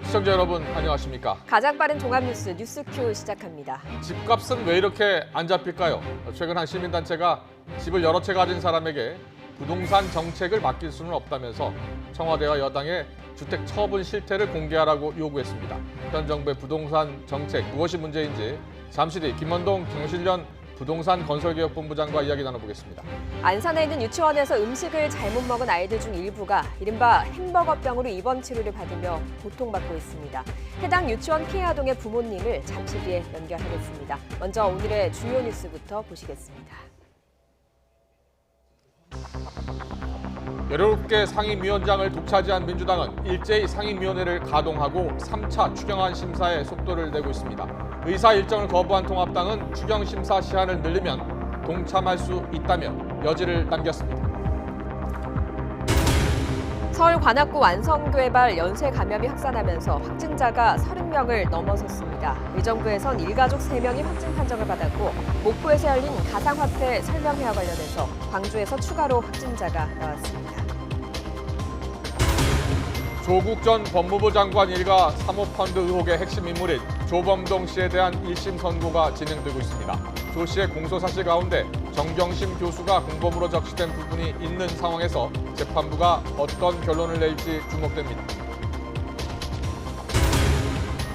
시청자 여러분 안녕하십니까? 가장 빠른 종합뉴스 뉴스큐 시작합니다. 집값은 왜 이렇게 안 잡힐까요? 최근 한 시민단체가 집을 여러 채 가진 사람에게 부동산 정책을 맡길 수는 없다면서 청와대와 여당에 주택 처분 실태를 공개하라고 요구했습니다. 현 정부의 부동산 정책 무엇이 문제인지 잠시 뒤 김원동 경실련 부동산건설개혁본부장과 이야기 나눠보겠습니다. 안산에 있는 유치원에서 음식을 잘못 먹은 아이들 중 일부가 이른바 햄버거병으로 입원 치료를 받으며 고통받고 있습니다. 해당 유치원 피해 아동의 부모님을 잠시 뒤에 연결하겠습니다. 먼저 오늘의 주요 뉴스부터 보시겠습니다. 17개 상임위원장을 독차지한 민주당은 일제히 상임위원회를 가동하고 3차 추경안 심사에 속도를 내고 있습니다. 의사 일정을 거부한 통합당은 추경 심사 시한을 늘리면 동참할 수 있다며 여지를 남겼습니다. 서울 관악구 완성개발 연쇄 감염이 확산하면서 확진자가 30명을 넘어섰습니다. 의정부에선 일가족 3명이 확진 판정을 받았고 목포에서 열린 가상화폐 설명회와 관련해서 광주에서 추가로 확진자가 나왔습니다. 조국 전 법무부 장관 일가 사모펀드 의혹의 핵심 인물인 조범동 씨에 대한 1심 선고가 진행되고 있습니다. 조 씨의 공소 사실 가운데 정경심 교수가 공범으로 적시된 부분이 있는 상황에서 재판부가 어떤 결론을 낼지 주목됩니다.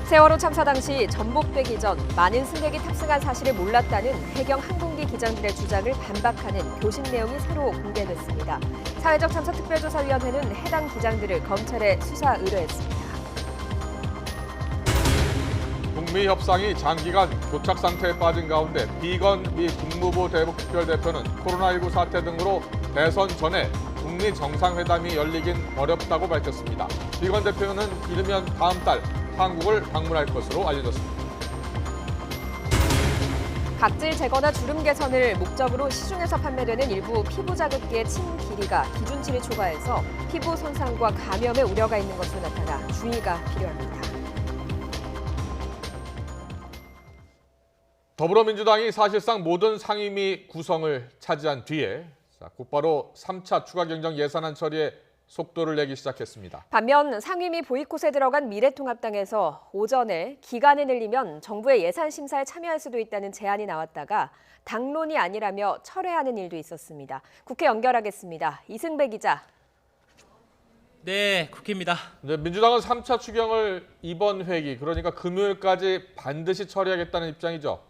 세월호 참사 당시 전복되기 전 많은 승객이 탑승한 사실을 몰랐다는 해경 항공기 기장들의 주장을 반박하는 교신 내용이 새로 공개됐습니다. 사회적 참사 특별조사위원회는 해당 기장들을 검찰에 수사 의뢰했습니다. 북미 협상이 장기간 교착 상태에 빠진 가운데 비건 미 국무부 대북 특별대표는 코로나19 사태 등으로 대선 전에 북미 정상회담이 열리긴 어렵다고 밝혔습니다. 비건 대표는 이르면 다음 달 한국을 방문할 것으로 알려졌습니다. 각질 제거나 주름 개선을 목적으로 시중에서 판매되는 일부 피부 자극기의 침 길이가 기준치를 초과해서 피부 손상과 감염의 우려가 있는 것으로 나타나 주의가 필요합니다. 더불어민주당이 사실상 모든 상임위 구성을 차지한 뒤에 곧바로 3차 추가 경정 예산안 처리에 속도를 내기 시작했습니다. 반면 상임위 보이콧에 들어간 미래통합당에서 오전에 기간을 늘리면 정부의 예산 심사에 참여할 수도 있다는 제안이 나왔다가 당론이 아니라며 철회하는 일도 있었습니다. 국회 연결하겠습니다. 이승배 기자. 네, 국회입니다. 민주당은 3차 추경을 이번 회기, 그러니까 금요일까지 반드시 처리하겠다는 입장이죠.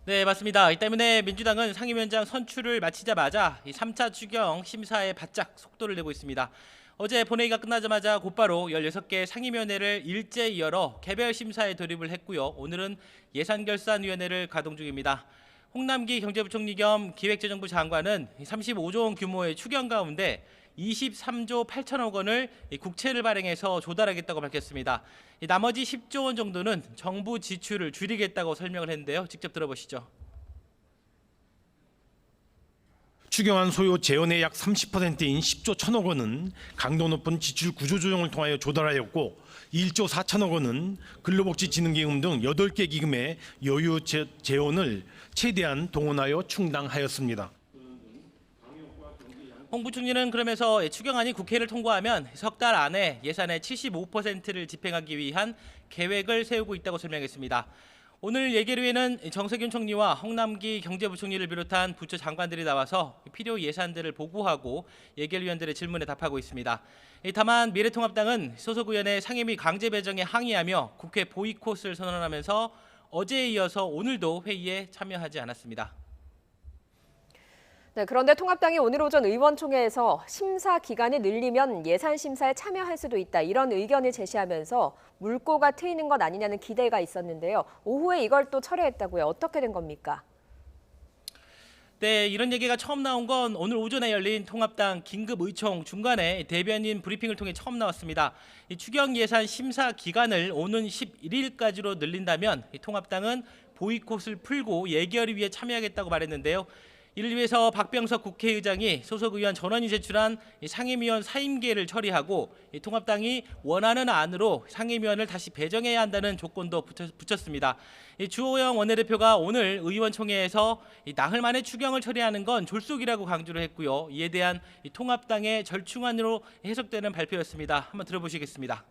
네, 맞습니다. 이 때문에 민주당은 상임위원장 선출을 마치자마자 이 3차 추경 심사에 바짝 속도를 내고 있습니다. 어제 본회의가 끝나자마자 곧바로 16개 상임위원회를 일제히 열어 개별 심사에 돌입을 했고요. 오늘은 예산결산위원회를 가동 중입니다. 홍남기 경제부총리 겸 기획재정부 장관은 35조 원 규모의 추경 가운데 23조 8천억 원을 국채를 발행해서 조달하겠다고 밝혔습니다. 나머지 10조 원 정도는 정부 지출을 줄이겠다고 설명을 했는데요. 직접 들어보시죠. 추경안 소요 재원의 약 30%인 10조 1천억 원은 강도 높은 지출 구조 조정을 통하여 조달하였고 1조 4천억 원은 근로복지진흥기금 등 8개 기금의 여유 재원을 최대한 동원하여 충당하였습니다. 홍 부총리는 그러면서 추경안이 국회를 통과하면 석 달 안에 예산의 75%를 집행하기 위한 계획을 세우고 있다고 설명했습니다. 오늘 예결위에는 정세균 총리와 홍남기 경제부총리를 비롯한 부처 장관들이 나와서 필요 예산들을 보고하고 예결위원들의 질문에 답하고 있습니다. 다만 미래통합당은 소속 의원의 상임위 강제 배정에 항의하며 국회 보이콧을 선언하면서 어제에 이어서 오늘도 회의에 참여하지 않았습니다. 네, 그런데 통합당이 오늘 오전 의원총회에서 심사 기간을 늘리면 예산 심사에 참여할 수도 있다. 이런 의견을 제시하면서 물꼬가 트이는 것 아니냐는 기대가 있었는데요. 오후에 이걸 또 철회했다고요. 어떻게 된 겁니까? 네, 이런 얘기가 처음 나온 건 오늘 오전에 열린 통합당 긴급의총 중간에 대변인 브리핑을 통해 처음 나왔습니다. 이 추경 예산 심사 기간을 오는 11일까지로 늘린다면 통합당은 보이콧을 풀고 예결위에 참여하겠다고 말했는데요. 이를 위해서 박병석 국회의장이 소속 의원 전원이 제출한 상임위원 사임계를 처리하고 통합당이 원하는 안으로 상임위원을 다시 배정해야 한다는 조건도 붙였습니다. 주호영 원내대표가 오늘 의원총회에서 나흘 만에 추경을 처리하는 건 졸속이라고 강조를 했고요. 이에 대한 통합당의 절충안으로 해석되는 발표였습니다. 한번 들어보시겠습니다.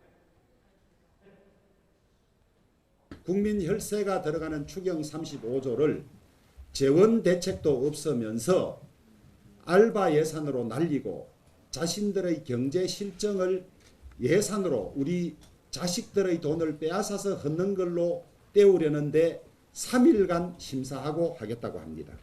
국민 혈세가 들어가는 추경 35조를 재원 대책도 없으면서 알바 예산으로 날리고 자신들의 경제 실정을 예산으로 우리 자식들의 돈을 빼앗아서 걷는 걸로 때우려는데 3일간 심사하고 하겠다고 합니다.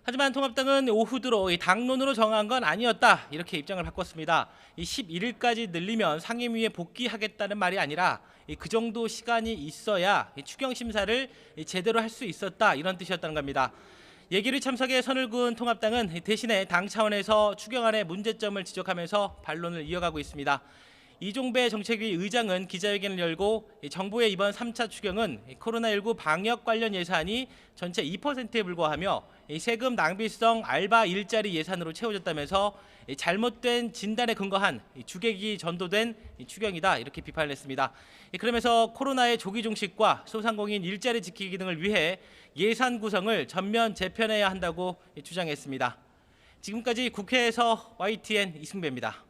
하지만 통합당은 오후 들어 당론으로 정한 건 아니었다 이렇게 입장을 바꿨습니다. 11일까지 늘리면 상임위에 복귀하겠다는 말이 아니라 그 정도 시간이 있어야 추경 심사를 제대로 할 수 있었다 이런 뜻이었다는 겁니다. 예결위 참석에 선을 그은 통합당은 대신에 당 차원에서 추경안의 문제점을 지적하면서 반론을 이어가고 있습니다. 이종배 정책위 의장은 기자회견을 열고 정부의 이번 3차 추경은 코로나19 방역 관련 예산이 전체 2%에 불과하며 세금 낭비성 알바 일자리 예산으로 채워졌다면서 잘못된 진단에 근거한 주객이 전도된 추경이다 이렇게 비판을 했습니다. 그러면서 코로나의 조기 종식과 소상공인 일자리 지키기 등을 위해 예산 구성을 전면 재편해야 한다고 주장했습니다. 지금까지 국회에서 YTN 이승배입니다.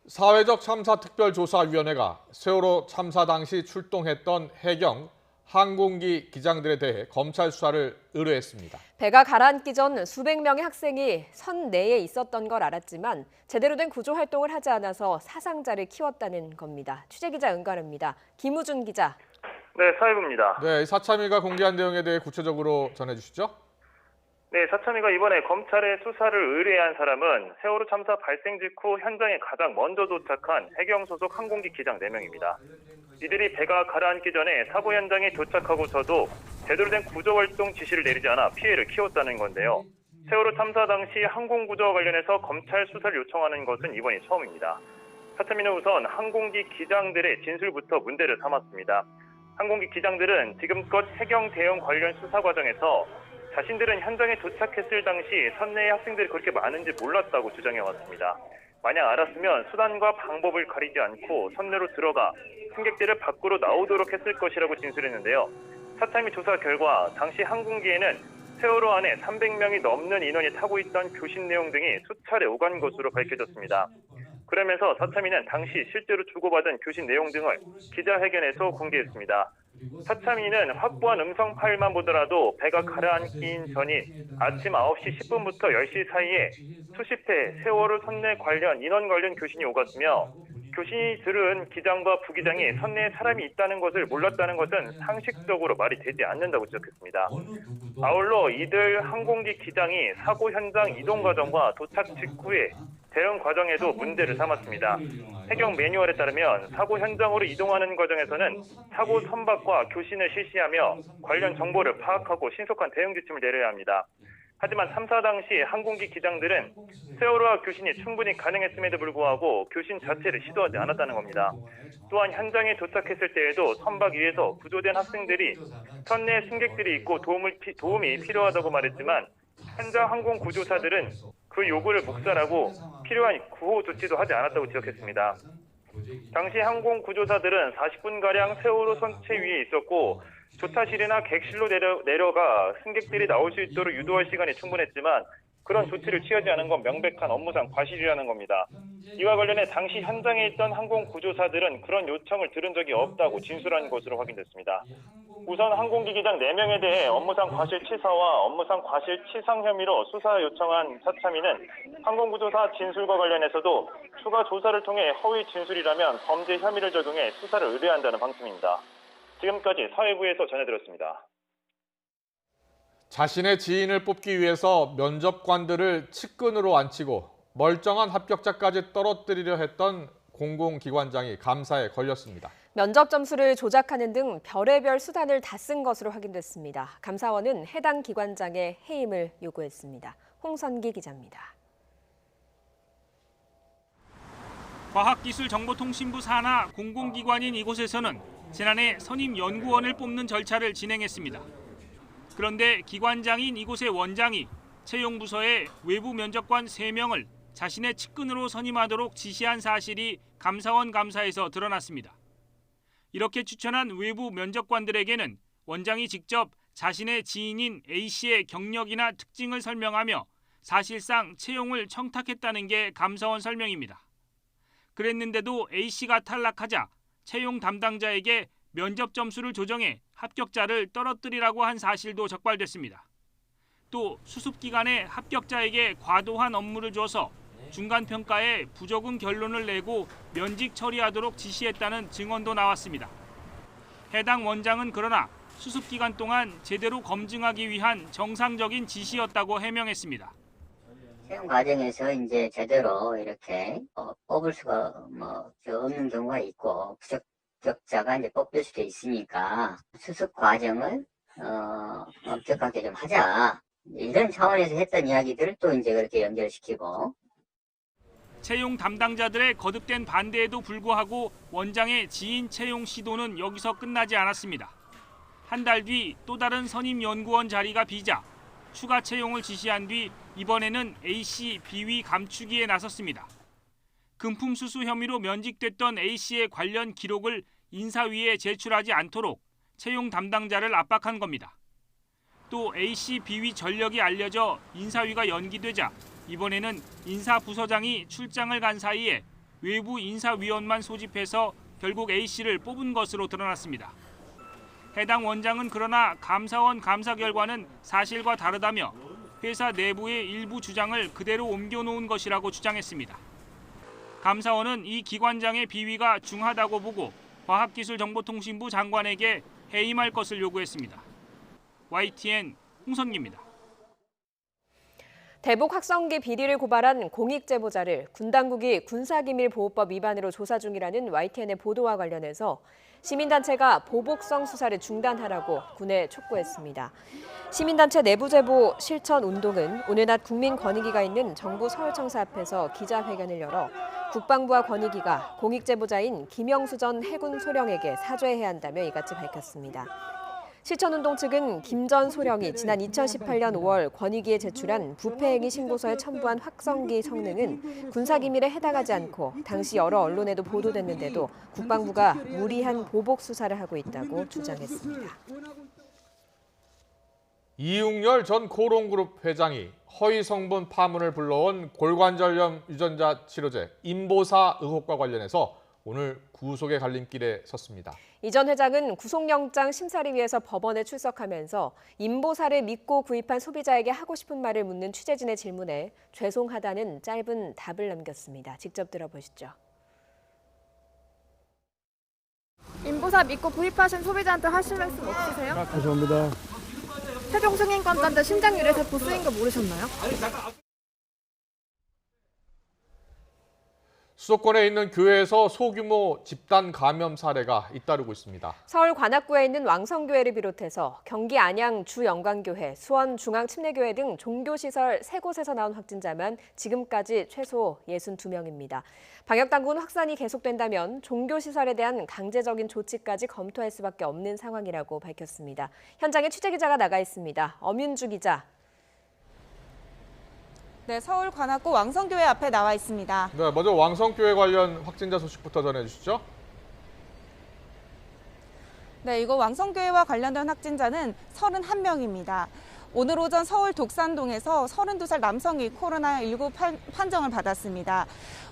사회적 참사 특별조사위원회가 세월호 참사 당시 출동했던 해경 항공기 기장들에 대해 검찰 수사를 의뢰했습니다. 배가 가라앉기 전 수백 명의 학생이 선 내에 있었던 걸 알았지만 제대로 된 구조 활동을 하지 않아서 사상자를 키웠다는 겁니다. 취재기자 은가르입니다. 김우준 기자. 네, 사회부입니다. 네, 사참위가 공개한 내용에 대해 구체적으로 전해주시죠. 네, 사참위가 이번에 검찰에 수사를 의뢰한 사람은 세월호 참사 발생 직후 현장에 가장 먼저 도착한 해경 소속 항공기 기장 4명입니다. 이들이 배가 가라앉기 전에 사고 현장에 도착하고서도 제대로 된 구조활동 지시를 내리지 않아 피해를 키웠다는 건데요. 세월호 참사 당시 항공구조와 관련해서 검찰 수사를 요청하는 것은 이번이 처음입니다. 사참위는 우선 항공기 기장들의 진술부터 문제를 삼았습니다. 항공기 기장들은 지금껏 해경 대응 관련 수사 과정에서 자신들은 현장에 도착했을 당시 선내의 학생들이 그렇게 많은지 몰랐다고 주장해왔습니다. 만약 알았으면 수단과 방법을 가리지 않고 선내로 들어가 승객들을 밖으로 나오도록 했을 것이라고 진술했는데요. 사참위 조사 결과 당시 항공기에는 세월호 안에 300명이 넘는 인원이 타고 있던 교신 내용 등이 수차례 오간 것으로 밝혀졌습니다. 그러면서 사참위는 당시 실제로 주고받은 교신 내용 등을 기자회견에서 공개했습니다. 사참위는 확보한 음성 파일만 보더라도 배가 가라앉기 전인 아침 9시 10분부터 10시 사이에 수십 회 세월호 선내 관련 인원 관련 교신이 오갔으며 교신이 들은 기장과 부기장이 선내에 사람이 있다는 것을 몰랐다는 것은 상식적으로 말이 되지 않는다고 지적했습니다. 아울러 이들 항공기 기장이 사고 현장 이동 과정과 도착 직후에 대응 과정에도 문제를 삼았습니다. 해경 매뉴얼에 따르면 사고 현장으로 이동하는 과정에서는 사고 선박과 교신을 실시하며 관련 정보를 파악하고 신속한 대응 지침을 내려야 합니다. 하지만 참사 당시 항공기 기장들은 세월호와 교신이 충분히 가능했음에도 불구하고 교신 자체를 시도하지 않았다는 겁니다. 또한 현장에 도착했을 때에도 선박 위에서 구조된 학생들이 선내 승객들이 있고 도움이 필요하다고 말했지만 현장 항공구조사들은 그 요구를 묵살하고 필요한 구호 조치도 하지 않았다고 지적했습니다. 당시 항공구조사들은 40분가량 세월호 선체 위에 있었고 조타실이나 객실로 내려가 승객들이 나올 수 있도록 유도할 시간이 충분했지만 그런 조치를 취하지 않은 건 명백한 업무상 과실이라는 겁니다. 이와 관련해 당시 현장에 있던 항공구조사들은 그런 요청을 들은 적이 없다고 진술한 것으로 확인됐습니다. 우선 항공기 기장 4명에 대해 업무상 과실치사와 업무상 과실치상 혐의로 수사 요청한 사참위는 항공구조사 진술과 관련해서도 추가 조사를 통해 허위 진술이라면 범죄 혐의를 적용해 수사를 의뢰한다는 방침입니다. 지금까지 사회부에서 전해드렸습니다. 자신의 지인을 뽑기 위해서 면접관들을 측근으로 앉히고 멀쩡한 합격자까지 떨어뜨리려 했던 공공기관장이 감사에 걸렸습니다. 면접 점수를 조작하는 등 별의별 수단을 다 쓴 것으로 확인됐습니다. 감사원은 해당 기관장의 해임을 요구했습니다. 홍선기 기자입니다. 과학기술정보통신부 산하 공공기관인 이곳에서는 지난해 선임 연구원을 뽑는 절차를 진행했습니다. 그런데 기관장인 이곳의 원장이 채용부서에 외부 면접관 3명을 자신의 측근으로 선임하도록 지시한 사실이 감사원 감사에서 드러났습니다. 이렇게 추천한 외부 면접관들에게는 원장이 직접 자신의 지인인 A씨의 경력이나 특징을 설명하며 사실상 채용을 청탁했다는 게 감사원 설명입니다. 그랬는데도 A씨가 탈락하자 채용 담당자에게 면접 점수를 조정해 합격자를 떨어뜨리라고 한 사실도 적발됐습니다. 또 수습 기간에 합격자에게 과도한 업무를 줘서 중간 평가에 부적응 결론을 내고 면직 처리하도록 지시했다는 증언도 나왔습니다. 해당 원장은 그러나 수습 기간 동안 제대로 검증하기 위한 정상적인 지시였다고 해명했습니다. 채용 과정에서 이제 제대로 이렇게 뽑을 수가 없는 경우가 있고 부적격자가 이제 뽑힐 수도 있으니까 수습 과정을 엄격하게 좀 하자, 이런 차원에서 했던 이야기들을 또 이제 그렇게 연결시키고. 채용 담당자들의 거듭된 반대에도 불구하고 원장의 지인 채용 시도는 여기서 끝나지 않았습니다. 한 달 뒤 또 다른 선임 연구원 자리가 비자 추가 채용을 지시한 뒤 이번에는 A씨 비위 감추기에 나섰습니다. 금품 수수 혐의로 면직됐던 A씨의 관련 기록을 인사위에 제출하지 않도록 채용 담당자를 압박한 겁니다. 또 A씨 비위 전력이 알려져 인사위가 연기되자 이번에는 인사부서장이 출장을 간 사이에 외부 인사위원만 소집해서 결국 A씨를 뽑은 것으로 드러났습니다. 해당 원장은 그러나 감사원 감사 결과는 사실과 다르다며 회사 내부의 일부 주장을 그대로 옮겨놓은 것이라고 주장했습니다. 감사원은 이 기관장의 비위가 중하다고 보고 과학기술정보통신부 장관에게 해임할 것을 요구했습니다. YTN 홍선기입니다. 대북 확성기 비리를 고발한 공익제보자를 군 당국이 군사기밀보호법 위반으로 조사 중이라는 YTN의 보도와 관련해서 시민단체가 보복성 수사를 중단하라고 군에 촉구했습니다. 시민단체 내부제보 실천운동은 오늘 낮 국민권익위가 있는 정부 서울청사 앞에서 기자회견을 열어 국방부와 권익위가 공익제보자인 김영수 전 해군 소령에게 사죄해야 한다며 이같이 밝혔습니다. 실천운동 측은 김 전 소령이 지난 2018년 5월 권익위에 제출한 부패행위 신고서에 첨부한 확성기 성능은 군사기밀에 해당하지 않고 당시 여러 언론에도 보도됐는데도 국방부가 무리한 보복 수사를 하고 있다고 주장했습니다. 이웅열 전 코롱그룹 회장이 허위 성분 파문을 불러온 골관절염 유전자 치료제 인보사 의혹과 관련해서 오늘 구속의 갈림길에 섰습니다. 이 전 회장은 구속영장 심사를 위해서 법원에 출석하면서 인보사를 믿고 구입한 소비자에게 하고 싶은 말을 묻는 취재진의 질문에 죄송하다는 짧은 답을 남겼습니다. 직접 들어보시죠. 인보사 믿고 구입하신 소비자한테 하실 말씀 없으세요? 죄송합니다. 최종 승인권자인데 신장 유래 세포 쓰인 거 모르셨나요? 수도권에 있는 교회에서 소규모 집단 감염 사례가 잇따르고 있습니다. 서울 관악구에 있는 왕성교회를 비롯해서 경기 안양 주영광교회, 수원 중앙침례교회 등 종교시설 3곳에서 나온 확진자만 지금까지 최소 62명입니다. 방역당국은 확산이 계속된다면 종교시설에 대한 강제적인 조치까지 검토할 수밖에 없는 상황이라고 밝혔습니다. 현장에 취재기자가 나가 있습니다. 엄윤주 기자. 네, 서울 관악구 왕성교회 앞에 나와 있습니다. 네, 먼저 왕성교회 관련 확진자 소식부터 전해주시죠. 네, 이거 왕성교회와 관련된 확진자는 31명입니다. 오늘 오전 서울 독산동에서 32살 남성이 코로나19 판정을 받았습니다.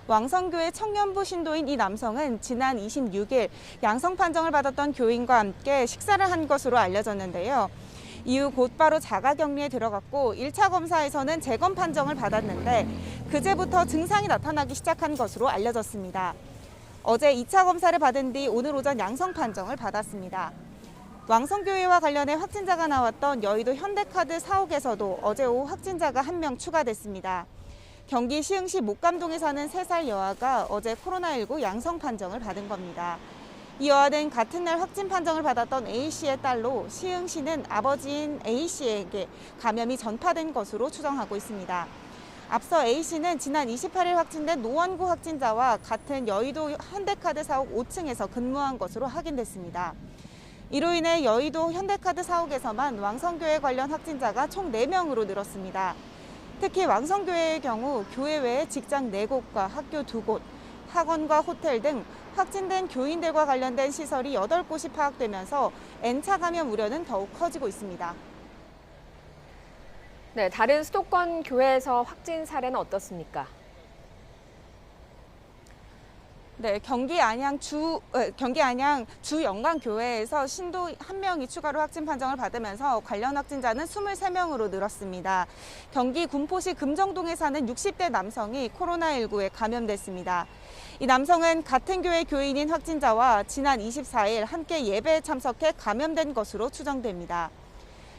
왕성교회 청년부 신도인 이 남성은 지난 26일 양성 판정을 받았던 교인과 함께 식사를 한 것으로 알려졌는데요. 이후 곧바로 자가격리에 들어갔고 1차 검사에서는 재검 판정을 받았는데 그제부터 증상이 나타나기 시작한 것으로 알려졌습니다. 어제 2차 검사를 받은 뒤 오늘 오전 양성 판정을 받았습니다. 왕성교회와 관련해 확진자가 나왔던 여의도 현대카드 사옥에서도 어제 오후 확진자가 1명 추가됐습니다. 경기 시흥시 목감동에 사는 3살 여아가 어제 코로나19 양성 판정을 받은 겁니다. 이 여아는 같은 날 확진 판정을 받았던 A씨의 딸로 시흥시는 아버지인 A씨에게 감염이 전파된 것으로 추정하고 있습니다. 앞서 A씨는 지난 28일 확진된 노원구 확진자와 같은 여의도 현대카드 사옥 5층에서 근무한 것으로 확인됐습니다. 이로 인해 여의도 현대카드 사옥에서만 왕성교회 관련 확진자가 총 4명으로 늘었습니다. 특히 왕성교회의 경우 교회 외에 직장 4곳과 학교 2곳, 학원과 호텔 등 확진된 교인들과 관련된 시설이 8곳이 파악되면서 N차 감염 우려는 더욱 커지고 있습니다. 네, 다른 수도권 교회에서 확진 사례는 어떻습니까? 네, 경기 안양 주 영광교회에서 신도 1명이 추가로 확진 판정을 받으면서 관련 확진자는 23명으로 늘었습니다. 경기 군포시 금정동에 사는 60대 남성이 코로나19에 감염됐습니다. 이 남성은 같은 교회 교인인 확진자와 지난 24일 함께 예배에 참석해 감염된 것으로 추정됩니다.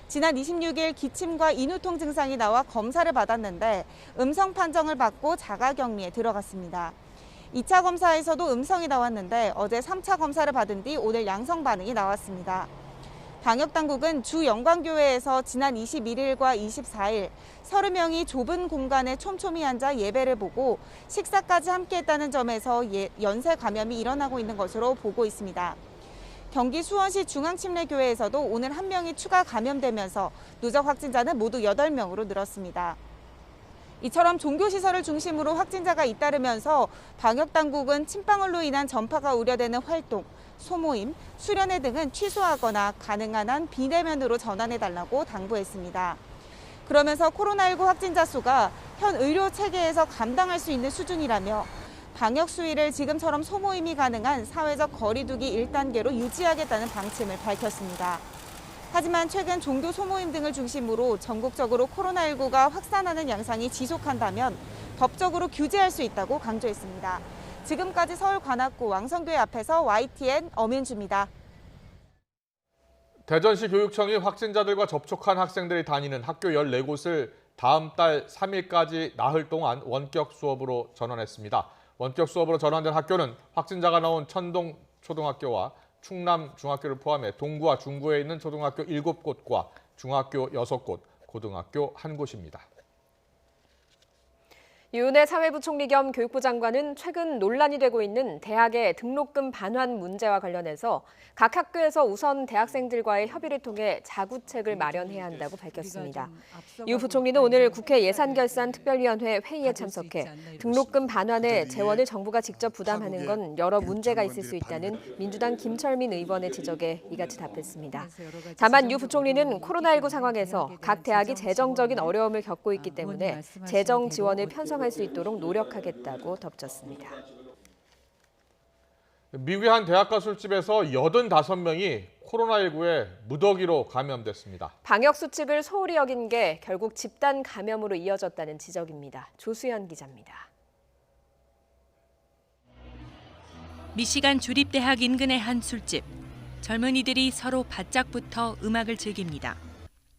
지난 26일 기침과 인후통 증상이 나와 검사를 받았는데 음성 판정을 받고 자가격리에 들어갔습니다. 2차 검사에서도 음성이 나왔는데 어제 3차 검사를 받은 뒤 오늘 양성 반응이 나왔습니다. 방역당국은 주 영광교회에서 지난 21일과 24일 30명이 좁은 공간에 촘촘히 앉아 예배를 보고 식사까지 함께했다는 점에서 연쇄 감염이 일어나고 있는 것으로 보고 있습니다. 경기 수원시 중앙침례교회에서도 오늘 1명이 추가 감염되면서 누적 확진자는 모두 8명으로 늘었습니다. 이처럼 종교시설을 중심으로 확진자가 잇따르면서 방역당국은 침방울로 인한 전파가 우려되는 활동, 소모임, 수련회 등은 취소하거나 가능한 한 비대면으로 전환해달라고 당부했습니다. 그러면서 코로나19 확진자 수가 현 의료 체계에서 감당할 수 있는 수준이라며 방역 수위를 지금처럼 소모임이 가능한 사회적 거리두기 1단계로 유지하겠다는 방침을 밝혔습니다. 하지만 최근 종교 소모임 등을 중심으로 전국적으로 코로나19가 확산하는 양상이 지속한다면 법적으로 규제할 수 있다고 강조했습니다. 지금까지 서울 관악구 왕성교회 앞에서 YTN 엄윤주입니다. 대전시 교육청이 확진자들과 접촉한 학생들이 다니는 학교 14곳을 다음 달 3일까지 나흘 동안 원격 수업으로 전환했습니다. 원격 수업으로 전환된 학교는 확진자가 나온 천동 초등학교와 충남 중학교를 포함해 동구와 중구에 있는 초등학교 7곳과 중학교 6곳, 고등학교 1곳입니다. 유은혜 사회부총리 겸 교육부 장관은 최근 논란이 되고 있는 대학의 등록금 반환 문제와 관련해서 각 학교에서 우선 대학생들과의 협의를 통해 자구책을 마련해야 한다고 밝혔습니다. 유 부총리는 오늘 국회 예산결산특별위원회 회의에 참석해 등록금 반환의 재원을 정부가 직접 부담하는 건 여러 문제가 있을 수 있다는 민주당 김철민 의원의 지적에 이같이 답했습니다. 다만 유 부총리는 코로나19 상황에서 각 대학이 재정적인 어려움을 겪고 있기 때문에 재정 지원을 편성할 수 있도록 노력하겠다고 덧붙였습니다. 미국의 한 대학가 술집에서 85명이 코로나19에 무더기로 감염됐습니다. 방역 수칙을 소홀히 어긴 게 결국 집단 감염으로 이어졌다는 지적입니다. 조수연 기자입니다. 미시간 주립대학 인근의 한 술집. 젊은이들이 서로 바짝 붙어 음악을 즐깁니다.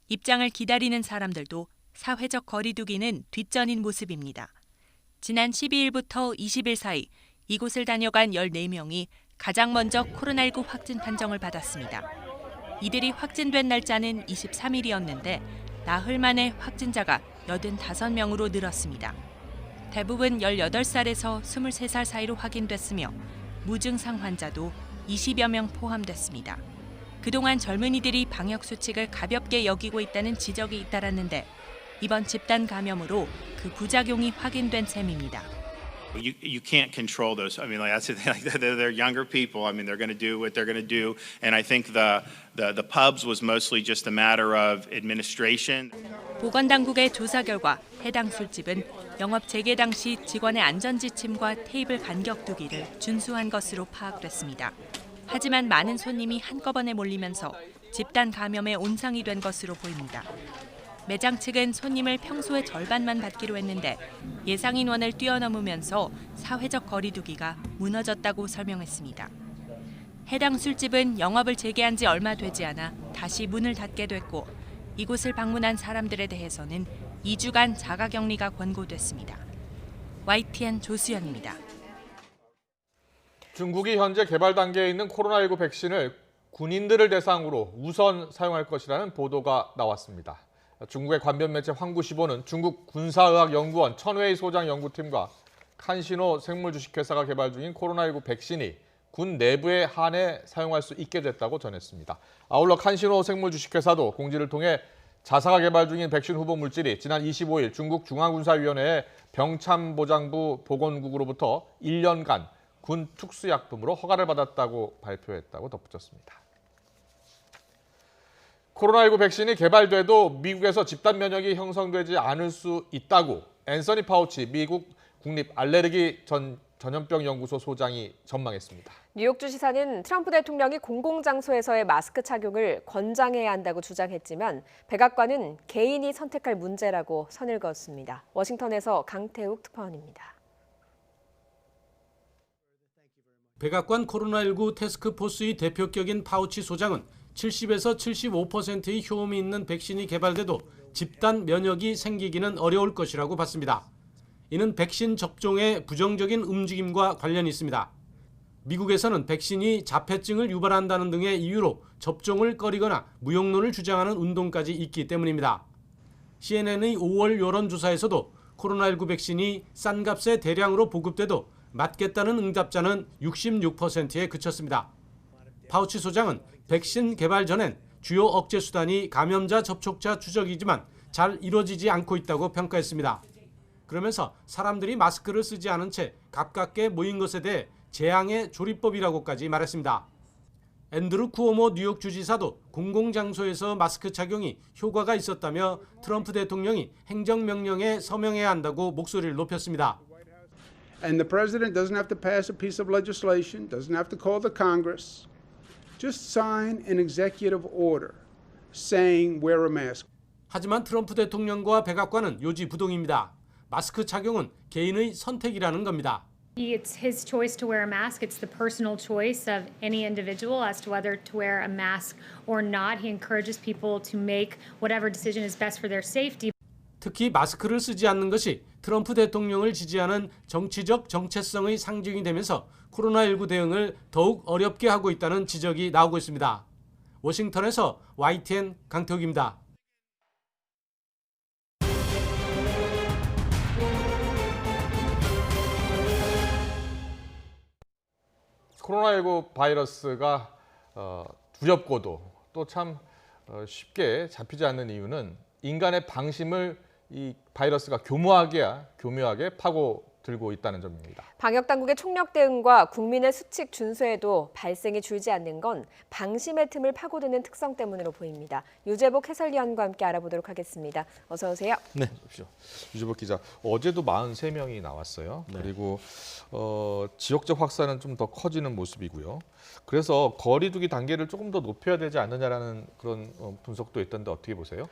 입장을 기다리는 사람들도 사회적 거리두기는 뒷전인 모습입니다. 지난 12일부터 20일 사이 이곳을 다녀간 14명이 가장 먼저 코로나19 확진 판정을 받았습니다. 이들이 확진된 날짜는 23일이었는데 나흘 만에 확진자가 85명으로 늘었습니다. 대부분 18살에서 23살 사이로 확인됐으며 무증상 환자도 20여 명 포함됐습니다. 그동안 젊은이들이 방역 수칙을 가볍게 여기고 있다는 지적이 잇따랐는데 이번 집단 감염으로 그 부작용이 확인된 셈입니다. You can't control those. I mean, like that's the thing. Like they're younger people. I mean, they're going to do what they're going to do. And I think the pubs was mostly just a matter of administration. 보건당국의 조사 결과 해당 술집은 영업 재개 당시 직원의 안전 지침과 테이블 간격 두기를 준수한 것으로 파악됐습니다. 하지만 많은 손님이 한꺼번에 몰리면서 집단 감염에 온상이 된 것으로 보입니다. 매장 측은 손님을 평소의 절반만 받기로 했는데 예상 인원을 뛰어넘으면서 사회적 거리두기가 무너졌다고 설명했습니다. 해당 술집은 영업을 재개한 지 얼마 되지 않아 다시 문을 닫게 됐고 이곳을 방문한 사람들에 대해서는 2주간 자가격리가 권고됐습니다. YTN 조수연입니다. 중국이 현재 개발 단계에 있는 코로나19 백신을 군인들을 대상으로 우선 사용할 것이라는 보도가 나왔습니다. 중국의 관변 매체 황구시보는 중국 군사의학연구원 천웨이 소장 연구팀과 칸시노 생물주식회사가 개발 중인 코로나19 백신이 군 내부에 한해 사용할 수 있게 됐다고 전했습니다. 아울러 칸시노 생물주식회사도 공지를 통해 자사가 개발 중인 백신 후보 물질이 지난 25일 중국 중앙군사위원회의 병참보장부 보건국으로부터 1년간 군 특수약품으로 허가를 받았다고 발표했다고 덧붙였습니다. 코로나19 백신이 개발돼도 미국에서 집단 면역이 형성되지 않을 수 있다고 앤서니 파우치 미국 국립 알레르기 전 전염병 연구소 소장이 전망했습니다. 뉴욕주 지사는 트럼프 대통령이 공공장소에서의 마스크 착용을 권장해야 한다고 주장했지만 백악관은 개인이 선택할 문제라고 선을 그었습니다. 워싱턴에서 강태욱 특파원입니다. 백악관 코로나19 태스크포스의 대표격인 파우치 소장은 70에서 75%의 효험이 있는 백신이 개발돼도 집단 면역이 생기기는 어려울 것이라고 봤습니다. 이는 백신 접종의 부정적인 움직임과 관련이 있습니다. 미국에서는 백신이 자폐증을 유발한다는 등의 이유로 접종을 꺼리거나 무용론을 주장하는 운동까지 있기 때문입니다. CNN의 5월 여론조사에서도 코로나19 백신이 싼 값에 대량으로 보급돼도 맞겠다는 응답자는 66%에 그쳤습니다. 파우치 소장은 백신 개발 전엔 주요 억제 수단이 감염자 접촉자 추적이지만 잘 이루어지지 않고 있다고 평가했습니다. 그러면서 사람들이 마스크를 쓰지 않은 채 가깝게 모인 것에 대해 재앙의 조리법이라고까지 말했습니다. 앤드루 쿠오모 뉴욕 주지사도 공공장소에서 마스크 착용이 효과가 있었다며 트럼프 대통령이 행정명령에 서명해야 한다고 목소리를 높였습니다. And the president doesn't have to pass a piece of legislation, doesn't have to call the Congress. Just sign an executive order saying wear a mask. 하지만 트럼프 대통령과 백악관은 요지부동입니다. 마스크 착용은 개인의 선택이라는 겁니다. It's his choice to wear a mask. It's the personal choice of any individual as to whether to wear a mask or not. He encourages people to make whatever decision is best for their safety. 특히 마스크를 쓰지 않는 것이 트럼프 대통령을 지지하는 정치적 정체성의 상징이 되면서 코로나19 대응을 더욱 어렵게 하고 있다는 지적이 나오고 있습니다. 워싱턴에서 YTN 강태욱입니다. 코로나19 바이러스가 두렵고도 또 참 쉽게 잡히지 않는 이유는 인간의 방심을 이 바이러스가 교묘하게 파고들고 있다는 점입니다. 방역당국의 총력 대응과 국민의 수칙 준수에도 발생이 줄지 않는 건 방심의 틈을 파고드는 특성 때문으로 보입니다. 유재복 해설위원과 함께 알아보도록 하겠습니다. 어서 오세요. 네, 유재복 기자. 어제도 43명이 나왔어요. 네. 그리고 지역적 확산은 좀 더 커지는 모습이고요. 그래서 거리두기 단계를 조금 더 높여야 되지 않느냐라는 그런 분석도 있던데 어떻게 보세요?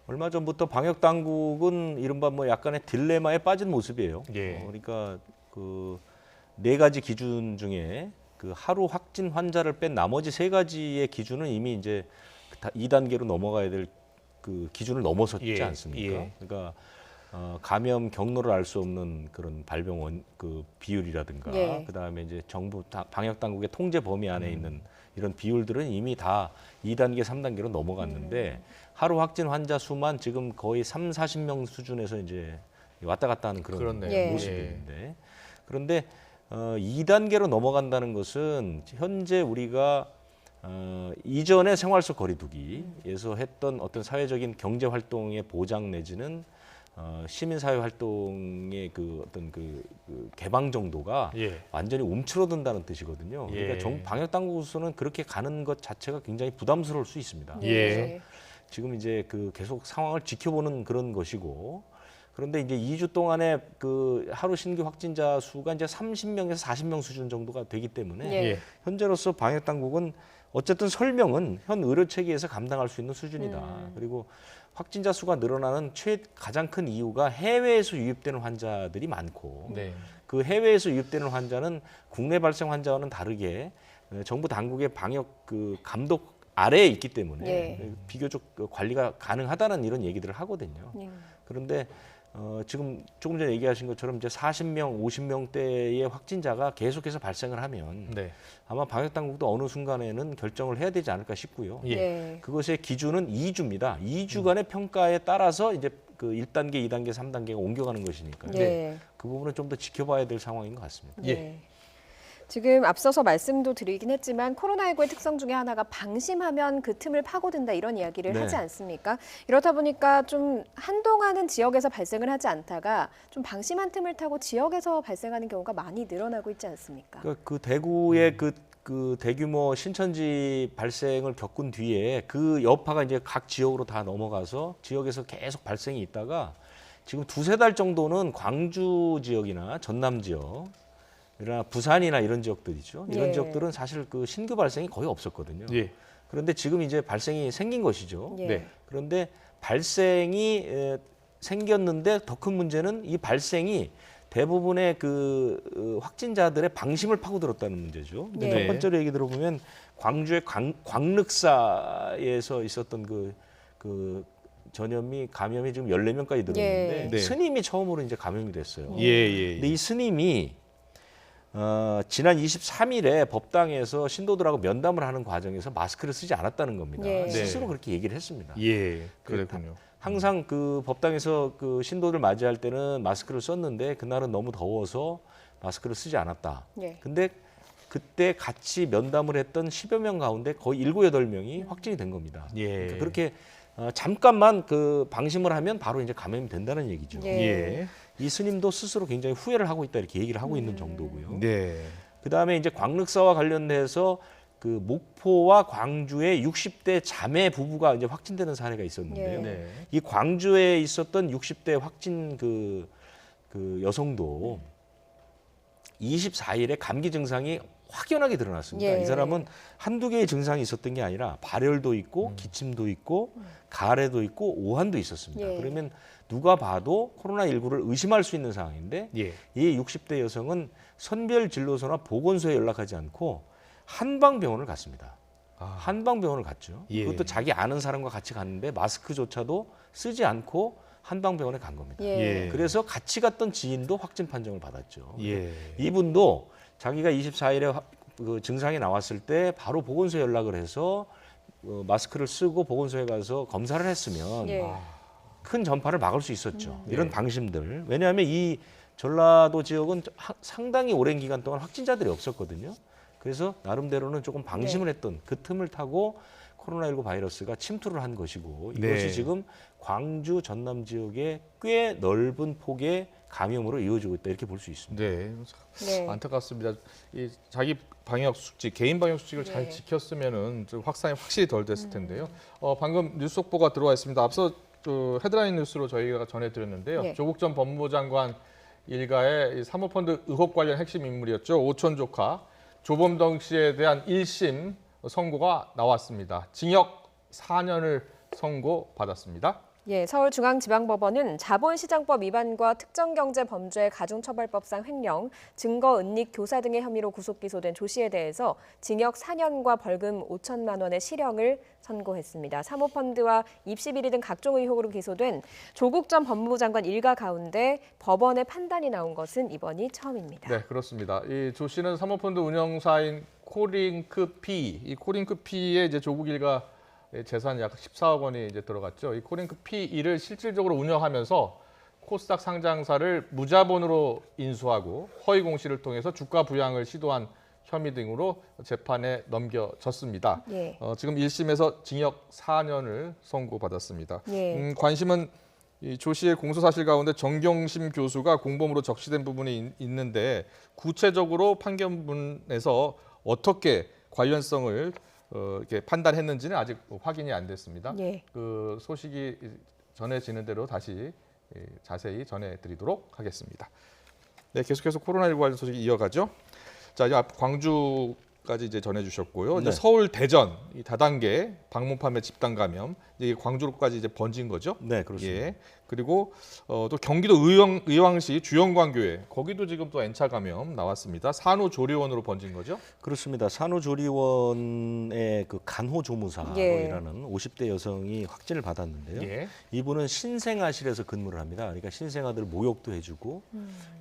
얼마 전부터 방역 당국은 이른바 뭐 약간의 딜레마에 빠진 모습이에요. 예. 그러니까 그 4가지 기준 중에 그 하루 확진 환자를 뺀 나머지 3가지의 기준은 이미 이제 2단계로 넘어가야 될 그 기준을 넘어섰지 않습니까? 예. 그러니까 감염 경로를 알 수 없는 그런 발병 그 비율이라든가 예. 그다음에 이제 정부 방역 당국의 통제 범위 안에 있는 이런 비율들은 이미 다 2단계, 3단계로 넘어갔는데 하루 확진 환자 수만 지금 거의 3, 40명 수준에서 이제 왔다 갔다 하는 그런 모습인데 그런데 2단계로 넘어간다는 것은 현재 우리가 이전의 생활 속 거리두기에서 했던 어떤 사회적인 경제 활동의 보장 내지는 시민사회 활동의 그 어떤 그 개방 정도가 완전히 움츠러든다는 뜻이거든요. 그러니까 방역 당국으로서는 그렇게 가는 것 자체가 굉장히 부담스러울 수 있습니다. 그래서 지금 이제 그 계속 상황을 지켜보는 그런 것이고 그런데 이제 2주 동안에 그 하루 신규 확진자 수가 이제 30명에서 40명 수준 정도가 되기 때문에 현재로서 방역 당국은 어쨌든 설명은 현 의료 체계에서 감당할 수 있는 수준이다. 그리고 확진자 수가 늘어나는 가장 큰 이유가 해외에서 유입되는 환자들이 많고 그 해외에서 유입되는 환자는 국내 발생 환자와는 다르게 정부 당국의 방역 그 감독 아래에 있기 때문에 비교적 관리가 가능하다는 이런 얘기들을 하거든요. 그런데 지금 조금 전에 얘기하신 것처럼 이제 40명, 50명대의 확진자가 계속해서 발생을 하면 아마 방역 당국도 어느 순간에는 결정을 해야 되지 않을까 싶고요. 그것의 기준은 2주입니다. 2주간의 평가에 따라서 이제 그 1단계, 2단계, 3단계가 옮겨가는 것이니까요. 그 부분은 좀 더 지켜봐야 될 상황인 것 같습니다. 지금 앞서서 말씀도 드리긴 했지만 코로나19의 특성 중에 하나가 방심하면 그 틈을 파고든다 이런 이야기를 하지 않습니까? 이렇다 보니까 좀 한동안은 지역에서 발생을 하지 않다가 좀 방심한 틈을 타고 지역에서 발생하는 경우가 많이 늘어나고 있지 않습니까? 그 대구의 그 대규모 신천지 발생을 겪은 뒤에 그 여파가 이제 각 지역으로 다 넘어가서 지역에서 계속 발생이 있다가 지금 2-3달 정도는 광주 지역이나 전남 지역 그러나 부산이나 이런 지역들이죠. 이런 예. 지역들은 사실 그 신규 발생이 거의 없었거든요. 예. 그런데 지금 이제 발생이 생긴 것이죠. 예. 네. 그런데 발생이 생겼는데 더 큰 문제는 이 발생이 대부분의 그 확진자들의 방심을 파고들었다는 문제죠. 근데 네. 첫 번째로 얘기 들어보면 광주의 광륵사에서 있었던 그 전염이 감염이 지금 14명까지 늘었는데 예. 네. 스님이 처음으로 이제 감염이 됐어요. 예. 근데 이 스님이 지난 23일에 법당에서 신도들하고 면담을 하는 과정에서 마스크를 쓰지 않았다는 겁니다. 예. 스스로 그렇게 얘기를 했습니다. 예. 그랬군요. 항상 그 법당에서 그 신도들 맞이할 때는 마스크를 썼는데 그날은 너무 더워서 마스크를 쓰지 않았다. 예. 근데 그때 같이 면담을 했던 10여 명 가운데 거의 7, 8명이 확진이 된 겁니다. 예. 그러니까 그렇게 잠깐만 그 방심을 하면 바로 이제 감염이 된다는 얘기죠. 예. 이 스님도 스스로 굉장히 후회를 하고 있다 이렇게 얘기를 하고 있는 정도고요. 네. 그다음에 이제 광륵사와 관련돼서 그 목포와 광주의 60대 자매 부부가 이제 확진되는 사례가 있었는데요. 예. 네. 이 광주에 있었던 60대 확진 그 여성도 24일에 감기 증상이 확연하게 드러났습니다. 예. 이 사람은 한두 개의 증상이 있었던 게 아니라 발열도 있고 기침도 있고 가래도 있고 오한도 있었습니다. 예. 그러면 누가 봐도 코로나19를 의심할 수 있는 상황인데 예. 이 60대 여성은 선별진료소나 보건소에 연락하지 않고 한방병원을 갔습니다. 한방병원을 갔죠. 예. 그것도 자기 아는 사람과 같이 갔는데 마스크조차도 쓰지 않고 한방병원에 간 겁니다. 예. 그래서 같이 갔던 지인도 확진 판정을 받았죠. 예. 이분도 자기가 24일에 그 증상이 나왔을 때 바로 보건소에 연락을 해서 마스크를 쓰고 보건소에 가서 검사를 했으면 예. 큰 전파를 막을 수 있었죠. 이런 방심들. 왜냐하면 이 전라도 지역은 상당히 오랜 기간 동안 확진자들이 없었거든요. 그래서 나름대로는 조금 방심을 했던 그 틈을 타고 코로나19 바이러스가 침투를 한 것이고 이것이 네. 지금 광주, 전남 지역의 꽤 넓은 폭의 감염으로 이어지고 있다 이렇게 볼 수 있습니다. 네. 네. 안타깝습니다. 이 자기 방역 수칙, 개인 방역 수칙을 잘 네. 지켰으면은 좀 확산이 확실히 덜 됐을 텐데요. 방금 뉴스 속보가 들어와 있습니다. 앞서 그 헤드라인 뉴스로 저희가 전해드렸는데요. 네. 조국 전 법무부 장관 일가의 이 사모펀드 의혹 관련 핵심 인물이었죠. 오촌 조카 조범동 씨에 대한 1심 선고가 나왔습니다. 징역 4년을 선고받았습니다. 예, 서울중앙지방법원은 자본시장법 위반과 특정경제범죄 가중처벌법상 횡령, 증거은닉 교사 등의 혐의로 구속기소된 조 씨에 대해서 징역 4년과 벌금 5천만 원의 실형을 선고했습니다. 사모펀드와 입시 비리 등 각종 의혹으로 기소된 조국 전 법무부 장관 일가 가운데 법원의 판단이 나온 것은 이번이 처음입니다. 네, 그렇습니다. 이 조 씨는 사모펀드 운영사인 코링크-P, 이 코링크-P에 이제 조국 일가 재산 약 14억 원이 이제 들어갔죠. 이 코링크-P를 실질적으로 운영하면서 코스닥 상장사를 무자본으로 인수하고 허위 공시를 통해서 주가 부양을 시도한 혐의 등으로 재판에 넘겨졌습니다. 예. 지금 1심에서 징역 4년을 선고받았습니다. 예. 관심은 이 조 씨의 공소 사실 가운데 정경심 교수가 공범으로 적시된 부분이 있는데 구체적으로 판결문에서 어떻게 관련성을 이렇게 판단했는지는 아직 확인이 안 됐습니다. 예. 그 소식이 전해지는 대로 다시 자세히 전해드리도록 하겠습니다. 네, 계속해서 코로나19 관련 소식이 이어가죠. 자, 이제 광주까지 이제 전해주셨고요. 이제 네. 서울, 대전 이 다단계 방문 판매 집단 감염 이제 광주로까지 이제 번진 거죠. 네, 그렇습니다. 예. 그리고 또 경기도 의왕시 주영광교회 거기도 지금 또 N차 감염 나왔습니다. 산후조리원으로 번진 거죠? 그렇습니다. 산후조리원의 그 간호조무사로 예. 일하는 50대 여성이 확진을 받았는데요. 예. 이분은 신생아실에서 근무를 합니다. 그러니까 신생아들 모욕도 해주고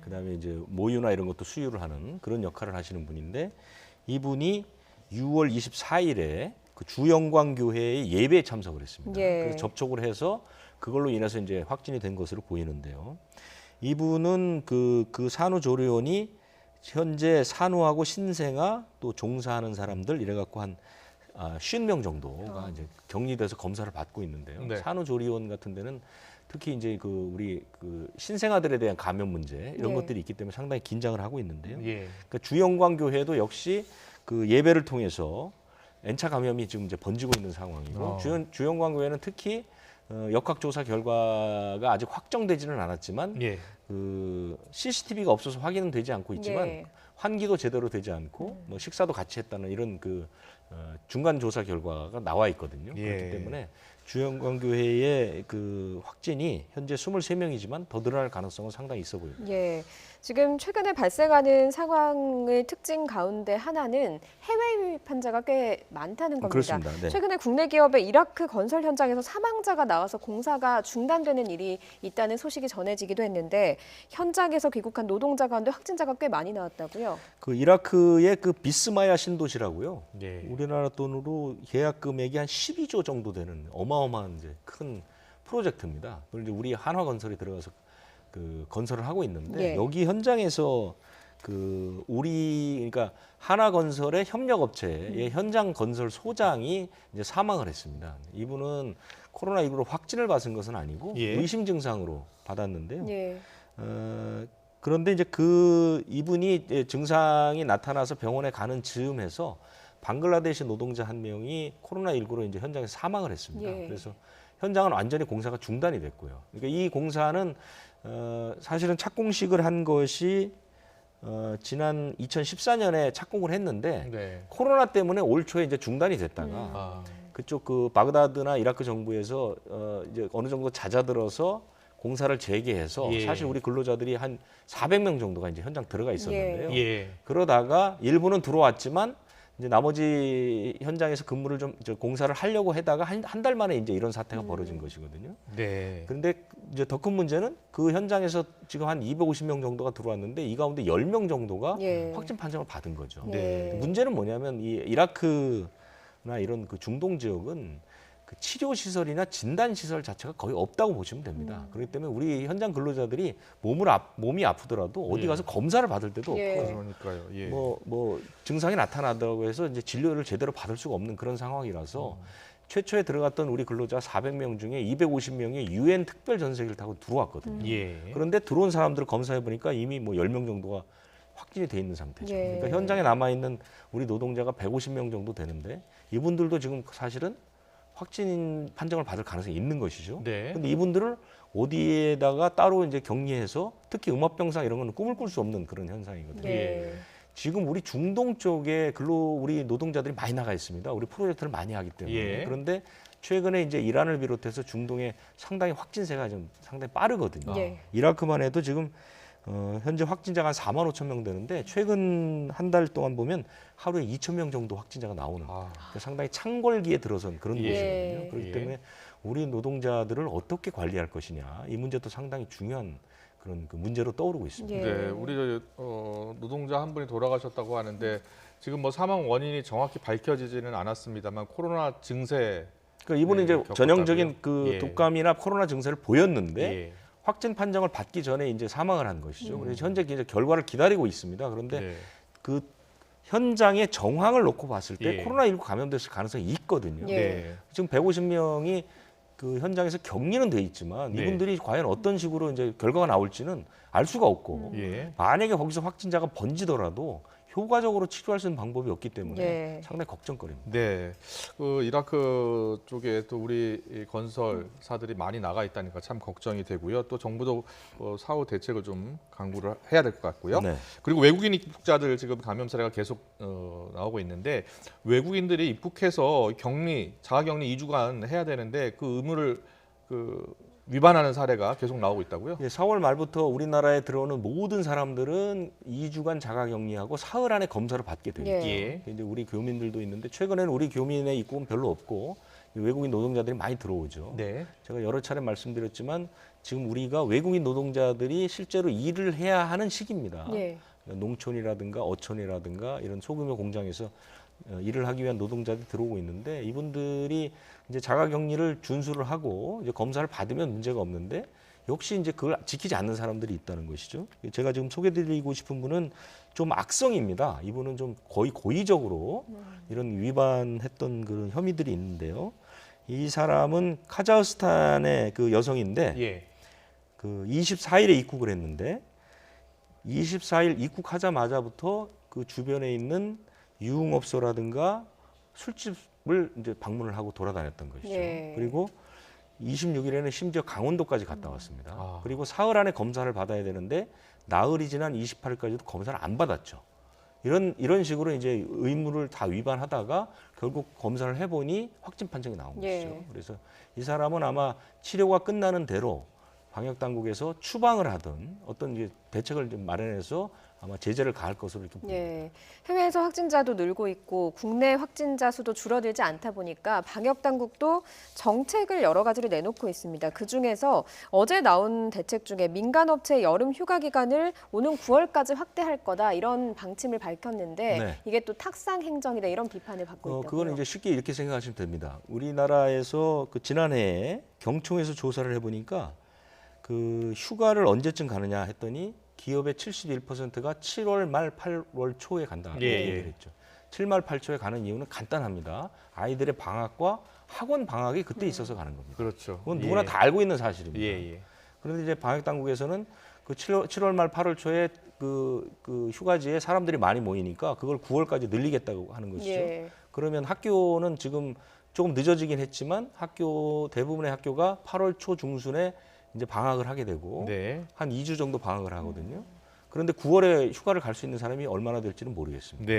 그다음에 이제 모유나 이런 것도 수유를 하는 그런 역할을 하시는 분인데 이분이 6월 24일에 그 주영광교회의 예배에 참석을 했습니다. 예. 그래서 접촉을 해서 그걸로 인해서 이제 확진이 된 것으로 보이는데요. 이분은 그 산후조리원이 현재 산후하고 신생아 또 종사하는 사람들 이래갖고 한 50명 정도가 이제 격리돼서 검사를 받고 있는데요. 네. 산후조리원 같은 데는 특히 이제 우리 신생아들에 대한 감염 문제 이런 네. 것들이 있기 때문에 상당히 긴장을 하고 있는데요. 예. 그러니까 주영광교회도 역시 그 예배를 통해서 N차 감염이 지금 이제 번지고 있는 상황이고 주영광교회는 특히 역학조사 결과가 아직 확정되지는 않았지만 예. 그 CCTV가 없어서 확인은 되지 않고 있지만 예. 환기도 제대로 되지 않고 뭐 식사도 같이 했다는 이런 중간 조사 결과가 나와 있거든요. 그렇기 때문에 주영광교회의 그 확진이 현재 23명이지만 더 늘어날 가능성은 상당히 있어 보입니다. 예. 지금 최근에 발생하는 상황의 특징 가운데 하나는 해외 유입 환자가 꽤 많다는 겁니다. 그렇습니다. 네. 최근에 국내 기업의 이라크 건설 현장에서 사망자가 나와서 공사가 중단되는 일이 있다는 소식이 전해지기도 했는데 현장에서 귀국한 노동자 가운데 확진자가 꽤 많이 나왔다고요? 그 이라크의 그 비스마야 신도시라고요. 네. 우리나라 돈으로 계약 금액이 한 12조 정도 되는 어마어마한 이제 큰 프로젝트입니다. 그걸 이제 우리 한화건설이 들어가서 그 건설을 하고 있는데 여기 현장에서 그러니까 한화건설의 협력업체의 현장 건설 소장이 이제 사망을 했습니다. 이분은 코로나19로 확진을 받은 것은 아니고 의심 증상으로 받았는데요. 그런데 이제 이분이 증상이 나타나서 병원에 가는 즈음에서 방글라데시 노동자 한 명이 코로나19로 이제 현장에서 사망을 했습니다. 그래서 현장은 완전히 공사가 중단이 됐고요. 그러니까 이 공사는 사실은 착공식을 한 것이 지난 2014년에 착공을 했는데 코로나 때문에 올 초에 이제 중단이 됐다가 그쪽 그 바그다드나 이라크 정부에서 이제 어느 정도 잦아들어서 공사를 재개해서 사실 우리 근로자들이 한 400명 정도가 이제 현장 들어가 있었는데요. 그러다가 일부는 들어왔지만 이제 나머지 현장에서 근무를 좀 공사를 하려고 하다가 한 달 만에 이제 이런 사태가 벌어진 것이거든요. 그런데 이제 더 큰 문제는 그 현장에서 지금 한 250명 정도가 들어왔는데 이 가운데 10명 정도가 확진 판정을 받은 거죠. 문제는 뭐냐면 이 이라크나 이런 그 중동 지역은 그 치료 시설이나 진단 시설 자체가 거의 없다고 보시면 됩니다. 그렇기 때문에 우리 현장 근로자들이 몸이 아프더라도 어디 가서 검사를 받을 때도 없고, 그러니까요. 뭐 증상이 나타나더라고 해서 이제 진료를 제대로 받을 수가 없는 그런 상황이라서 최초에 들어갔던 우리 근로자 400명 중에 250명이 UN 특별 전세기를 타고 들어왔거든요. 그런데 들어온 사람들을 검사해 보니까 이미 뭐 10명 정도가 확진이 돼 있는 상태죠. 그러니까 현장에 남아 있는 우리 노동자가 150명 정도 되는데 이분들도 지금 사실은 확진 판정을 받을 가능성이 있는 것이죠. 근데 이분들을 어디에다가 따로 이제 격리해서 특히 음압병상 이런 거는 꿈을 꿀 수 없는 그런 현상이거든요. 지금 우리 중동 쪽에 우리 노동자들이 많이 나가 있습니다. 우리 프로젝트를 많이 하기 때문에. 그런데 최근에 이제 이란을 비롯해서 중동에 상당히 확진세가 좀 상당히 빠르거든요. 이라크만 해도 지금 현재 확진자가 한 4만 5천 명 되는데 최근 한 달 동안 보면 하루에 2천 명 정도 확진자가 나오는 그러니까 상당히 창궐기에 들어선 그런 곳이거든요. 그렇기 때문에 우리 노동자들을 어떻게 관리할 것이냐 이 문제도 상당히 중요한 그런 그 문제로 떠오르고 있습니다. 네, 우리 노동자 한 분이 돌아가셨다고 하는데 지금 뭐 사망 원인이 정확히 밝혀지지는 않았습니다만 코로나 증세. 그러니까 이분은 이제 전형적인 그 독감이나 코로나 증세를 보였는데 확진 판정을 받기 전에 이제 사망을 한 것이죠. 그래서 현재 이제 결과를 기다리고 있습니다. 그런데 그 현장의 정황을 놓고 봤을 때 코로나19 감염됐을 가능성이 있거든요. 지금 150명이 그 현장에서 격리는 돼 있지만 이분들이 과연 어떤 식으로 이제 결과가 나올지는 알 수가 없고 만약에 거기서 확진자가 번지더라도 효과적으로 치료할 수 있는 방법이 없기 때문에 상당히 걱정거리입니다. 그 이라크 쪽에 또 우리 건설사들이 많이 나가 있다니까 참 걱정이 되고요. 또 정부도 사후 대책을 좀 강구를 해야 될 것 같고요. 그리고 외국인 입국자들 지금 감염 사례가 계속 나오고 있는데 외국인들이 입국해서 자가격리 2주간 해야 되는데 그 의무를 위반하는 사례가 계속 나오고 있다고요? 4월 말부터 우리나라에 들어오는 모든 사람들은 2주간 자가격리하고 사흘 안에 검사를 받게 됩니다. 이제 우리 교민들도 있는데 최근에는 우리 교민의 입국은 별로 없고 외국인 노동자들이 많이 들어오죠. 제가 여러 차례 말씀드렸지만 지금 우리가 외국인 노동자들이 실제로 일을 해야 하는 시기입니다. 농촌이라든가 어촌이라든가 이런 소규모 공장에서 일을 하기 위한 노동자들이 들어오고 있는데 이분들이 이제 자가격리를 준수를 하고 이제 검사를 받으면 문제가 없는데 역시 이제 그걸 지키지 않는 사람들이 있다는 것이죠. 제가 지금 소개드리고 싶은 분은 좀 악성입니다. 이분은 좀 거의 고의적으로 이런 위반했던 그런 혐의들이 있는데요. 이 사람은 카자흐스탄의 그 여성인데 그 24일에 입국을 했는데 24일 입국하자마자부터 그 주변에 있는 유흥업소라든가 술집을 이제 방문을 하고 돌아다녔던 것이죠. 그리고 26일에는 심지어 강원도까지 갔다 왔습니다. 그리고 사흘 안에 검사를 받아야 되는데 나흘이 지난 28일까지도 검사를 안 받았죠. 이런 식으로 이제 의무를 다 위반하다가 결국 검사를 해보니 확진 판정이 나온 것이죠. 그래서 이 사람은 아마 치료가 끝나는 대로 방역 당국에서 추방을 하든 어떤 이제 대책을 좀 마련해서 아마 제재를 가할 것으로 이렇게 보입니다. 예. 해외에서 확진자도 늘고 있고 국내 확진자 수도 줄어들지 않다 보니까 방역 당국도 정책을 여러 가지를 내놓고 있습니다. 그중에서 어제 나온 대책 중에 민간업체 여름 휴가 기간을 오는 9월까지 확대할 거다 이런 방침을 밝혔는데 네. 이게 또 탁상 행정이다 이런 비판을 받고 있다고요. 그거는 이제 쉽게 이렇게 생각하시면 됩니다. 우리나라에서 그 지난해에 경총에서 조사를 해보니까 그 휴가를 언제쯤 가느냐 했더니 기업의 71%가 7월 말 8월 초에 간다 얘기를 했죠. 7, 말 8초에 가는 이유는 간단합니다. 아이들의 방학과 학원 방학이 그때 있어서 가는 겁니다. 그렇죠. 그건 누구나 다 알고 있는 사실입니다. 예. 그런데 이제 방역 당국에서는 그 7월 말 8월 초에 그 휴가지에 사람들이 많이 모이니까 그걸 9월까지 늘리겠다고 하는 것이죠. 예. 그러면 학교는 지금 조금 늦어지긴 했지만 대부분의 학교가 8월 초 중순에 이제 방학을 하게 되고 한 2주 정도 방학을 하거든요. 그런데 9월에 휴가를 갈 수 있는 사람이 얼마나 될지는 모르겠습니다.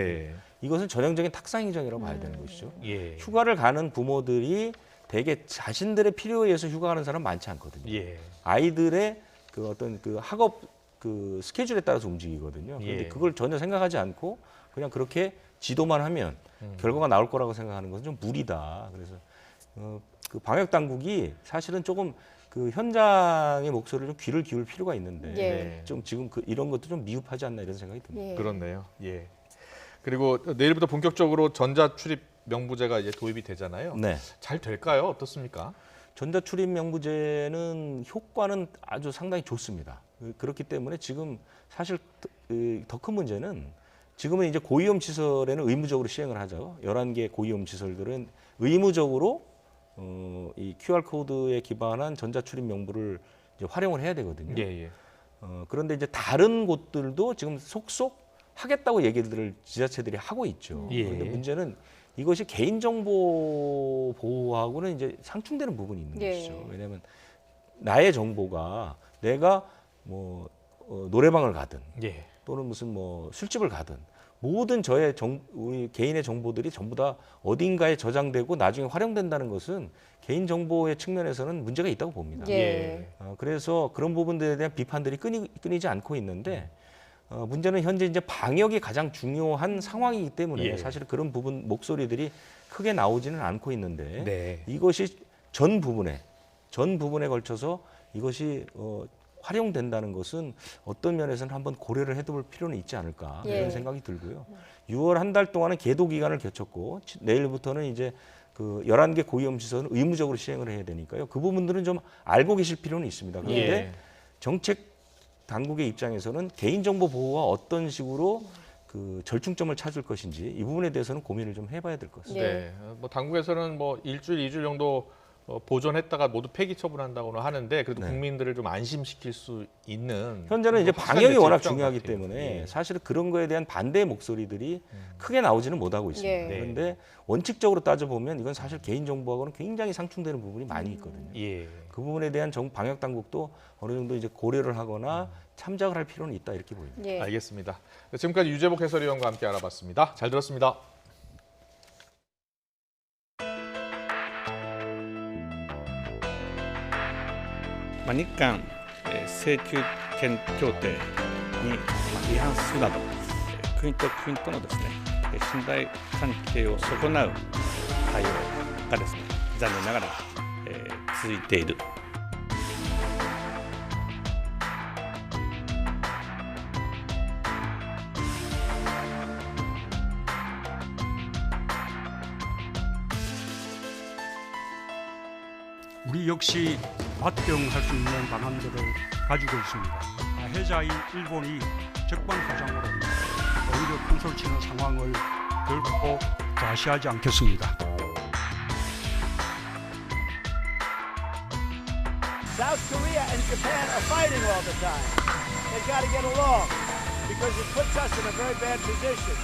이것은 전형적인 탁상행정이라고 봐야 되는 것이죠. 휴가를 가는 부모들이 대개 자신들의 필요에 의해서 휴가 가는 사람 많지 않거든요. 아이들의 그 어떤 그 학업 그 스케줄에 따라서 움직이거든요. 그런데 그걸 전혀 생각하지 않고 그냥 그렇게 지도만 하면 결과가 나올 거라고 생각하는 것은 좀 무리다. 그래서 그 방역 당국이 사실은 조금 그 현장의 목소리를 좀 귀를 기울 필요가 있는데 좀 지금 이런 것도 좀 미흡하지 않나 이런 생각이 듭니다. 그렇네요. 그리고 내일부터 본격적으로 전자 출입 명부제가 이제 도입이 되잖아요. 잘 될까요? 어떻습니까? 전자 출입 명부제는 효과는 아주 상당히 좋습니다. 그렇기 때문에 지금 사실 더 큰 문제는 지금은 이제 고위험 시설에는 의무적으로 시행을 하죠. 11개 고위험 시설들은 의무적으로 이 QR 코드에 기반한 전자 출입 명부를 이제 활용을 해야 되거든요. 그런데 이제 다른 곳들도 지금 속속 하겠다고 얘기들을 지자체들이 하고 있죠. 그런데 문제는 이것이 개인정보 보호하고는 이제 상충되는 부분이 있는 것이죠. 왜냐하면 나의 정보가 내가 뭐 노래방을 가든 또는 무슨 뭐 술집을 가든 모든 우리 개인의 정보들이 전부 다 어딘가에 저장되고 나중에 활용된다는 것은 개인정보의 측면에서는 문제가 있다고 봅니다. 그래서 그런 부분들에 대한 비판들이 끊이지 않고 있는데 문제는 현재 이제 방역이 가장 중요한 상황이기 때문에 사실 그런 부분 목소리들이 크게 나오지는 않고 있는데 이것이 전 부분에 걸쳐서 이것이 활용된다는 것은 어떤 면에서는 한번 고려를 해볼 필요는 있지 않을까 이런 생각이 들고요. 6월 한 달 동안은 계도 기간을 거쳤고 내일부터는 이제 그 11개 고위험 시설은 의무적으로 시행을 해야 되니까요. 그 부분들은 좀 알고 계실 필요는 있습니다. 그런데 정책 당국의 입장에서는 개인정보 보호가 어떤 식으로 그 절충점을 찾을 것인지 이 부분에 대해서는 고민을 좀 해봐야 될 것 같습니다. 뭐 당국에서는 뭐 일주일, 2주일 정도 보존했다가 모두 폐기 처분한다고는 하는데 그래도 국민들을 좀 안심시킬 수 있는 현재는 이제 방역이 워낙 중요하기 때문에 사실 그런 거에 대한 반대의 목소리들이 크게 나오지는 못하고 있습니다. 그런데 원칙적으로 따져보면 이건 사실 개인정보하고는 굉장히 상충되는 부분이 많이 있거든요. 그 부분에 대한 방역 당국도 어느 정도 이제 고려를 하거나 참작을 할 필요는 있다 이렇게 보입니다. 알겠습니다. 지금까지 유재복 해설위원과 함께 알아봤습니다. 잘 들었습니다.日韓請求権協定に違反するなど国と国とのですね信頼関係を損なう対応がですね残念ながら続いている。우리 역시 맞대응할 수 있는 방안들을 가지고 있습니다. 해자인 일본이 적반하장으로 오히려 풍소를 치는 상황을 결코 좌시하지 않겠습니다. South Korea and Japan are fighting all the time. They've got to get along because it puts us in a very bad position.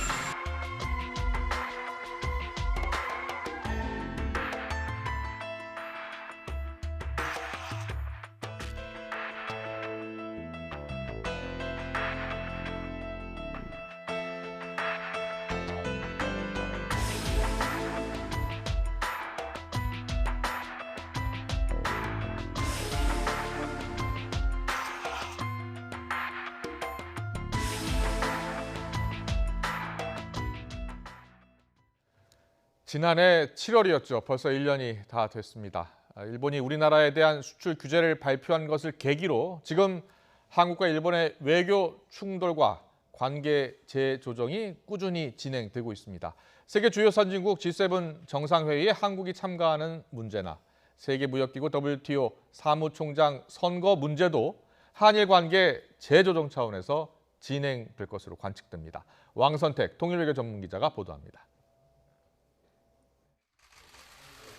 지난해 7월이었죠. 벌써 1년이 다 됐습니다. 일본이 우리나라에 대한 수출 규제를 발표한 것을 계기로 지금 한국과 일본의 외교 충돌과 관계 재조정이 꾸준히 진행되고 있습니다. 세계 주요 선진국 G7 정상회의에 한국이 참가하는 문제나 세계무역기구 WTO 사무총장 선거 문제도 한일 관계 재조정 차원에서 진행될 것으로 관측됩니다. 왕선택 통일외교 전문기자가 보도합니다.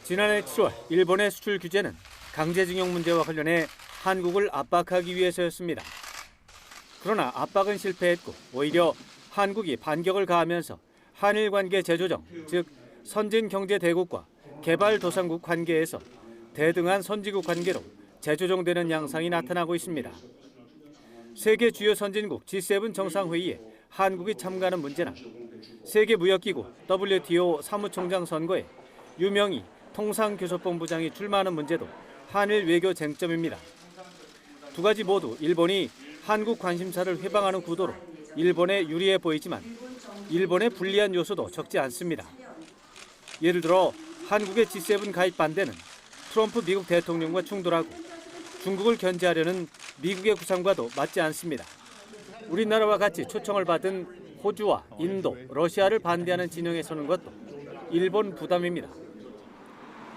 지난해 7월 일본의 수출 규제는 강제징용 문제와 관련해 한국을 압박하기 위해서였습니다. 그러나 압박은 실패했고 오히려 한국이 반격을 가하면서 한일 관계 재조정, 즉 선진 경제 대국과 개발도상국 관계에서 대등한 선진국 관계로 재조정되는 양상이 나타나고 있습니다. 세계 주요 선진국 G7 정상회의에 한국이 참가하는 문제나 세계무역기구 WTO 사무총장 선거에 유명희 통상교섭본부장이 출마하는 문제도 한일 외교 쟁점입니다. 두 가지 모두 일본이 한국 관심사를 회방하는 구도로 일본에 유리해 보이지만 일본에 불리한 요소도 적지 않습니다. 예를 들어 한국의 G7 가입 반대는 트럼프 미국 대통령과 충돌하고 중국을 견제하려는 미국의 구상과도 맞지 않습니다. 우리나라와 같이 초청을 받은 호주와 인도, 러시아를 반대하는 진영에 서는 것도 일본 부담입니다.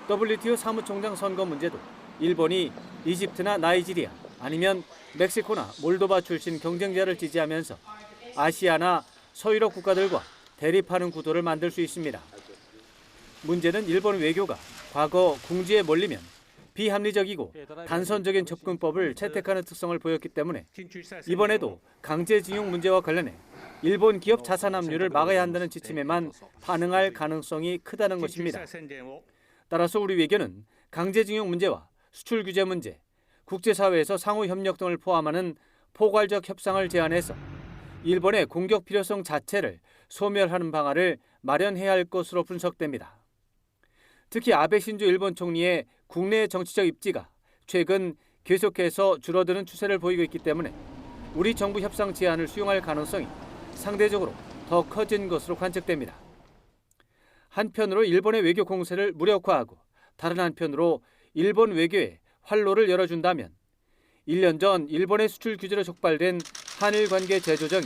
WTO 사무총장 선거 문제도 일본이 이집트나 나이지리아 아니면 멕시코나 몰도바 출신 경쟁자를 지지하면서 아시아나 서유럽 국가들과 대립하는 구도를 만들 수 있습니다. 문제는 일본 외교가 과거 궁지에 몰리면 비합리적이고 단선적인 접근법을 채택하는 특성을 보였기 때문에 이번에도 강제징용 문제와 관련해 일본 기업 자산 압류를 막아야 한다는 지침에만 반응할 가능성이 크다는 것입니다. 따라서 우리 외교는 강제징용 문제와 수출 규제 문제, 국제사회에서 상호 협력 등을 포함하는 포괄적 협상을 제안해서 일본의 공격 필요성 자체를 소멸하는 방안을 마련해야 할 것으로 분석됩니다. 특히 아베 신조 일본 총리의 국내 정치적 입지가 최근 계속해서 줄어드는 추세를 보이고 있기 때문에 우리 정부 협상 제안을 수용할 가능성이 상대적으로 더 커진 것으로 관측됩니다. 한편으로 일본의 외교 공세를 무력화하고 다른 한편으로 일본 외교에 활로를 열어준다면 1년 전 일본의 수출 규제로 촉발된 한일 관계 재조정이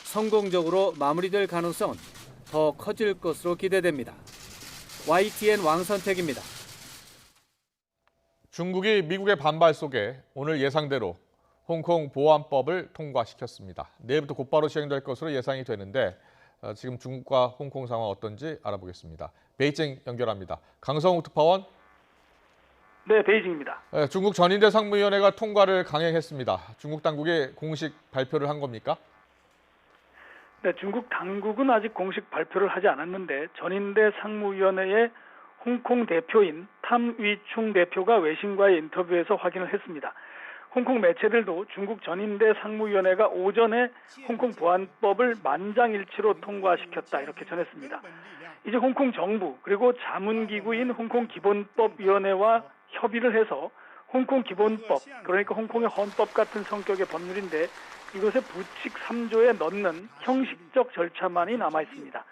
성공적으로 마무리될 가능성은 더 커질 것으로 기대됩니다. YTN 왕선택입니다. 중국이 미국의 반발 속에 오늘 예상대로 홍콩 보안법을 통과시켰습니다. 내일부터 곧바로 시행될 것으로 예상이 되는데 지금 중국과 홍콩 상황 어떤지 알아보겠습니다. 베이징 연결합니다. 강성욱 특파원. 네, 베이징입니다. 중국 전인대 상무위원회가 통과를 강행했습니다. 중국 당국이 공식 발표를 한 겁니까? 네, 중국 당국은 아직 공식 발표를 하지 않았는데 전인대 상무위원회의 홍콩 대표인 탐위충 대표가 외신과의 인터뷰에서 확인을 했습니다. 홍콩 매체들도 중국 전인대 상무위원회가 오전에 홍콩 보안법을 만장일치로 통과시켰다 이렇게 전했습니다. 이제 홍콩 정부 그리고 자문기구인 홍콩 기본법위원회와 협의를 해서 홍콩 기본법, 그러니까 홍콩의 헌법 같은 성격의 법률인데 이것에 부칙 3조에 넣는 형식적 절차만이 남아 있습니다.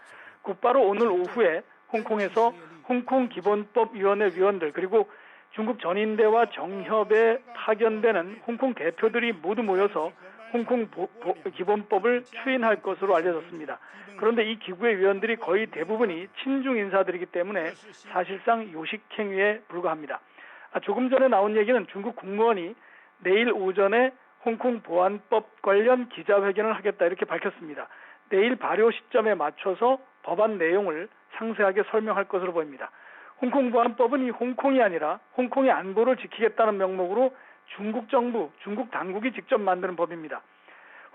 곧바로 오늘 오후에 홍콩에서 홍콩 기본법위원회 위원들 그리고 중국 전인대와 정협에 파견되는 홍콩 대표들이 모두 모여서 홍콩 기본법을 추인할 것으로 알려졌습니다. 그런데 이 기구의 위원들이 거의 대부분이 친중 인사들이기 때문에 사실상 요식행위에 불과합니다. 조금 전에 나온 얘기는 중국 국무원이 내일 오전에 홍콩 보안법 관련 기자회견을 하겠다 이렇게 밝혔습니다. 내일 발효 시점에 맞춰서 법안 내용을 상세하게 설명할 것으로 보입니다. 홍콩 보안법은 이 홍콩이 아니라 홍콩의 안보를 지키겠다는 명목으로 중국 정부, 중국 당국이 직접 만드는 법입니다.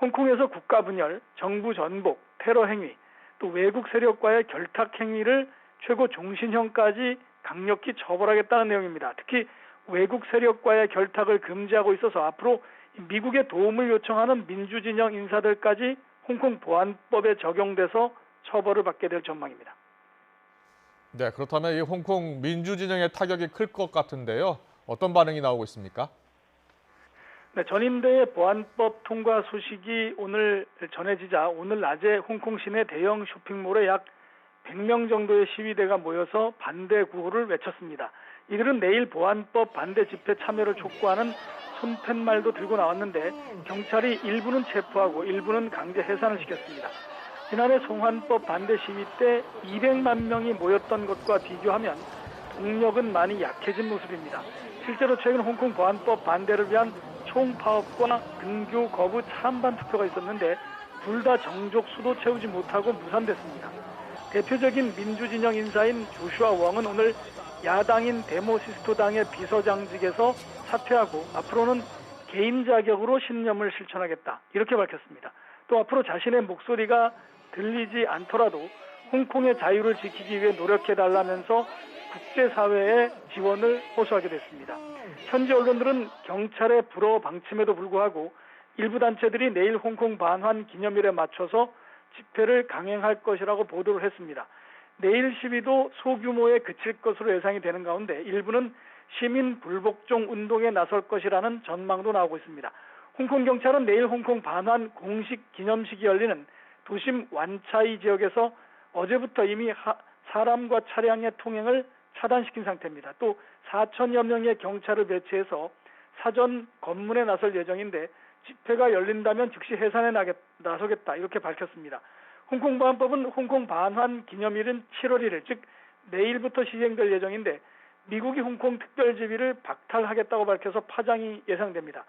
홍콩에서 국가 분열, 정부 전복, 테러 행위, 또 외국 세력과의 결탁 행위를 최고 종신형까지 강력히 처벌하겠다는 내용입니다. 특히 외국 세력과의 결탁을 금지하고 있어서 앞으로 미국의 도움을 요청하는 민주진영 인사들까지 홍콩 보안법에 적용돼서 처벌을 받게 될 전망입니다. 네, 그렇다면 이 홍콩 민주진영의 타격이 클 것 같은데요. 어떤 반응이 나오고 있습니까? 네, 전인대의 보안법 통과 소식이 오늘 전해지자 오늘 낮에 홍콩 시내 대형 쇼핑몰에 약 100명 정도의 시위대가 모여서 반대 구호를 외쳤습니다. 이들은 내일 보안법 반대 집회 참여를 촉구하는 손팻말도 들고 나왔는데 경찰이 일부는 체포하고 일부는 강제 해산을 시켰습니다. 지난해 송환법 반대 시위 때 200만 명이 모였던 것과 비교하면 동력은 많이 약해진 모습입니다. 실제로 최근 홍콩 보안법 반대를 위한 총파업과 등교 거부 찬반 투표가 있었는데 둘 다 정족 수도 채우지 못하고 무산됐습니다. 대표적인 민주진영 인사인 조슈아 웡은 오늘 야당인 데모시스토당의 비서장직에서 사퇴하고 앞으로는 개인 자격으로 신념을 실천하겠다 이렇게 밝혔습니다. 또 앞으로 자신의 목소리가 들리지 않더라도 홍콩의 자유를 지키기 위해 노력해달라면서 국제사회의 지원을 호소하게 됐습니다. 현지 언론들은 경찰의 불어 방침에도 불구하고 일부 단체들이 내일 홍콩 반환 기념일에 맞춰서 집회를 강행할 것이라고 보도를 했습니다. 내일 시위도 소규모에 그칠 것으로 예상이 되는 가운데 일부는 시민 불복종 운동에 나설 것이라는 전망도 나오고 있습니다. 홍콩 경찰은 내일 홍콩 반환 공식 기념식이 열리는 도심 완차이 지역에서 어제부터 이미 사람과 차량의 통행을 차단시킨 상태입니다. 또 4천여 명의 경찰을 배치해서 사전 검문에 나설 예정인데 집회가 열린다면 즉시 해산에 나서겠다 이렇게 밝혔습니다. 홍콩 보안법은 홍콩 반환 기념일은 7월 1일 즉 내일부터 시행될 예정인데 미국이 홍콩 특별지위를 박탈하겠다고 밝혀서 파장이 예상됩니다.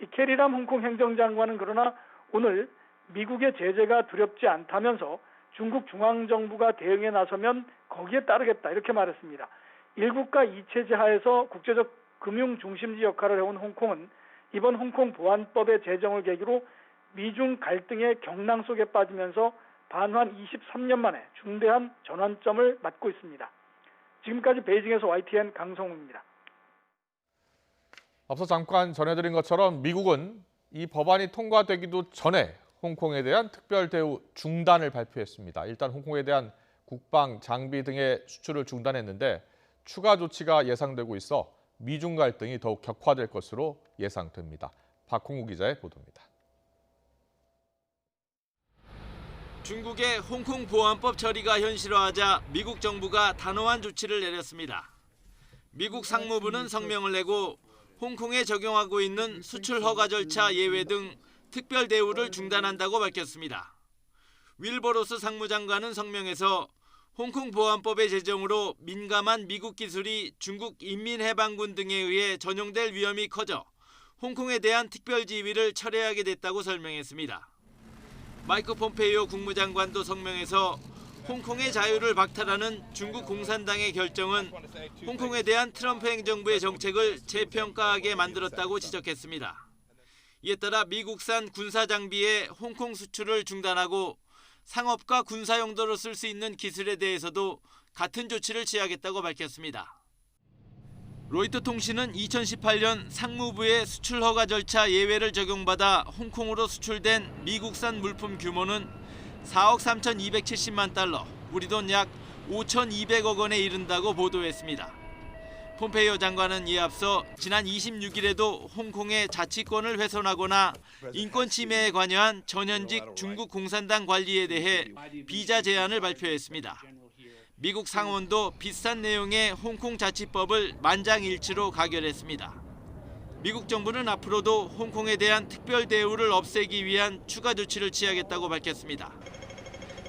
이 캐리람 홍콩 행정장관은 그러나 오늘 미국의 제재가 두렵지 않다면서 중국 중앙정부가 대응에 나서면 거기에 따르겠다 이렇게 말했습니다. 일국가 이체제 하에서 국제적 금융 중심지 역할을 해온 홍콩은 이번 홍콩 보안법의 제정을 계기로 미중 갈등의 경랑 속에 빠지면서 반환 23년 만에 중대한 전환점을 맞고 있습니다. 지금까지 베이징에서 YTN 강성우입니다. 앞서 잠깐 전해드린 것처럼 미국은 이 법안이 통과되기도 전에 홍콩에 대한 특별 대우 중단을 발표했습니다. 일단 홍콩에 대한 국방, 장비 등의 수출을 중단했는데 추가 조치가 예상되고 있어 미중 갈등이 더욱 격화될 것으로 예상됩니다. 박홍우 기자의 보도입니다. 중국의 홍콩 보안법 처리가 현실화하자 미국 정부가 단호한 조치를 내렸습니다. 미국 상무부는 성명을 내고 홍콩에 적용하고 있는 수출 허가 절차 예외 등 특별 대우를 중단한다고 밝혔습니다. 윌버로스 상무장관은 성명에서 홍콩 보안법의 제정으로 민감한 미국 기술이 중국 인민해방군 등에 의해 전용될 위험이 커져 홍콩에 대한 특별 지위를 철회하게 됐다고 설명했습니다. 마이크 폼페이오 국무장관도 성명에서 홍콩의 자유를 박탈하는 중국 공산당의 결정은 홍콩에 대한 트럼프 행정부의 정책을 재평가하게 만들었다고 지적했습니다. 이에 따라 미국산 군사 장비의 홍콩 수출을 중단하고 상업과 군사 용도로 쓸 수 있는 기술에 대해서도 같은 조치를 취하겠다고 밝혔습니다. 로이터 통신은 2018년 상무부의 수출 허가 절차 예외를 적용받아 홍콩으로 수출된 미국산 물품 규모는 4억 3,270만 달러, 우리 돈 약 5,200억 원에 이른다고 보도했습니다. 폼페이오 장관은 이에 앞서 지난 26일에도 홍콩의 자치권을 훼손하거나 인권 침해에 관여한 전현직 중국 공산당 관리에 대해 비자 제한을 발표했습니다. 미국 상원도 비슷한 내용의 홍콩 자치법을 만장일치로 가결했습니다. 미국 정부는 앞으로도 홍콩에 대한 특별 대우를 없애기 위한 추가 조치를 취하겠다고 밝혔습니다.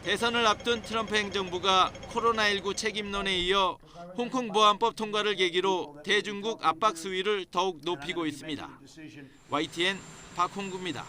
대선을 앞둔 트럼프 행정부가 코로나19 책임론에 이어 홍콩 보안법 통과를 계기로 대중국 압박 수위를 더욱 높이고 있습니다. YTN 박홍구입니다.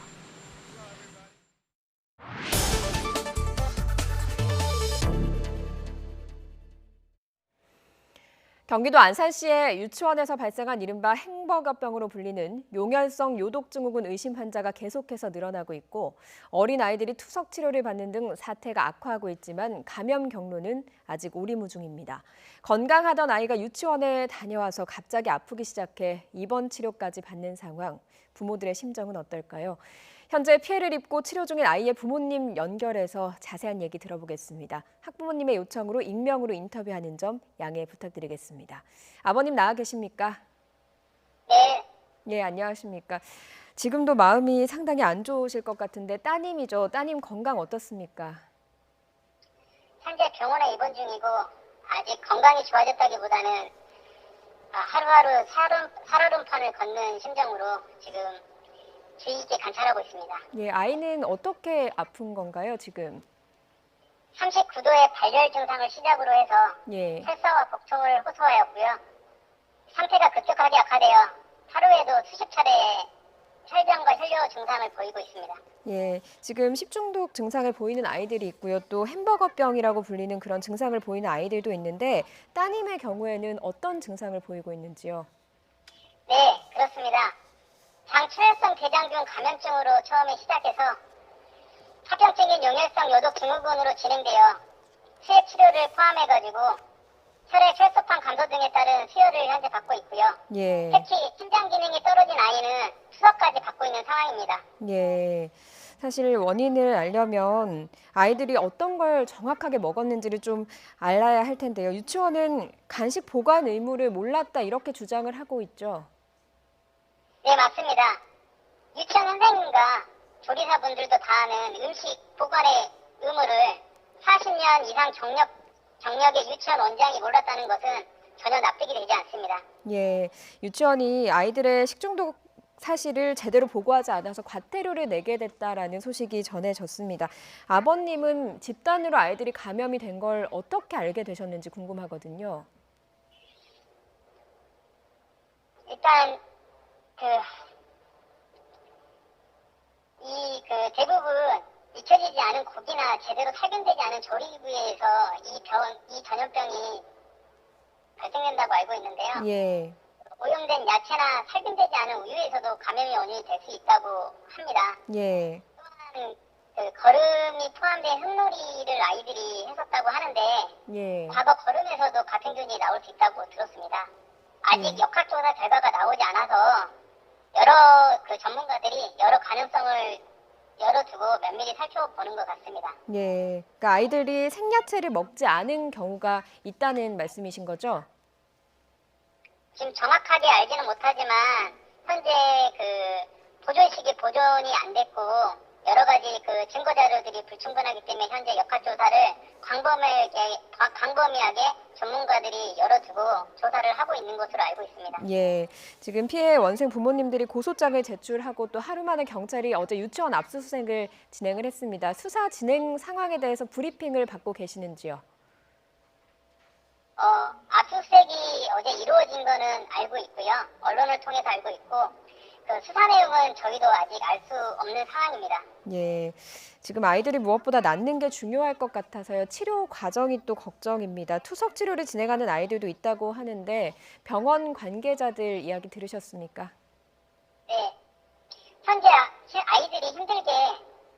경기도 안산시의 유치원에서 발생한 이른바 행버거병으로 불리는 용혈성 요독증후군 의심 환자가 계속해서 늘어나고 있고 어린아이들이 투석 치료를 받는 등 사태가 악화하고 있지만 감염 경로는 아직 오리무중입니다. 건강하던 아이가 유치원에 다녀와서 갑자기 아프기 시작해 입원 치료까지 받는 상황. 부모들의 심정은 어떨까요? 현재 피해를 입고 치료 중인 아이의 부모님 연결해서 자세한 얘기 들어보겠습니다. 학부모님의 요청으로 익명으로 인터뷰하는 점 양해 부탁드리겠습니다. 아버님 나와 계십니까? 네. 네, 안녕하십니까. 지금도 마음이 상당히 안 좋으실 것 같은데 따님이죠. 따님 건강 어떻습니까? 현재 병원에 입원 중이고 아직 건강이 좋아졌다기보다는 하루하루 살얼음판을 걷는 심정으로 지금 주의 있게 관찰하고 있습니다. 예, 아이는 어떻게 아픈 건가요, 지금? 39도의 발열 증상을 시작으로 해서 예. 설사와 복통을 호소하였고요. 상태가 급격하게 악화되어 하루에도 수십 차례 혈변과 혈뇨 증상을 보이고 있습니다. 예, 지금 식중독 증상을 보이는 아이들이 있고요. 또 햄버거병이라고 불리는 그런 증상을 보이는 아이들도 있는데 따님의 경우에는 어떤 증상을 보이고 있는지요? 네, 그렇습니다. 장출혈성 대장균 감염증으로 처음에 시작해서 합병증인 용혈성 요독 증후군으로 진행되어 수액 치료를 포함해가지고 혈액 혈소판 감소 등에 따른 수혈을 현재 받고 있고요. 예. 특히 심장 기능이 떨어진 아이는 투석까지 받고 있는 상황입니다. 예. 사실 원인을 알려면 아이들이 어떤 걸 정확하게 먹었는지를 좀 알아야 할 텐데요. 유치원은 간식 보관 의무를 몰랐다 이렇게 주장을 하고 있죠. 네, 맞습니다. 유치원 선생님과 조리사분들도 다 아는 음식 보관의 의무를 40년 이상 경력의 유치원 원장이 몰랐다는 것은 전혀 납득이 되지 않습니다. 예, 유치원이 아이들의 식중독 사실을 제대로 보고하지 않아서 과태료를 내게 됐다라는 소식이 전해졌습니다. 아버님은 집단으로 아이들이 감염이 된 걸 어떻게 알게 되셨는지 궁금하거든요. 일단 대부분 익혀지지 않은 고기나 제대로 살균되지 않은 조리기구에서 이 전염병이 발생된다고 알고 있는데요. 예. 오염된 야채나 살균되지 않은 우유에서도 감염의 원인이 될 수 있다고 합니다. 예. 거름이 포함된 흙놀이를 아이들이 했었다고 하는데 예. 과거 거름에서도 가평균이 나올 수 있다고 들었습니다. 아직 역학조사 결과가 나오지 않아서 여러 전문가들이 여러 가능성을 열어두고 면밀히 살펴보는 것 같습니다. 예. 그러니까 아이들이 생야채를 먹지 않은 경우가 있다는 말씀이신 거죠? 지금 정확하게 알지는 못하지만 현재 보존식이 보존이 안 됐고 여러 가지 증거 자료들이 불충분하기 때문에 현재 역학조사를 광범위하게 전문가들이 열어두고 조사를 하고 있는 것으로 알고 있습니다. 예, 지금 피해 원생 부모님들이 고소장을 제출하고 또 하루 만에 경찰이 어제 유치원 압수수색을 진행을 했습니다. 수사 진행 상황에 대해서 브리핑을 받고 계시는지요? 압수수색이 어제 이루어진 거는 알고 있고요. 언론을 통해서 알고 있고 수사 내용은 저희도 아직 알 수 없는 상황입니다. 예, 지금 아이들이 무엇보다 낫는 게 중요할 것 같아서요. 치료 과정이 또 걱정입니다. 투석 치료를 진행하는 아이들도 있다고 하는데 병원 관계자들 이야기 들으셨습니까? 네, 현재 아이들이 힘들게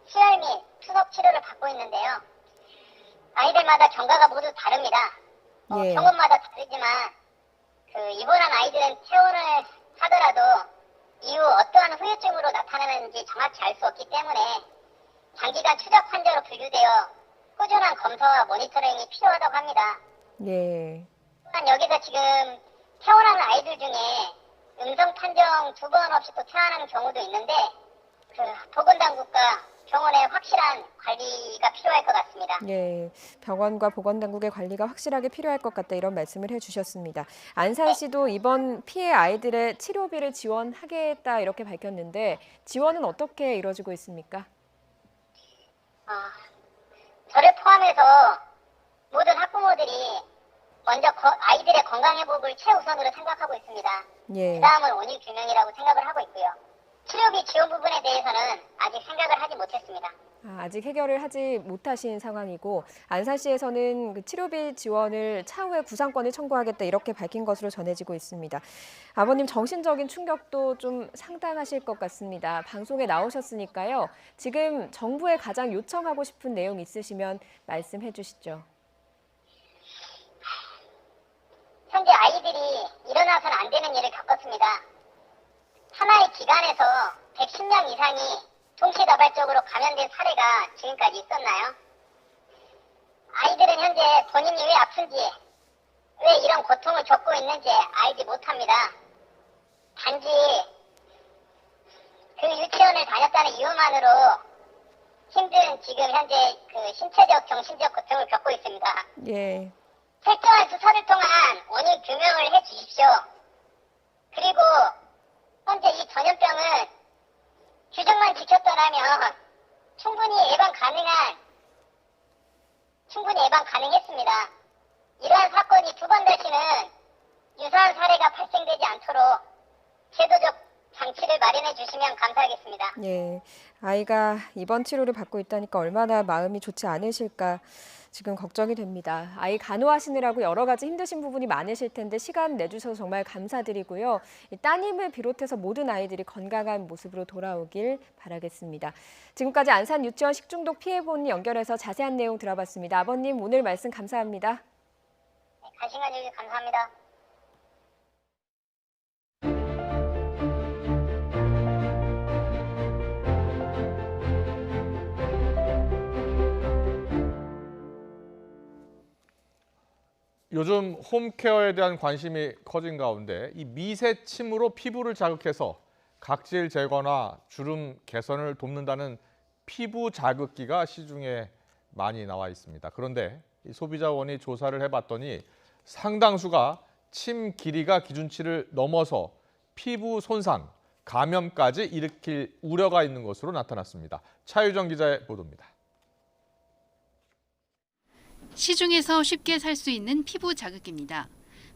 수혈 및 투석 치료를 받고 있는데요. 아이들마다 경과가 모두 다릅니다. 예. 병원마다 다르지만 입원한 아이들은 퇴원을 하더라도 이후 어떠한 후유증으로 나타나는지 정확히 알 수 없기 때문에 장기간 추적 환자로 분류되어 꾸준한 검사와 모니터링이 필요하다고 합니다. 예. 또한 여기서 지금 퇴원하는 아이들 중에 음성 판정 2번 없이 또 퇴원하는 경우도 있는데 보건당국과 병원의 확실한 관리가 필요할 것 같습니다. 예, 병원과 보건당국의 관리가 확실하게 필요할 것 같다 이런 말씀을 해주셨습니다. 안산시도 이번 피해 아이들의 치료비를 지원하겠다 이렇게 밝혔는데 지원은 어떻게 이루어지고 있습니까? 저를 포함해서 모든 학부모들이 먼저 아이들의 건강 회복을 최우선으로 생각하고 있습니다. 예. 그 다음은 원인 규명이라고 생각을 하고 있고요. 치료비 지원 부분에 대해서는 아직 생각을 하지 못했습니다. 아직 해결을 하지 못하신 상황이고 안산시에서는 그 치료비 지원을 차후에 구상권을 청구하겠다 이렇게 밝힌 것으로 전해지고 있습니다. 아버님 정신적인 충격도 좀 상당하실 것 같습니다. 방송에 나오셨으니까요. 지금 정부에 가장 요청하고 싶은 내용 있으시면 말씀해 주시죠. 현재 아이들이 일어나서는 안 되는 일을 겪었습니다. 하나의 기관에서 110명 이상이 동시다발적으로 감염된 사례가 지금까지 있었나요? 아이들은 현재 본인이 왜 아픈지, 왜 이런 고통을 겪고 있는지 알지 못합니다. 단지 그 유치원을 다녔다는 이유만으로 힘든 지금 현재 그 신체적, 정신적 고통을 겪고 있습니다. 예. 철저한 수사를 통한 원인 규명을 해 주십시오. 그리고 현재 이 전염병은 규정만 지켰더라면 충분히 예방 가능했습니다. 이러한 사건이 두 번 다시는 유사한 사례가 발생되지 않도록 제도적 장치를 마련해 주시면 감사하겠습니다. 예. 아이가 입원 치료를 받고 있다니까 얼마나 마음이 좋지 않으실까 지금 걱정이 됩니다. 아이 간호하시느라고 여러 가지 힘드신 부분이 많으실 텐데 시간 내주셔서 정말 감사드리고요. 따님을 비롯해서 모든 아이들이 건강한 모습으로 돌아오길 바라겠습니다. 지금까지 안산 유치원 식중독 피해본 연결해서 자세한 내용 들어봤습니다. 아버님 오늘 말씀 감사합니다. 관심 가져주셔서 감사합니다. 요즘 홈케어에 대한 관심이 커진 가운데 이 미세침으로 피부를 자극해서 각질 제거나 주름 개선을 돕는다는 피부 자극기가 시중에 많이 나와 있습니다. 그런데 이 소비자원이 조사를 해봤더니 상당수가 침 길이가 기준치를 넘어서 피부 손상, 감염까지 일으킬 우려가 있는 것으로 나타났습니다. 차유정 기자의 보도입니다. 시중에서 쉽게 살 수 있는 피부 자극기입니다.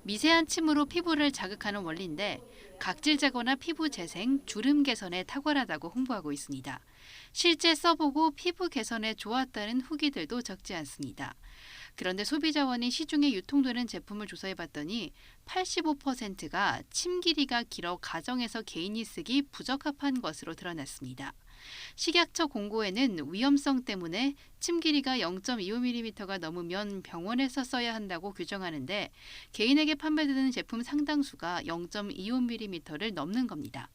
미세한 침으로 피부를 자극하는 원리인데 각질 제거나 피부 재생, 주름 개선에 탁월하다고 홍보하고 있습니다. 실제 써보고 피부 개선에 좋았다는 후기들도 적지 않습니다. 그런데 소비자원이 시중에 유통되는 제품을 조사해봤더니 85%가 침 길이가 길어 가정에서 개인이 쓰기 부적합한 것으로 드러났습니다. 식약처 공고에는 위험성 때문에 침 길이가 0.25mm가 넘으면 병원에서 써야 한다고 규정하는데 개인에게 판매되는 제품 상당수가 0.25mm를 넘는 겁니다.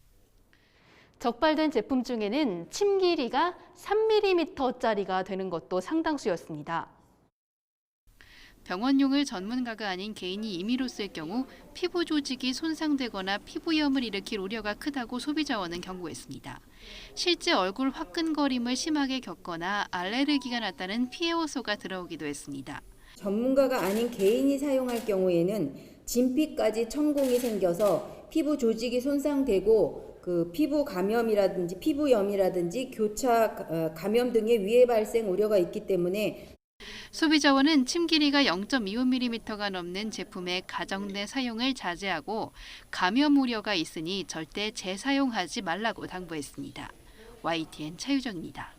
적발된 제품 중에는 침 길이가 3mm짜리가 되는 것도 상당수였습니다. 병원용을 전문가가 아닌 개인이 임의로 쓸 경우 피부 조직이 손상되거나 피부염을 일으킬 우려가 크다고 소비자원은 경고했습니다. 실제 얼굴 화끈거림을 심하게 겪거나 알레르기가 났다는 피해 호소가 들어오기도 했습니다. 전문가가 아닌 개인이 사용할 경우에는 진피까지 천공이 생겨서 피부 조직이 손상되고 그 피부 감염이라든지 피부염이라든지 교차 감염 등의 위해 발생 우려가 있기 때문에 소비자원은 침 길이가 0.25mm가 넘는 제품의 가정 내 사용을 자제하고 감염 우려가 있으니 절대 재사용하지 말라고 당부했습니다. YTN 차유정입니다.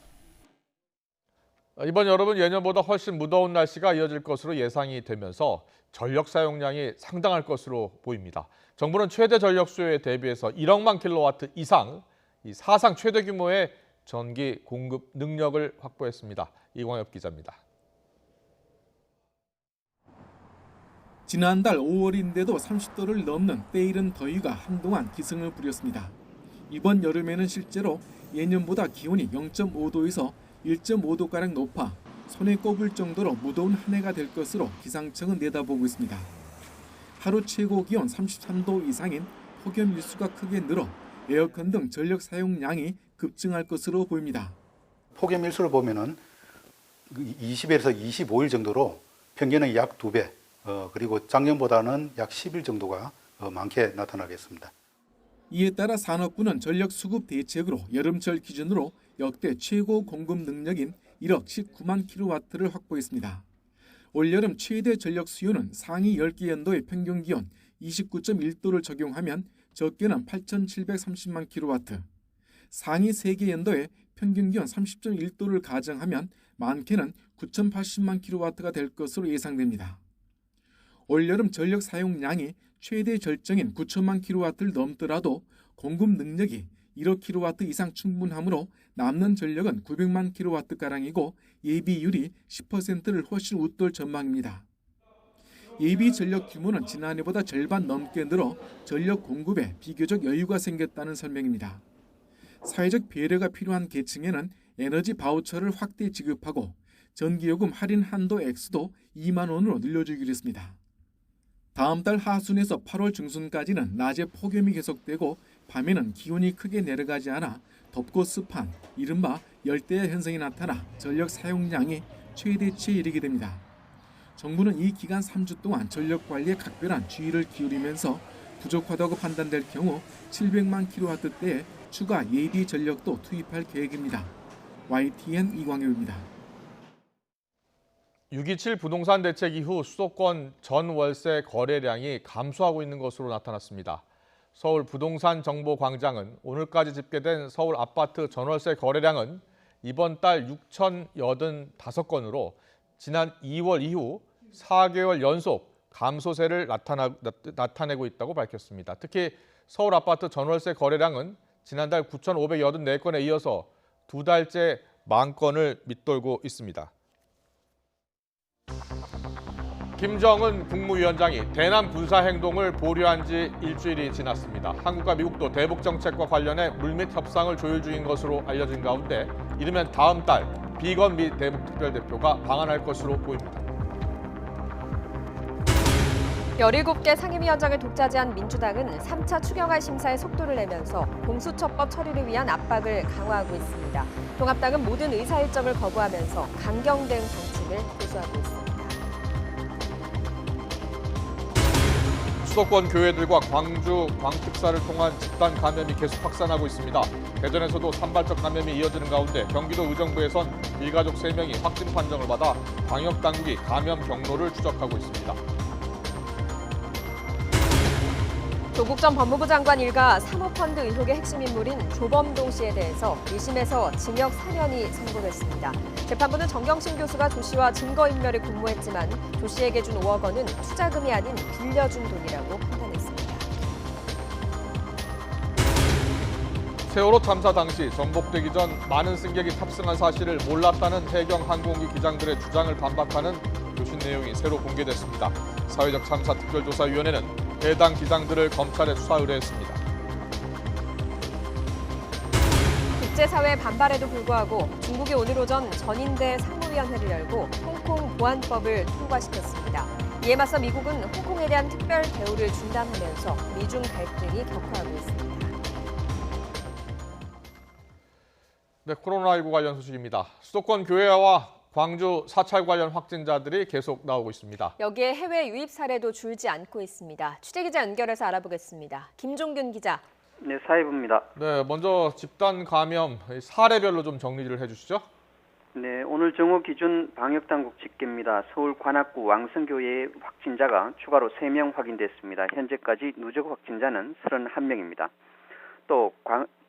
이번 여름은 예년보다 훨씬 무더운 날씨가 이어질 것으로 예상이 되면서 전력 사용량이 상당할 것으로 보입니다. 정부는 최대 전력 수요에 대비해서 1억만 킬로와트 이상 사상 최대 규모의 전기 공급 능력을 확보했습니다. 이광엽 기자입니다. 지난달 5월인데도 30도를 넘는 때이른 더위가 한동안 기승을 부렸습니다. 이번 여름에는 실제로 예년보다 기온이 0.5도에서 1.5도가량 높아 손에 꼽을 정도로 무더운 한 해가 될 것으로 기상청은 내다보고 있습니다. 하루 최고 기온 33도 이상인 폭염 일수가 크게 늘어 에어컨 등 전력 사용량이 급증할 것으로 보입니다. 폭염 일수를 보면은 20일에서 25일 정도로 평균은 약 2배, 그리고 작년보다는 약 10일 정도가 많게 나타나겠습니다. 이에 따라 산업부는 전력 수급 대책으로 여름철 기준으로 역대 최고 공급 능력인 1억 19만 킬로와트를 확보했습니다. 올여름 최대 전력 수요는 상위 10개 연도의 평균 기온 29.1도를 적용하면 적게는 8,730만 킬로와트, 상위 3개 연도의 평균 기온 30.1도를 가정하면 많게는 9,080만 킬로와트가 될 것으로 예상됩니다. 올여름 전력 사용량이 최대 절정인 9천만 킬로와트를 넘더라도 공급 능력이 1억 킬로와트 이상 충분하므로 남는 전력은 900만 킬로와트가량이고 예비율이 10%를 훨씬 웃돌 전망입니다. 예비 전력 규모는 지난해보다 절반 넘게 늘어 전력 공급에 비교적 여유가 생겼다는 설명입니다. 사회적 배려가 필요한 계층에는 에너지 바우처를 확대 지급하고 전기요금 할인 한도 액수도 2만 원으로 늘려주기로 했습니다. 다음 달 하순에서 8월 중순까지는 낮에 폭염이 계속되고 밤에는 기온이 크게 내려가지 않아 덥고 습한 이른바 열대야 현상이 나타나 전력 사용량이 최대치에 이르게 됩니다. 정부는 이 기간 3주 동안 전력 관리에 각별한 주의를 기울이면서 부족하다고 판단될 경우 700만 kW대의 추가 예비 전력도 투입할 계획입니다. YTN 이광효입니다. 6.27 부동산 대책 이후 수도권 전월세 거래량이 감소하고 있는 것으로 나타났습니다. 서울 부동산 정보광장은 오늘까지 집계된 서울 아파트 전월세 거래량은 이번 달 6,085건으로 지난 2월 이후 4개월 연속 감소세를 나타내고 있다고 밝혔습니다. 특히 서울 아파트 전월세 거래량은 지난달 9,584건에 이어서 두 달째 만 건을 밑돌고 있습니다. 김정은 국무위원장이 대남 군사행동을 보류한 지 일주일이 지났습니다. 한국과 미국도 대북 정책과 관련해 물밑 협상을 조율 중인 것으로 알려진 가운데 이르면 다음 달 비건 미 대북 특별대표가 방한할 것으로 보입니다. 17개 상임위원장을 독차지한 민주당은 3차 추경안 심사에 속도를 내면서 공수처법 처리를 위한 압박을 강화하고 있습니다. 통합당은 모든 의사 일정을 거부하면서 강경 대응 방침을 고수하고 있습니다. 수도권 교회들과 광주 광특사를 통한 집단 감염이 계속 확산하고 있습니다. 대전에서도 산발적 감염이 이어지는 가운데 경기도 의정부에선 일가족 3명이 확진 판정을 받아 방역당국이 감염 경로를 추적하고 있습니다. 조국 전 법무부 장관 일가 사모펀드 의혹의 핵심 인물인 조범동 씨에 대해서 1심에서 징역 4년이 선고됐습니다. 재판부는 정경심 교수가 조 씨와 증거인멸을 공모했지만 조 씨에게 준 5억 원은 투자금이 아닌 빌려준 돈이라고 판단했습니다. 세월호 참사 당시 전복되기 전 많은 승객이 탑승한 사실을 몰랐다는 해경항공기 기장들의 주장을 반박하는 교신 내용이 새로 공개됐습니다. 사회적 참사 특별조사위원회는 해당 기장들을 검찰에 수사 의뢰했습니다. 국제사회 반발에도 불구하고 중국이 오늘 오전 전인대 상무위원회를 열고 홍콩 보안법을 통과시켰습니다. 이에 맞서 미국은 홍콩에 대한 특별 대우를 중단하면서 미중 갈등이 격화하고 있습니다. 네, 코로나19 관련 소식입니다. 수도권 교회와 광주 사찰 관련 확진자들이 계속 나오고 있습니다. 여기에 해외 유입 사례도 줄지 않고 있습니다. 취재기자 연결해서 알아보겠습니다. 김종균 기자. 네, 사회부입니다. 네, 먼저 집단 감염 사례별로 좀 정리를 해주시죠. 네, 오늘 정오 기준 방역당국 집계입니다. 서울 관악구 왕성교회의 확진자가 추가로 3명 확인됐습니다. 현재까지 누적 확진자는 31명입니다. 또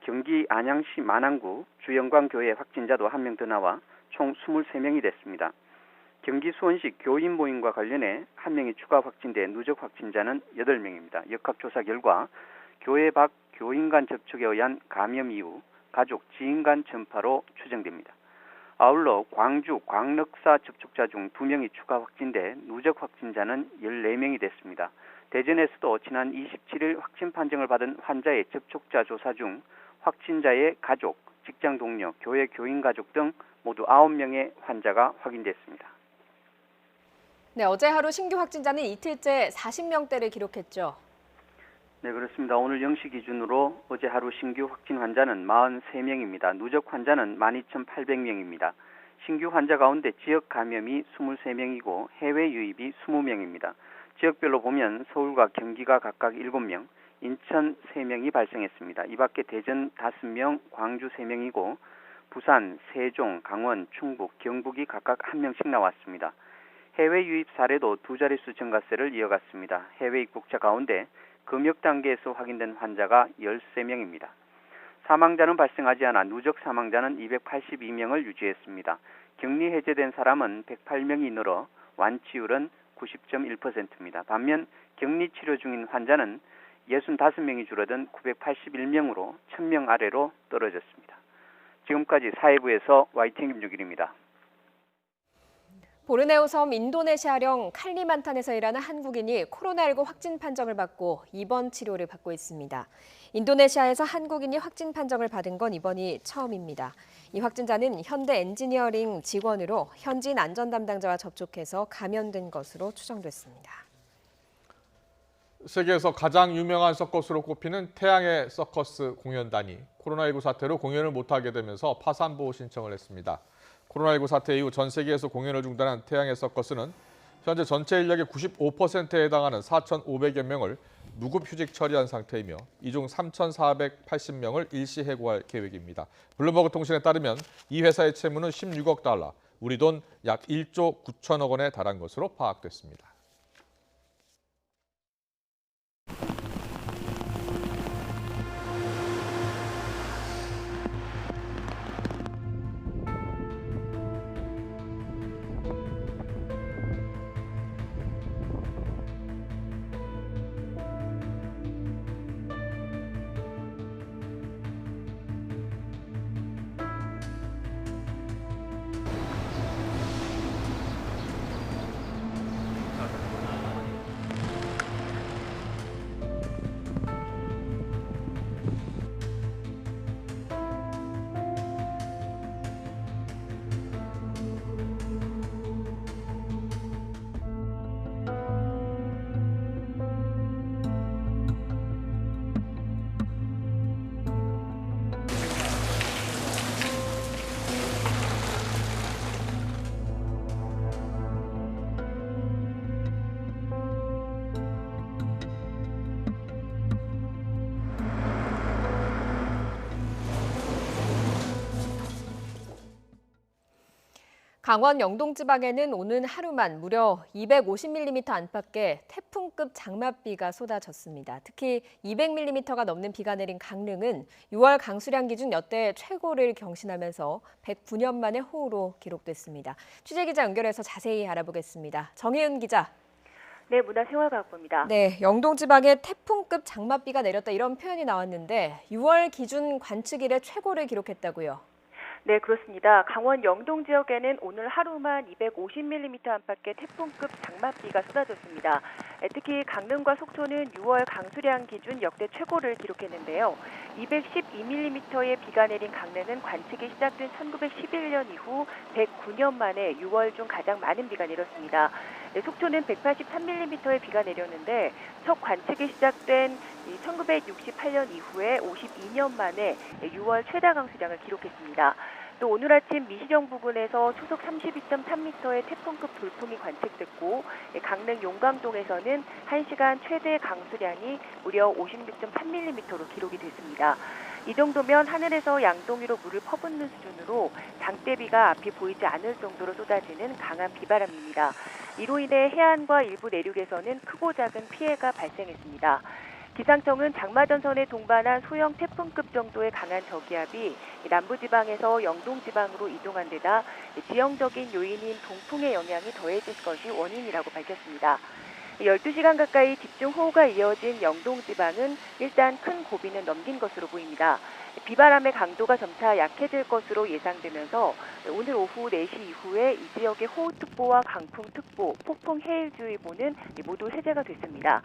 경기 안양시 만안구 주영광교회 확진자도 1명 더 나와 총 23명이 됐습니다. 경기 수원시 교인 모임과 관련해 1명이 추가 확진돼 누적 확진자는 8명입니다. 역학조사 결과 교회 밖 교인 간 접촉에 의한 감염 이후 가족, 지인 간 전파로 추정됩니다. 아울러 광주 광력사 접촉자 중 2명이 추가 확진돼 누적 확진자는 14명이 됐습니다. 대전에서도 지난 27일 확진 판정을 받은 환자의 접촉자 조사 중 확진자의 가족, 직장 동료, 교회 교인 가족 등 모두 9명의 환자가 확인됐습니다. 네, 어제 하루 신규 확진자는 이틀째 40명대를 기록했죠. 네, 그렇습니다. 오늘 0시 기준으로 어제 하루 신규 확진 환자는 43명입니다. 누적 환자는 12,800명입니다. 신규 환자 가운데 지역 감염이 23명이고 해외 유입이 20명입니다. 지역별로 보면 서울과 경기가 각각 7명, 인천 3명이 발생했습니다. 이 밖에 대전 5명, 광주 3명이고 부산, 세종, 강원, 충북, 경북이 각각 1명씩 나왔습니다. 해외 유입 사례도 2자릿수 증가세를 이어갔습니다. 해외 입국자 가운데 검역 단계에서 확인된 환자가 13명입니다. 사망자는 발생하지 않아 누적 사망자는 282명을 유지했습니다. 격리 해제된 사람은 108명이 늘어 완치율은 90.1%입니다. 반면 격리 치료 중인 환자는 65명이 줄어든 981명으로 1000명 아래로 떨어졌습니다. 지금까지 사회부에서 YTN 김종길입니다. 보르네오 섬 인도네시아령 칼리만탄에서 일하는 한국인이 코로나19 확진 판정을 받고 입원 치료를 받고 있습니다. 인도네시아에서 한국인이 확진 판정을 받은 건 이번이 처음입니다. 이 확진자는 현대 엔지니어링 직원으로 현지인 안전 담당자와 접촉해서 감염된 것으로 추정됐습니다. 세계에서 가장 유명한 서커스로 꼽히는 태양의 서커스 공연단이 코로나19 사태로 공연을 못하게 되면서 파산보호 신청을 했습니다. 코로나19 사태 이후 전 세계에서 공연을 중단한 태양의 서커스는 현재 전체 인력의 95%에 해당하는 4,500여 명을 무급 휴직 처리한 상태이며 이 중 3,480명을 일시 해고할 계획입니다. 블룸버그 통신에 따르면 이 회사의 채무는 16억 달러, 우리 돈 약 1조 9천억 원에 달한 것으로 파악됐습니다. 강원 영동 지방에는 오는 하루만 무려 250mm 안팎의 태풍급 장맛비가 쏟아졌습니다. 특히 200mm가 넘는 비가 내린 강릉은 6월 강수량 기준 역대 최고를 경신하면서 109년 만의 호우로 기록됐습니다. 취재기자 연결해서 자세히 알아보겠습니다. 정혜은 기자. 네, 문화생활과학부입니다. 네, 영동 지방에 태풍급 장맛비가 내렸다 이런 표현이 나왔는데 6월 기준 관측 이래 최고를 기록했다고요? 네, 그렇습니다. 강원 영동 지역에는 오늘 하루만 250mm 안팎의 태풍급 장맛비가 쏟아졌습니다. 특히 강릉과 속초는 6월 강수량 기준 역대 최고를 기록했는데요. 212mm의 비가 내린 강릉은 관측이 시작된 1911년 이후 109년 만에 6월 중 가장 많은 비가 내렸습니다. 속초는 183mm의 비가 내렸는데 첫 관측이 시작된 1968년 이후에 52년 만에 6월 최다 강수량을 기록했습니다. 또 오늘 아침 미시령 부근에서 초속 32.3m의 태풍급 돌풍이 관측됐고 강릉 용강동에서는 1시간 최대 강수량이 무려 56.3mm로 기록이 됐습니다. 이 정도면 하늘에서 양동이로 물을 퍼붓는 수준으로 장대비가 앞이 보이지 않을 정도로 쏟아지는 강한 비바람입니다. 이로 인해 해안과 일부 내륙에서는 크고 작은 피해가 발생했습니다. 기상청은 장마전선에 동반한 소형 태풍급 정도의 강한 저기압이 남부지방에서 영동지방으로 이동한 데다 지형적인 요인인 동풍의 영향이 더해질 것이 원인이라고 밝혔습니다. 12시간 가까이 집중호우가 이어진 영동지방은 일단 큰 고비는 넘긴 것으로 보입니다. 비바람의 강도가 점차 약해질 것으로 예상되면서 오늘 오후 4시 이후에 이 지역의 호우특보와 강풍특보, 폭풍해일주의보는 모두 해제가 됐습니다.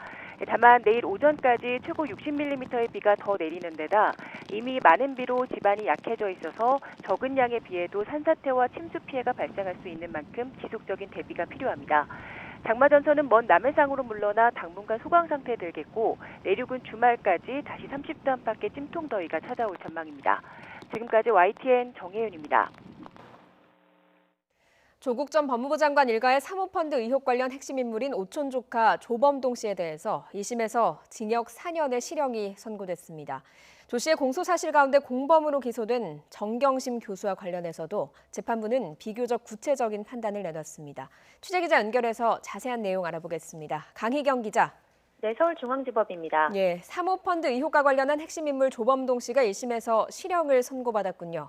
다만 내일 오전까지 최고 60mm의 비가 더 내리는 데다 이미 많은 비로 지반이 약해져 있어서 적은 양의 비에도 산사태와 침수 피해가 발생할 수 있는 만큼 지속적인 대비가 필요합니다. 장마전선은 먼 남해상으로 물러나 당분간 소강 상태에 들겠고 내륙은 주말까지 다시 30도 안팎의 찜통더위가 찾아올 전망입니다. 지금까지 YTN 정혜윤입니다. 조국 전 법무부 장관 일가의 사모펀드 의혹 관련 핵심 인물인 오촌 조카 조범동 씨에 대해서 2심에서 징역 4년의 실형이 선고됐습니다. 조 씨의 공소 사실 가운데 공범으로 기소된 정경심 교수와 관련해서도 재판부는 비교적 구체적인 판단을 내놨습니다. 취재기자 연결해서 자세한 내용 알아보겠습니다. 강희경 기자. 네, 서울중앙지법입니다. 예, 사모펀드 의혹과 관련한 핵심 인물 조범동 씨가 1심에서 실형을 선고받았군요.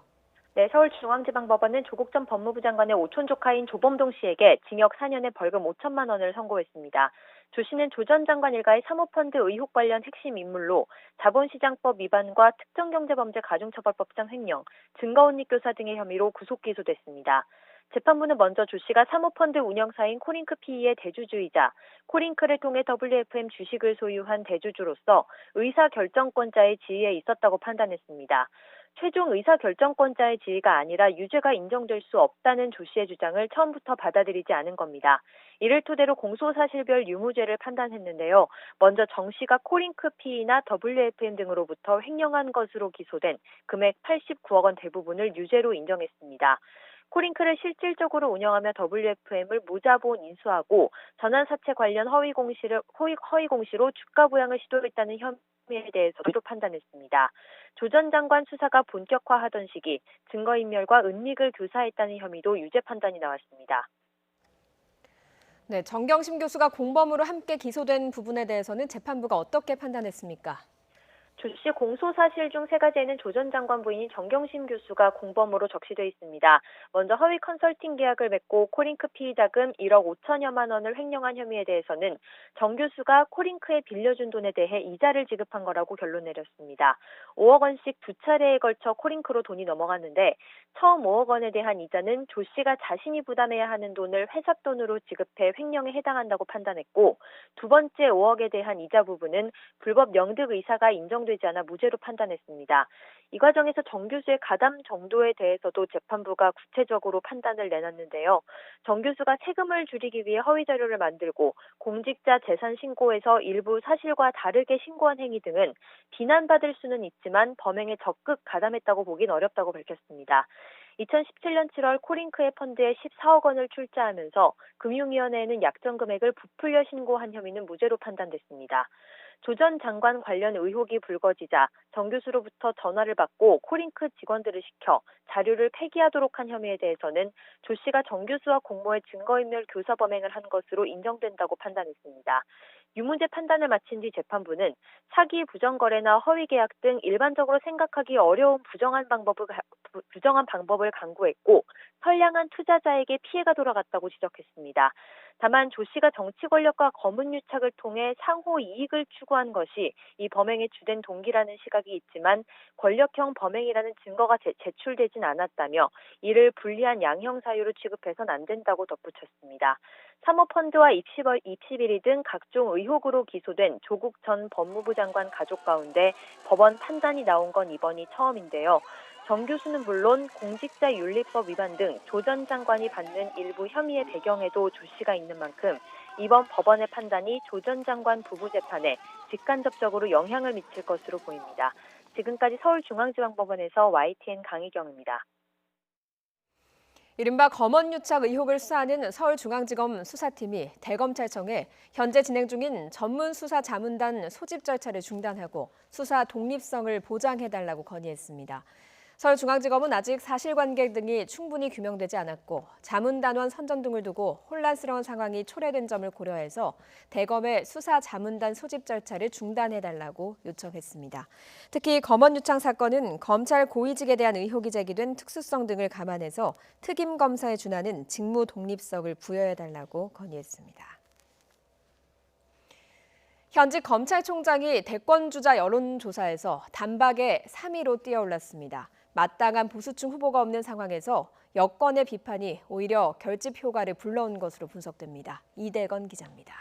네, 서울중앙지방법원은 조국 전 법무부 장관의 오촌 조카인 조범동 씨에게 징역 4년에 벌금 5천만 원을 선고했습니다. 조 씨는 조 전 장관 일가의 사모펀드 의혹 관련 핵심 인물로 자본시장법 위반과 특정경제범죄 가중처벌법상 횡령, 증거혼익 교사 등의 혐의로 구속 기소됐습니다. 재판부는 먼저 조 씨가 사모펀드 운영사인 코링크 PE의 대주주이자 코링크를 통해 WFM 주식을 소유한 대주주로서 의사결정권자의 지위에 있었다고 판단했습니다. 최종 의사결정권자의 지위가 아니라 유죄가 인정될 수 없다는 조 씨의 주장을 처음부터 받아들이지 않은 겁니다. 이를 토대로 공소사실별 유무죄를 판단했는데요. 먼저 정 씨가 코링크 PE나 WFM 등으로부터 횡령한 것으로 기소된 금액 89억 원 대부분을 유죄로 인정했습니다. 코링크를 실질적으로 운영하며 WFM을 무자본 인수하고 전환사채 관련 허위 공시로 주가 부양을 시도했다는 혐의에 대해서도 판단했습니다. 조 전 장관 수사가 본격화하던 시기 증거인멸과 은닉을 교사했다는 혐의도 유죄 판단이 나왔습니다. 네, 정경심 교수가 공범으로 함께 기소된 부분에 대해서는 재판부가 어떻게 판단했습니까? 조 씨 공소사실 중 3가지에는 조 전 장관 부인인 정경심 교수가 공범으로 적시돼 있습니다. 먼저 허위 컨설팅 계약을 맺고 코링크 PE 자금 1억 5천여만 원을 횡령한 혐의에 대해서는 정 교수가 코링크에 빌려준 돈에 대해 이자를 지급한 거라고 결론 내렸습니다. 5억 원씩 2차례에 걸쳐 코링크로 돈이 넘어갔는데 처음 5억 원에 대한 이자는 조 씨가 자신이 부담해야 하는 돈을 회사 돈으로 지급해 횡령에 해당한다고 판단했고 두 번째 5억에 대한 이자 부분은 불법 영득 의사가 인정되지 않아 무죄로 판단했습니다. 이 과정에서 정 교수의 가담 정도에 대해서도 재판부가 구체적으로 판단을 내놨는데요. 정 교수가 세금을 줄이기 위해 허위 자료를 만들고 공직자 재산 신고에서 일부 사실과 다르게 신고한 행위 등은 비난받을 수는 있지만 범행에 적극 가담했다고 보긴 어렵다고 밝혔습니다. 2017년 7월 코링크의 펀드에 14억 원을 출자하면서 금융위원회에는 약정 금액을 부풀려 신고한 혐의는 무죄로 판단됐습니다. 조 전 장관 관련 의혹이 불거지자 정 교수로부터 전화를 받고 코링크 직원들을 시켜 자료를 폐기하도록 한 혐의에 대해서는 조 씨가 정 교수와 공모해 증거인멸 교사 범행을 한 것으로 인정된다고 판단했습니다. 유무죄 판단을 마친 뒤 재판부는 사기, 부정거래나 허위계약 등 일반적으로 생각하기 어려운 부정한 방법을 강구했고 선량한 투자자에게 피해가 돌아갔다고 지적했습니다. 다만 조 씨가 정치 권력과 거문유착을 통해 상호 이익을 추구한 것이 이 범행의 주된 동기라는 시각이 있지만 권력형 범행이라는 증거가 제출되진 않았다며 이를 불리한 양형 사유로 취급해서는 안 된다고 덧붙였습니다. 사모펀드와 입시비리 등 각종 의혹으로 기소된 조국 전 법무부 장관 가족 가운데 법원 판단이 나온 건 이번이 처음인데요. 정 교수는 물론 공직자윤리법 위반 등 조 전 장관이 받는 일부 혐의의 배경에도 조 씨가 있는 만큼 이번 법원의 판단이 조 전 장관 부부 재판에 직간접적으로 영향을 미칠 것으로 보입니다. 지금까지 서울중앙지방법원에서 YTN 강희경입니다. 이른바 검언유착 의혹을 수사하는 서울중앙지검 수사팀이 대검찰청에 현재 진행 중인 전문수사자문단 소집 절차를 중단하고 수사 독립성을 보장해달라고 건의했습니다. 서울중앙지검은 아직 사실관계 등이 충분히 규명되지 않았고 자문단원 선정 등을 두고 혼란스러운 상황이 초래된 점을 고려해서 대검의 수사자문단 소집 절차를 중단해달라고 요청했습니다. 특히 검언유착 사건은 검찰 고위직에 대한 의혹이 제기된 특수성 등을 감안해서 특임검사에 준하는 직무 독립성을 부여해달라고 건의했습니다. 현직 검찰총장이 대권주자 여론조사에서 단박에 3위로 뛰어올랐습니다. 마땅한 보수층 후보가 없는 상황에서 여권의 비판이 오히려 결집 효과를 불러온 것으로 분석됩니다. 이대건 기자입니다.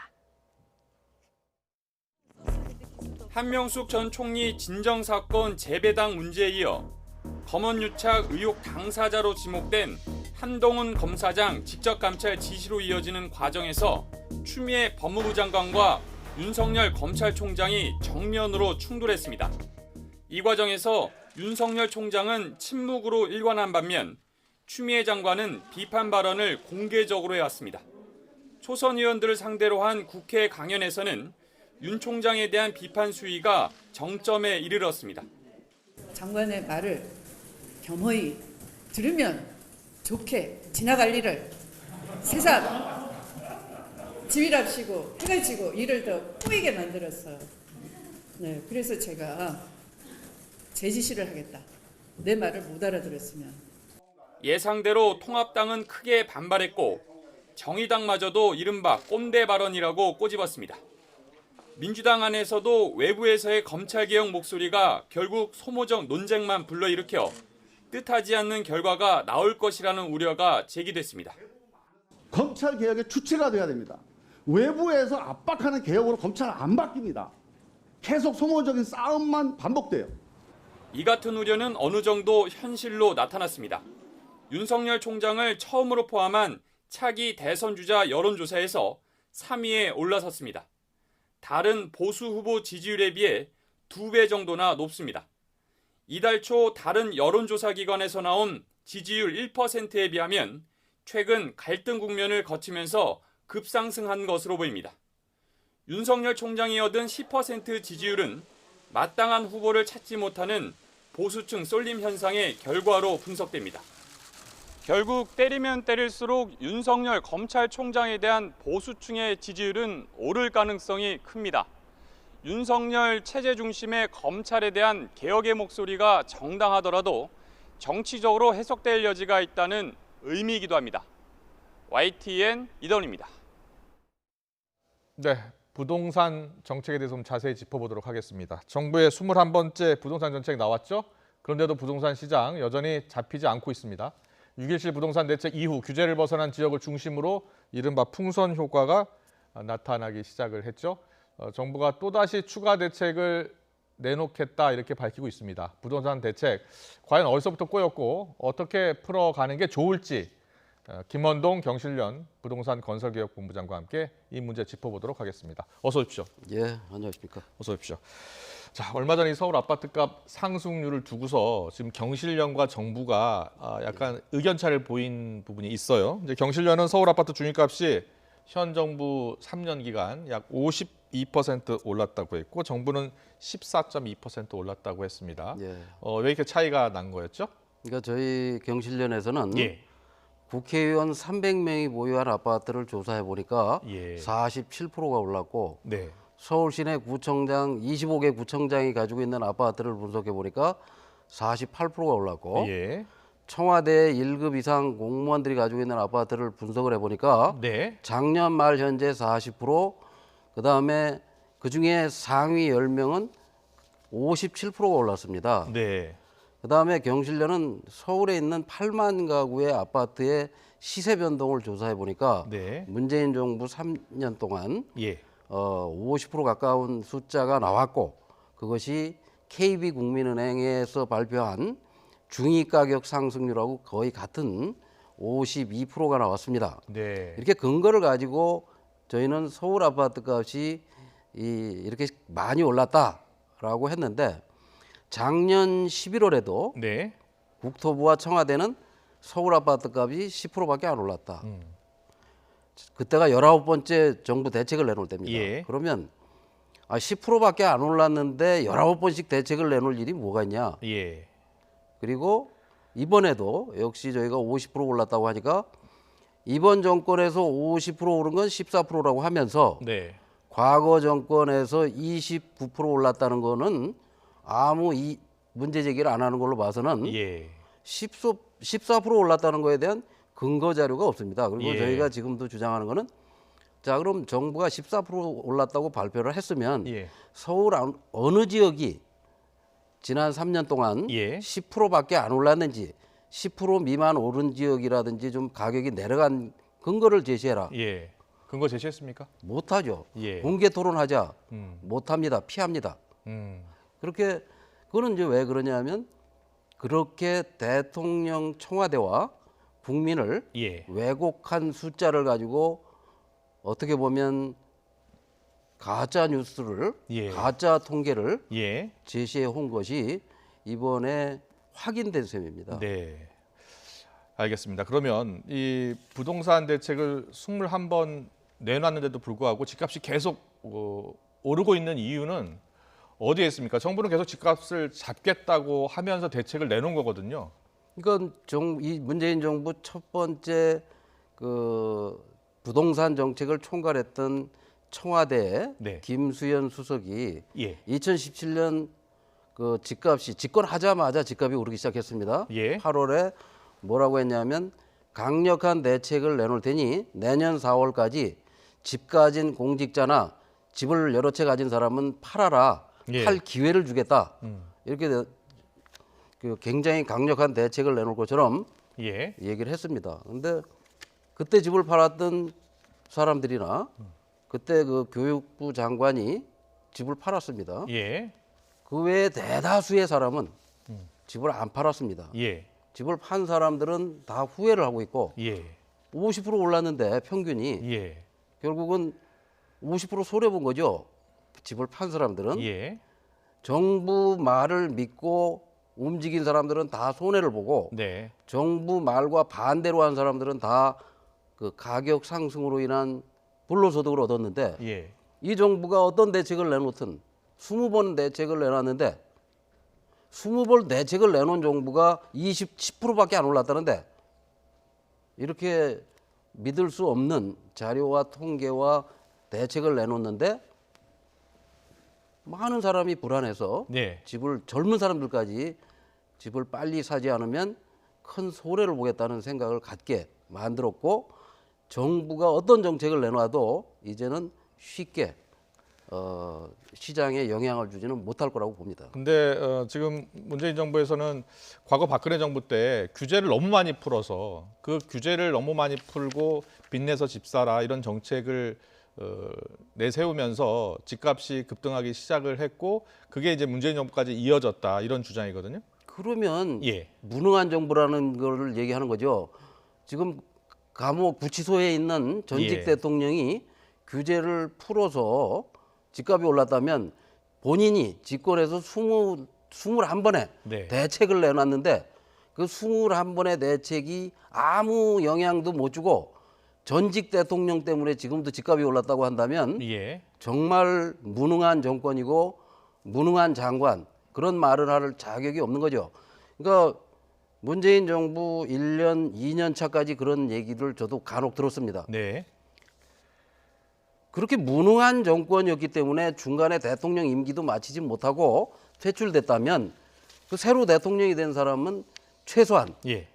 한명숙 전 총리 진정사건 재배당 문제에 이어 검언유착 의혹 당사자로 지목된 한동훈 검사장 직접감찰 지시로 이어지는 과정에서 추미애 법무부 장관과 윤석열 검찰총장이 정면으로 충돌했습니다. 이 과정에서 윤석열 총장은 침묵으로 일관한 반면 추미애 장관은 비판 발언을 공개적으로 해왔습니다. 초선 의원들을 상대로 한 국회 강연에서는 윤 총장에 대한 비판 수위가 정점에 이르렀습니다. 장관의 말을 겸허히 들으면 좋게 지나갈 일을 세상 지휘랍시고 해가 지고 일을 더 꼬이게 만들었어요. 네, 그래서 제가 제 지시를 하겠다. 내 말을 못 알아들었으면. 예상대로 통합당은 크게 반발했고 정의당마저도 이른바 꼰대 발언이라고 꼬집었습니다. 민주당 안에서도 외부에서의 검찰개혁 목소리가 결국 소모적 논쟁만 불러일으켜 뜻하지 않는 결과가 나올 것이라는 우려가 제기됐습니다. 검찰개혁의 주체가 돼야 됩니다. 외부에서 압박하는 개혁으로 검찰은 안 바뀝니다. 계속 소모적인 싸움만 반복돼요. 이 같은 우려는 어느 정도 현실로 나타났습니다. 윤석열 총장을 처음으로 포함한 차기 대선 주자 여론조사에서 3위에 올라섰습니다. 다른 보수 후보 지지율에 비해 2배 정도나 높습니다. 이달 초 다른 여론조사 기관에서 나온 지지율 1%에 비하면 최근 갈등 국면을 거치면서 급상승한 것으로 보입니다. 윤석열 총장이 얻은 10% 지지율은 마땅한 후보를 찾지 못하는 보수층 쏠림 현상의 결과로 분석됩니다. 결국 때리면 때릴수록 윤석열 검찰총장에 대한 보수층의 지지율은 오를 가능성이 큽니다. 윤석열 체제 중심의 검찰에 대한 개혁의 목소리가 정당하더라도 정치적으로 해석될 여지가 있다는 의미이기도 합니다. YTN 이다운입니다. 네, 부동산 정책에 대해서 좀 자세히 짚어보도록 하겠습니다. 정부의 21번째 부동산 정책 나왔죠? 그런데도 부동산 시장 여전히 잡히지 않고 있습니다. 6.17 부동산 대책 이후 규제를 벗어난 지역을 중심으로 이른바 풍선 효과가 나타나기 시작을 했죠. 정부가 또다시 추가 대책을 내놓겠다 이렇게 밝히고 있습니다. 부동산 대책 과연 어디서부터 꼬였고 어떻게 풀어가는 게 좋을지 김원동 경실련 부동산 건설개혁본부장과 함께 이 문제 짚어보도록 하겠습니다. 어서 오십시오. 예, 안녕하십니까. 어서 오십시오. 자, 얼마 전 이 서울 아파트값 상승률을 두고서 지금 경실련과 정부가 약간 의견차를 보인 부분이 있어요. 이제 경실련은 서울 아파트 중위값이 현 정부 3년 기간 약 52% 올랐다고 했고 정부는 14.2% 올랐다고 했습니다. 예. 왜 이렇게 차이가 난 거였죠? 그러니까 저희 경실련에서는 예. 국회의원 300명이 보유한 아파트를 조사해 보니까 47%가 올랐고 네. 서울 시내 구청장 25개 구청장이 가지고 있는 아파트를 분석해 보니까 48%가 올랐고 청와대 1급 이상 공무원들이 가지고 있는 아파트를 분석을 해보니까 작년 말 현재 40%, 그다음에 그중에 상위 10명은 57%가 올랐습니다. 그다음에 경실련은 서울에 있는 8만 가구의 아파트의 시세 변동을 조사해 보니까 문재인 정부 3년 동안 50% 가까운 숫자가 나왔고 그것이 KB국민은행에서 발표한 중위가격 상승률하고 거의 같은 52%가 나왔습니다. 이렇게 근거를 가지고 저희는 서울 아파트 값이 이렇게 많이 올랐다라고 했는데 작년 11월에도 국토부와 청와대는 서울 아파트 값이 10%밖에 안 올랐다. 그때가 19번째 정부 대책을 내놓을 때입니다. 그러면 10%밖에 안 올랐는데 19번씩 대책을 내놓을 일이 뭐가 있냐. 그리고 이번에도 역시 저희가 50% 올랐다고 하니까 이번 정권에서 50% 오른 건 14%라고 하면서 과거 정권에서 29% 올랐다는 거는 아무 문제 제기를 안 하는 걸로 봐서는 14% 올랐다는 거에 대한 근거 자료가 없습니다. 그리고 저희가 지금도 주장하는 거는 자 그럼 정부가 14% 올랐다고 발표를 했으면 서울 어느 지역이 지난 3년 동안 10%밖에 안 올랐는지 10% 미만 오른 지역이라든지 좀 가격이 내려간 근거를 제시해라. 근거 제시했습니까? 못하죠. 공개 토론하자. 못합니다. 피합니다. 그렇게 그거는 이제 왜 그러냐면 그렇게 대통령 청와대와 국민을 왜곡한 숫자를 가지고 어떻게 보면 가짜 뉴스를 가짜 통계를 제시해 온 것이 이번에 확인된 셈입니다. 네, 알겠습니다. 그러면 이 부동산 대책을 21번 내놨는데도 불구하고 집값이 계속 오르고 있는 이유는 어디에 있습니까? 정부는 계속 집값을 잡겠다고 하면서 대책을 내놓은 거거든요. 이건 이 문재인 정부 첫 번째 그 부동산 정책을 총괄했던 청와대 김수현 수석이 2017년 그 집값이 집권하자마자 집값이 오르기 시작했습니다. 8월에 뭐라고 했냐면 강력한 대책을 내놓을 테니 내년 4월까지 집 가진 공직자나 집을 여러 채 가진 사람은 팔아라. 팔 기회를 주겠다. 이렇게 그 굉장히 강력한 대책을 내놓을 것처럼 얘기를 했습니다. 그런데 그때 집을 팔았던 사람들이나 그때 그 교육부 장관이 집을 팔았습니다. 그 외에 대다수의 사람은 집을 안 팔았습니다. 예. 집을 판 사람들은 다 후회를 하고 있고 예. 50% 올랐는데 평균이 예. 결국은 50% 손해본 거죠. 집을 판 사람들은. 예. 정부 말을 믿고 움직인 사람들은 다 손해를 보고 네. 정부 말과 반대로 한 사람들은 다 그 가격 상승으로 인한 불로소득을 얻었는데 예. 이 정부가 어떤 대책을 내놓든 20번 대책을 내놨는데 20번 대책을 내놓은 정부가 10%밖에 안 올랐다는데 이렇게 믿을 수 없는 자료와 통계와 대책을 내놓는데 많은 사람이 불안해서 네. 집을 젊은 사람들까지 집을 빨리 사지 않으면 큰 손해를 보겠다는 생각을 갖게 만들었고 정부가 어떤 정책을 내놔도 이제는 쉽게 시장에 영향을 주지는 못할 거라고 봅니다. 근데 지금 문재인 정부에서는 과거 박근혜 정부 때 규제를 너무 많이 풀어서 그 규제를 너무 많이 풀고 빚내서 집 사라 이런 정책을 내세우면서 집값이 급등하기 시작을 했고 그게 이제 문재인 정부까지 이어졌다 이런 주장이거든요. 그러면 예. 무능한 정부라는 거를 얘기하는 거죠. 지금 감옥 구치소에 있는 전직 예. 대통령이 규제를 풀어서 집값이 올랐다면 본인이 집권해서 21번의 네. 대책을 내놨는데 그 21번의 대책이 아무 영향도 못 주고 전직 대통령 때문에 지금도 집값이 올랐다고 한다면 예. 정말 무능한 정권이고 무능한 장관 그런 말을 할 자격이 없는 거죠. 그러니까 문재인 정부 1년, 2년 차까지 그런 얘기를 저도 간혹 들었습니다. 네. 그렇게 무능한 정권이었기 때문에 중간에 대통령 임기도 마치지 못하고 퇴출됐다면 그 새로 대통령이 된 사람은 최소한 예.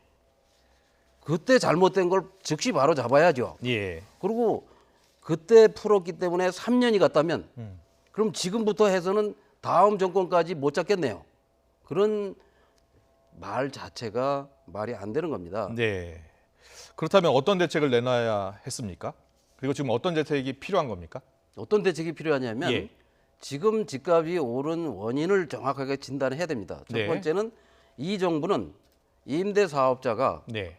그때 잘못된 걸 즉시 바로 잡아야죠. 예. 그리고 그때 풀었기 때문에 3년이 갔다면 그럼 지금부터 해서는 다음 정권까지 못 잡겠네요. 그런 말 자체가 말이 안 되는 겁니다. 네. 그렇다면 어떤 대책을 내놔야 했습니까? 그리고 지금 어떤 대책이 필요한 겁니까? 어떤 대책이 필요하냐면 예. 지금 집값이 오른 원인을 정확하게 진단해야 됩니다. 첫 네. 번째는 이 정부는 임대 사업자가 네.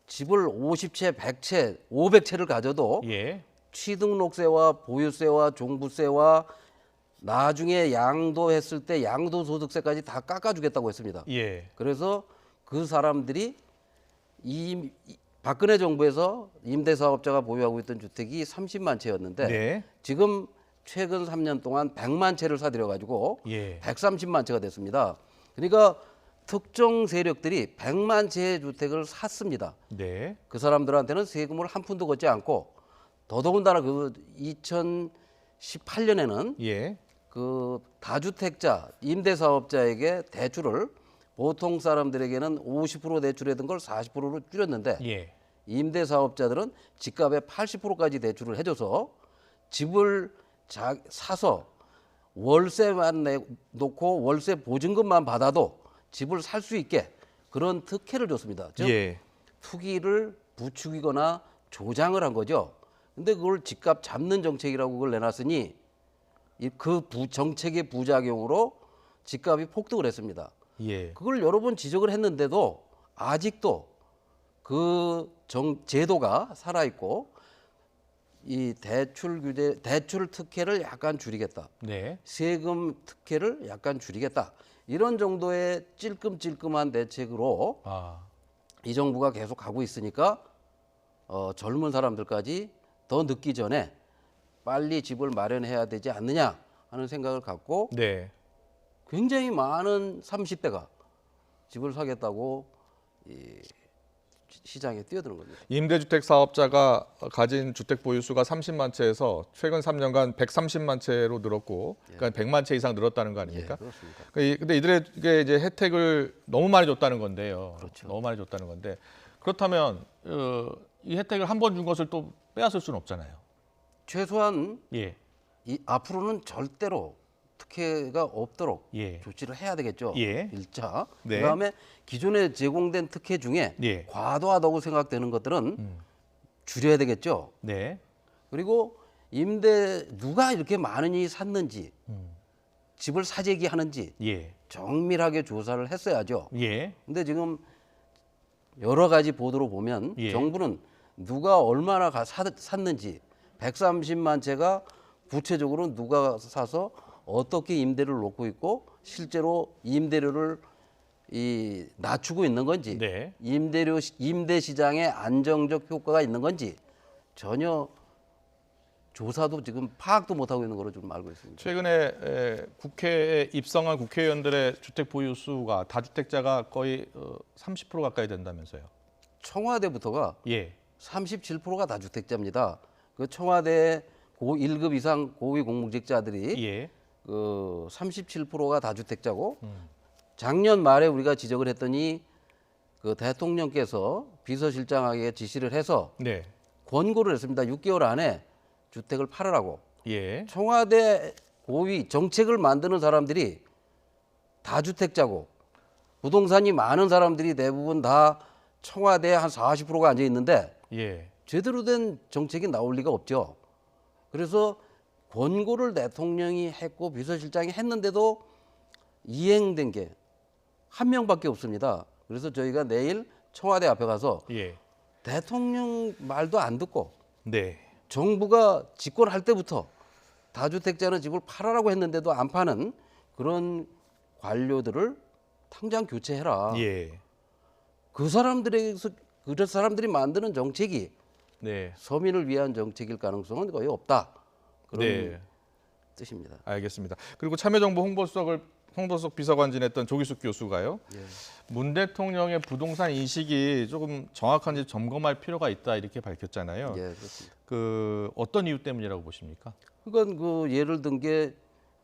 집을 50채, 100채, 500채를 가져도 예. 취등록세와 보유세와 종부세와 나중에 양도했을 때 양도소득세까지 다 깎아주겠다고 했습니다. 예. 그래서 그 사람들이 이 박근혜 정부에서 임대사업자가 보유하고 있던 주택이 30만 채였는데 네. 지금 최근 3년 동안 100만 채를 사들여가지고 예. 130만 채가 됐습니다. 그러니까 특정 세력들이 100만 채의 주택을 샀습니다. 네. 그 사람들한테는 세금을 한 푼도 걷지 않고 더더군다나 그 2018년에는 예. 그 다주택자 임대사업자에게 대출을 보통 사람들에게는 50% 대출하던 걸 40%로 줄였는데 예. 임대사업자들은 집값의 80%까지 대출을 해줘서 집을 사서 월세만 내놓고 월세 보증금만 받아도 집을 살 수 있게 그런 특혜를 줬습니다. 즉 예. 투기를 부추기거나 조장을 한 거죠. 근데 그걸 집값 잡는 정책이라고 그걸 내놨으니 그 정책의 부작용으로 집값이 폭등을 했습니다. 예. 그걸 여러 번 지적을 했는데도 아직도 그 제도가 살아있고 이 대출 규제, 대출 특혜를 약간 줄이겠다. 네. 세금 특혜를 약간 줄이겠다. 이런 정도의 찔끔찔끔한 대책으로 이 정부가 계속 가고 있으니까 젊은 사람들까지 더 늦기 전에 빨리 집을 마련해야 되지 않느냐 하는 생각을 갖고 네. 굉장히 많은 30대가 집을 사겠다고 시장에 뛰어드는 겁니다. 임대주택 사업자가 가진 주택 보유수가 30만 채에서 최근 3년간 130만 채로 늘었고, 그러니까 100만 채 이상 늘었다는 거 아닙니까? 예, 그렇습니다. 근데 이들에게 이제 혜택을 너무 많이 줬다는 건데요. 그렇죠. 너무 많이 줬다는 건데 그렇다면 이 혜택을 한 번 준 것을 또 빼앗을 수는 없잖아요. 최소한 예. 앞으로는 절대로 특혜가 없도록 예. 조치를 해야 되겠죠. 예. 1차. 네. 그다음에 기존에 제공된 특혜 중에 예. 과도하다고 생각되는 것들은 줄여야 되겠죠. 네. 그리고 임대 누가 이렇게 많이 샀는지 집을 사재기 하는지 정밀하게 조사를 했어야죠. 근데 지금 여러 가지 보도로 보면 정부는 누가 얼마나 샀는지 130만 채가 구체적으로 누가 사서 어떻게 임대료를 놓고 있고 실제로 임대료를 낮추고 있는 건지 임대 시장에 안정적 효과가 있는 건지 전혀 조사도 지금 파악도 못하고 있는 걸로 좀 알고 있습니다. 최근에 국회에 입성한 국회의원들의 주택 보유 수가 다주택자가 거의 30% 가까이 된다면서요. 청와대부터가 37%가 다주택자입니다. 그 청와대 1급 이상 고위 공무직자들이 그 37%가 다주택자고 작년 말에 우리가 지적을 했더니 그 대통령께서 비서실장에게 지시를 해서 권고를 했습니다. 6개월 안에 주택을 팔으라고. 청와대 고위 정책을 만드는 사람들이 다주택자고 부동산이 많은 사람들이 대부분 다 청와대에 한 40%가 앉아 있는데 제대로 된 정책이 나올 리가 없죠. 그래서 권고를 대통령이 했고 비서실장이 했는데도 이행된 게 한 명밖에 없습니다. 그래서 저희가 내일 청와대 앞에 가서 대통령 말도 안 듣고 정부가 집권할 때부터 다주택자는 집을 팔아라고 했는데도 안 파는 그런 관료들을 당장 교체해라. 그 사람들이 만드는 정책이 서민을 위한 정책일 가능성은 거의 없다. 그런 뜻입니다. 알겠습니다. 그리고 참여정부 홍보석 비서관 지냈던 조기숙 교수가요. 문 대통령의 부동산 인식이 조금 정확한지 점검할 필요가 있다 이렇게 밝혔잖아요. 그렇습니다. 그 어떤 이유 때문이라고 보십니까? 그건 그 예를 든 게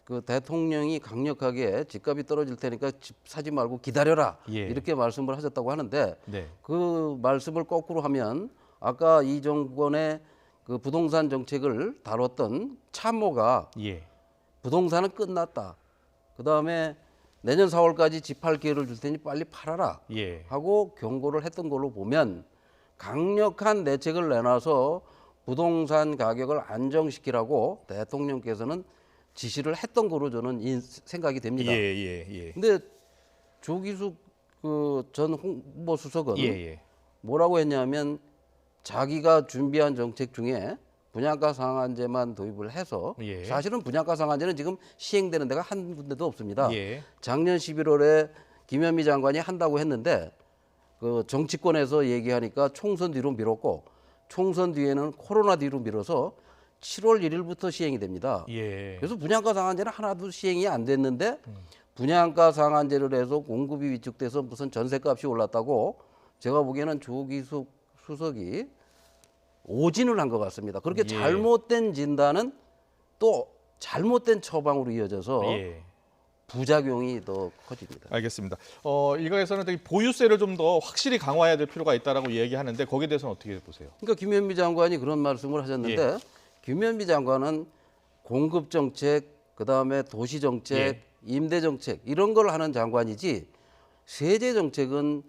그 대통령이 강력하게 집값이 떨어질 테니까 집 사지 말고 기다려라 이렇게 말씀을 하셨다고 하는데 그 말씀을 거꾸로 하면 아까 이 정권의 그 부동산 정책을 다뤘던 참모가 부동산은 끝났다. 그다음에 내년 4월까지 집 팔 기회를 줄 테니 빨리 팔아라 하고 경고를 했던 걸로 보면 강력한 대책을 내놔서 부동산 가격을 안정시키라고 대통령께서는 지시를 했던 거로 저는 생각이 됩니다. 근데 조기숙 그 전 홍보수석은 뭐라고 했냐면 자기가 준비한 정책 중에 분양가 상한제만 도입을 해서 사실은 분양가 상한제는 지금 시행되는 데가 한 군데도 없습니다. 작년 11월에 김현미 장관이 한다고 했는데 그 정치권에서 얘기하니까 총선 뒤로 미뤘고 총선 뒤에는 코로나 뒤로 미뤄서 7월 1일부터 시행이 됩니다. 그래서 분양가 상한제는 하나도 시행이 안 됐는데 분양가 상한제를 해서 공급이 위축돼서 무슨 전세값이 올랐다고 제가 보기에는 조기숙 수석이 오진을 한 것 같습니다. 그렇게 잘못된 진단은 또 잘못된 처방으로 이어져서 부작용이 더 커집니다. 알겠습니다. 일각에서는 보유세를 좀 더 확실히 강화해야 될 필요가 있다라고 얘기하는데 거기에 대해서는 어떻게 보세요? 그러니까 김현미 장관이 그런 말씀을 하셨는데 김현미 장관은 공급 정책, 그다음에 도시 정책, 임대 정책 이런 걸 하는 장관이지 세제 정책은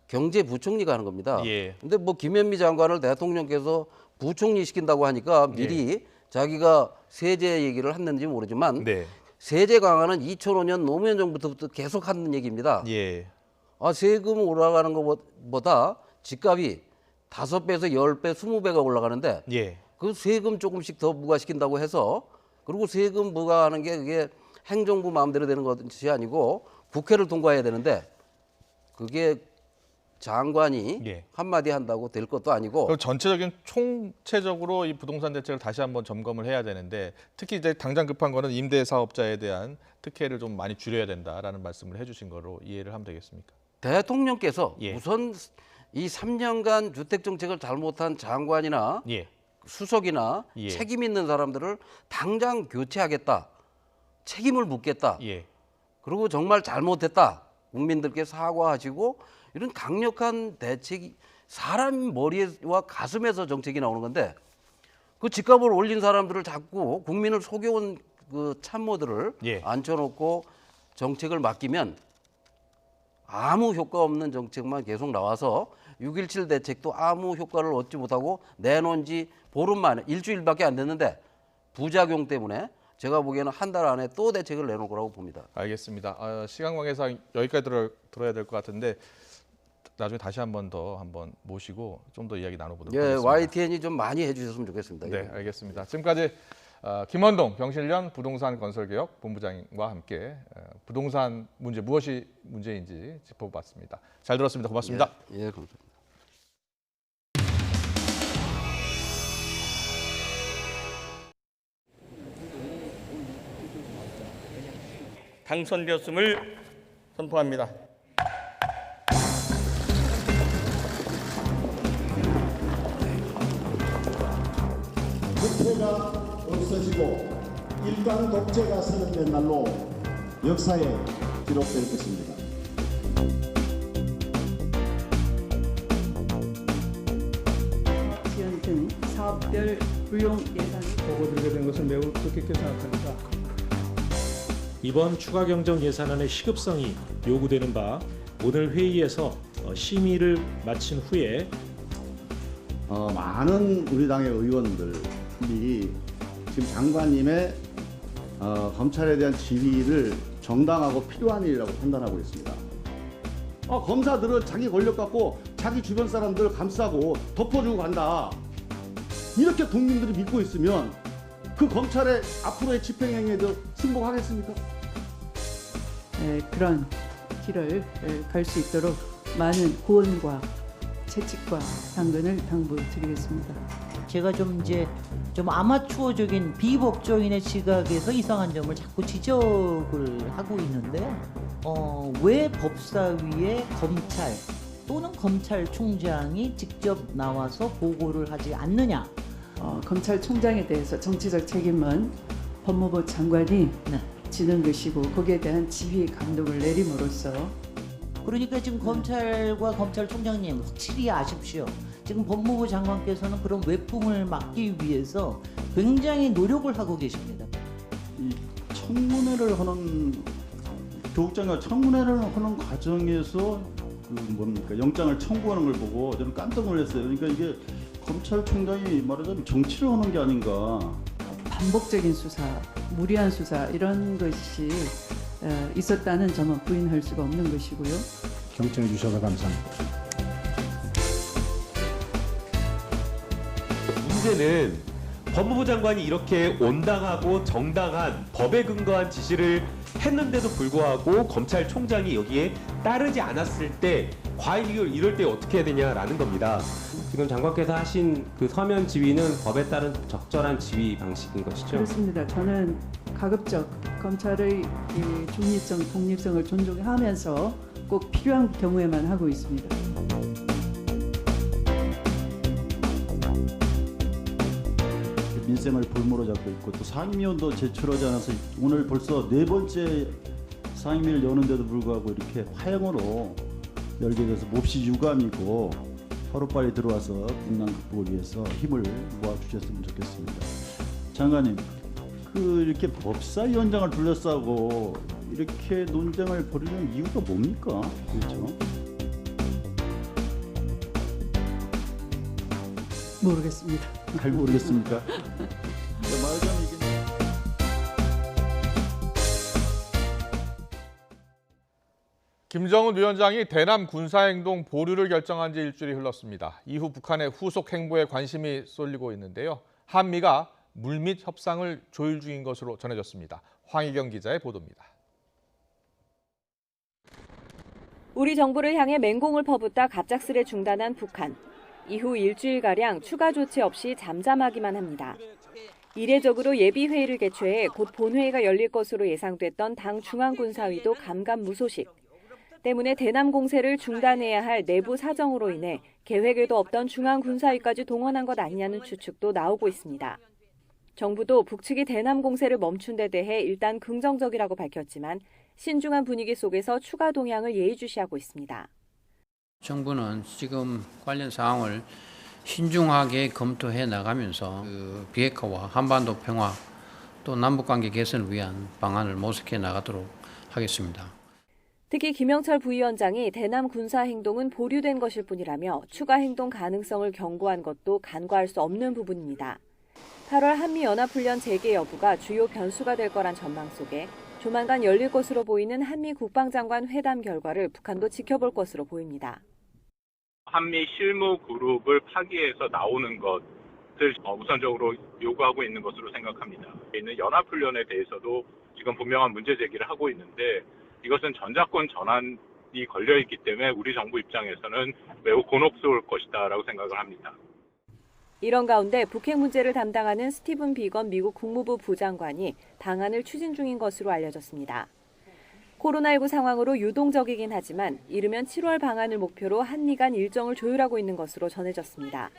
경제부총리가 하는 겁니다. 근데 뭐 김현미 장관을 대통령께서 부총리 시킨다고 하니까 미리 자기가 세제 얘기를 했는지 모르지만 세제 강화는 2005년 노무현 정부부터 계속 하는 얘기입니다. 세금 올라가는 것보다 집값이 5배에서 10배, 20배가 올라가는데 그 세금 조금씩 더 부과시킨다고 해서 그리고 세금 부과하는 게 그게 행정부 마음대로 되는 것이 아니고 국회를 통과해야 되는데 그게 장관이 한마디 한다고 될 것도 아니고 전체적인 총체적으로 이 부동산 대책을 다시 한번 점검을 해야 되는데 특히 이제 당장 급한 거는 임대 사업자에 대한 특혜를 좀 많이 줄여야 된다라는 말씀을 해주신 거로 이해를 하면 되겠습니까? 대통령께서 우선 이 3년간 주택 정책을 잘못한 장관이나 수석이나 책임 있는 사람들을 당장 교체하겠다, 책임을 묻겠다. 그리고 정말 잘못했다, 국민들께 사과하시고 이런 강력한 대책이 사람 머리와 가슴에서 정책이 나오는 건데 그 집값을 올린 사람들을 자꾸 국민을 속여온 그 참모들을 앉혀놓고 정책을 맡기면 아무 효과 없는 정책만 계속 나와서 6.17 대책도 아무 효과를 얻지 못하고 내놓은 지 보름 만에 일주일밖에 안 됐는데 부작용 때문에 제가 보기에는 한 달 안에 또 대책을 내놓을 거라고 봅니다. 알겠습니다. 시간 관계상 여기까지 들어야 될 것 같은데 나중에 다시 한번 모시고 좀 더 이야기 나눠보도록 하겠습니다. YTN이 좀 많이 해주셨으면 좋겠습니다. 네, 알겠습니다. 지금까지 김원동 경실련 부동산 건설개혁 본부장과 함께 부동산 문제 무엇이 문제인지 짚어봤습니다. 잘 들었습니다. 고맙습니다. 예, 감사합니다. 당선되었음을 선포합니다. 부패가 없어지고 일당 독재가 선언된 날로 역사에 기록될 것입니다. 지원 등 사업별 불용 예산이 보고드리게 된 것을 매우 뜻깊게 생각합니다. 이번 추가 경정 예산안의 시급성이 요구되는 바 오늘 회의에서 심의를 마친 후에 많은 우리 당의 의원들이 지금 장관님의 검찰에 대한 지휘를 정당하고 필요한 일이라고 판단하고 있습니다. 검사들은 자기 권력 갖고 자기 주변 사람들 감싸고 덮어주고 간다. 이렇게 국민들이 믿고 있으면 그 검찰의 앞으로의 집행행위에도 승복하겠습니까? 그런 길을 갈 수 있도록 많은 고언과 채찍과 당근을 당부드리겠습니다. 제가 좀 아마추어적인 비법조인의 시각에서 이상한 점을 자꾸 지적을 하고 있는데 왜 법사위에 검찰 또는 검찰총장이 직접 나와서 보고를 하지 않느냐? 검찰총장에 대해서 정치적 책임은 법무부 장관이 지는 것이고 거기에 대한 지휘 감독을 내림으로써 그러니까 지금 검찰과 검찰총장님 확실히 아십시오. 지금 법무부 장관께서는 그런 외풍을 막기 위해서 굉장히 노력을 하고 계십니다. 이 청문회를 하는 교육장관 청문회를 하는 과정에서 영장을 청구하는 걸 보고 저는 깜짝 놀랐어요. 그러니까 이게 검찰총장이 말하자면 정치를 하는 게 아닌가. 반복적인 수사, 무리한 수사 이런 것이 있었다는 점은 부인할 수가 없는 것이고요. 경청해 주셔서 감사합니다. 문제는 법무부 장관이 이렇게 온당하고 정당한 법에 근거한 지시를 했는데도 불구하고 검찰총장이 여기에 따르지 않았을 때 과연 이럴 때 어떻게 해야 되냐라는 겁니다. 지금 장관께서 하신 그 서면 지휘는 법에 따른 적절한 지휘 방식인 것이죠? 그렇습니다. 저는 가급적 검찰의 중립성, 독립성을 존중하면서 꼭 필요한 경우에만 하고 있습니다. 민생을 볼모로 잡고 있고 또 상임위원도 제출하지 않아서 오늘 벌써 4번째 상임위를 여는데도 불구하고 이렇게 화형으로 열게 돼서 몹시 유감이고 하루빨리 들어와서 국난 극복을 위해서 힘을 모아주셨으면 좋겠습니다. 장관님, 이렇게 법사위원장을 둘러싸고 이렇게 논쟁을 벌이는 이유가 뭡니까? 그렇죠? 모르겠습니다. 잘 모르겠습니까? 김정은 위원장이 대남 군사행동 보류를 결정한 지 일주일이 흘렀습니다. 이후 북한의 후속 행보에 관심이 쏠리고 있는데요. 한미가 물밑 협상을 조율 중인 것으로 전해졌습니다. 황희경 기자의 보도입니다. 우리 정부를 향해 맹공을 퍼붓다 갑작스레 중단한 북한. 이후 일주일가량 추가 조치 없이 잠잠하기만 합니다. 이례적으로 예비회의를 개최해 곧 본회의가 열릴 것으로 예상됐던 당 중앙군사위도 감감무소식. 때문에 대남 공세를 중단해야 할 내부 사정으로 인해 계획에도 없던 중앙군사위까지 동원한 것 아니냐는 추측도 나오고 있습니다. 정부도 북측이 대남 공세를 멈춘 데 대해 일단 긍정적이라고 밝혔지만 신중한 분위기 속에서 추가 동향을 예의주시하고 있습니다. 정부는 지금 관련 사항을 신중하게 검토해 나가면서 비핵화와 한반도 평화 또 남북관계 개선을 위한 방안을 모색해 나가도록 하겠습니다. 특히 김영철 부위원장이 대남 군사 행동은 보류된 것일 뿐이라며 추가 행동 가능성을 경고한 것도 간과할 수 없는 부분입니다. 8월 한미연합훈련 재개 여부가 주요 변수가 될 거란 전망 속에 조만간 열릴 것으로 보이는 한미 국방장관 회담 결과를 북한도 지켜볼 것으로 보입니다. 한미 실무 그룹을 파기해서 나오는 것을 우선적으로 요구하고 있는 것으로 생각합니다. 있는 연합훈련에 대해서도 지금 분명한 문제 제기를 하고 있는데 이것은 전작권 전환이 걸려있기 때문에 우리 정부 입장에서는 매우 곤혹스러울 것이다라고 생각을 합니다. 이런 가운데 북핵 문제를 담당하는 스티븐 비건 미국 국무부 부장관이 방안을 추진 중인 것으로 알려졌습니다. 코로나19 상황으로 유동적이긴 하지만 이르면 7월 방안을 목표로 한미 간 일정을 조율하고 있는 것으로 전해졌습니다.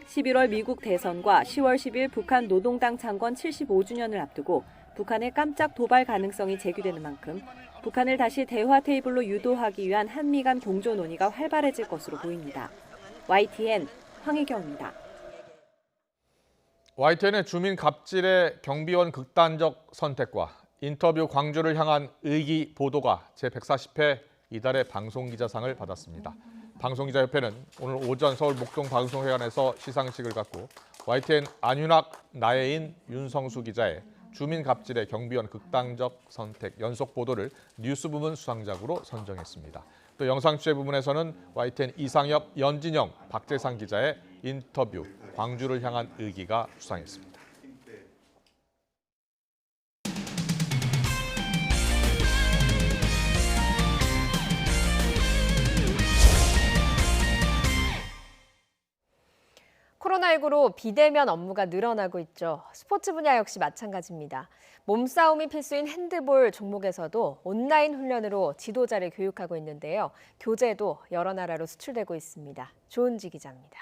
11월 미국 대선과 10월 10일 북한 노동당 창건 75주년을 앞두고 북한의 깜짝 도발 가능성이 제기되는 만큼 북한을 다시 대화 테이블로 유도하기 위한 한미 간 공조 논의가 활발해질 것으로 보입니다. YTN 황희경입니다. YTN의 주민 갑질의 경비원 극단적 선택과 인터뷰 광주를 향한 의기 보도가 제140회 이달의 방송기자상을 받았습니다. 방송기자협회는 오늘 오전 서울 목동 방송회관에서 시상식을 갖고 YTN 안윤학 나혜인 윤성수 기자의 주민 갑질의 경비원 극단적 선택 연속 보도를 뉴스 부문 수상작으로 선정했습니다. 또 영상 취재 부문에서는 YTN 이상엽, 연진영, 박재상 기자의 인터뷰 광주를 향한 의기가 수상했습니다. 코로나19로 비대면 업무가 늘어나고 있죠. 스포츠 분야 역시 마찬가지입니다. 몸싸움이 필수인 핸드볼 종목에서도 온라인 훈련으로 지도자를 교육하고 있는데요. 교재도 여러 나라로 수출되고 있습니다. 조은지 기자입니다.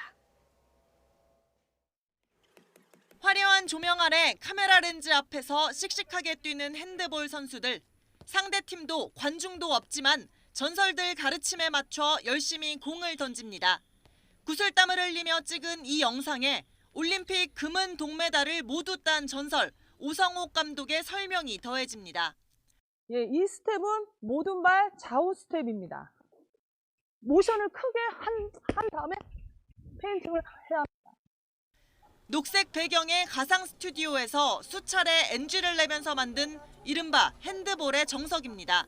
화려한 조명 아래 카메라 렌즈 앞에서 씩씩하게 뛰는 핸드볼 선수들. 상대팀도 관중도 없지만 전설들 가르침에 맞춰 열심히 공을 던집니다. 구슬땀을 흘리며 찍은 이 영상에 올림픽 금은 동메달을 모두 딴 전설 오성옥 감독의 설명이 더해집니다. 이 스텝은 모든 발 좌우 스텝입니다. 모션을 크게 한 다음에 페인팅을 해야 합니다. 녹색 배경의 가상 스튜디오에서 수차례 NG를 내면서 만든 이른바 핸드볼의 정석입니다.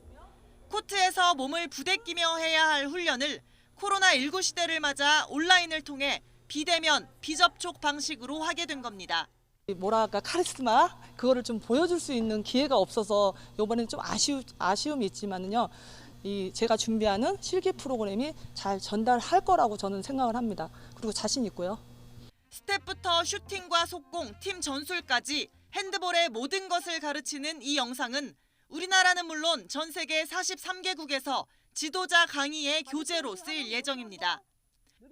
코트에서 몸을 부대끼며 해야 할 훈련을 코로나19 시대를 맞아 온라인을 통해 비대면, 비접촉 방식으로 하게 된 겁니다. 뭐랄까 카리스마 그거를 좀 보여줄 수 있는 기회가 없어서 이번에는 좀 아쉬움이 있지만은요. 제가 준비하는 실기 프로그램이 잘 전달할 거라고 저는 생각을 합니다. 그리고 자신 있고요. 스텝부터 슈팅과 속공, 팀 전술까지 핸드볼의 모든 것을 가르치는 이 영상은 우리나라는 물론 전 세계 43개국에서 지도자 강의의 교재로 쓰일 예정입니다.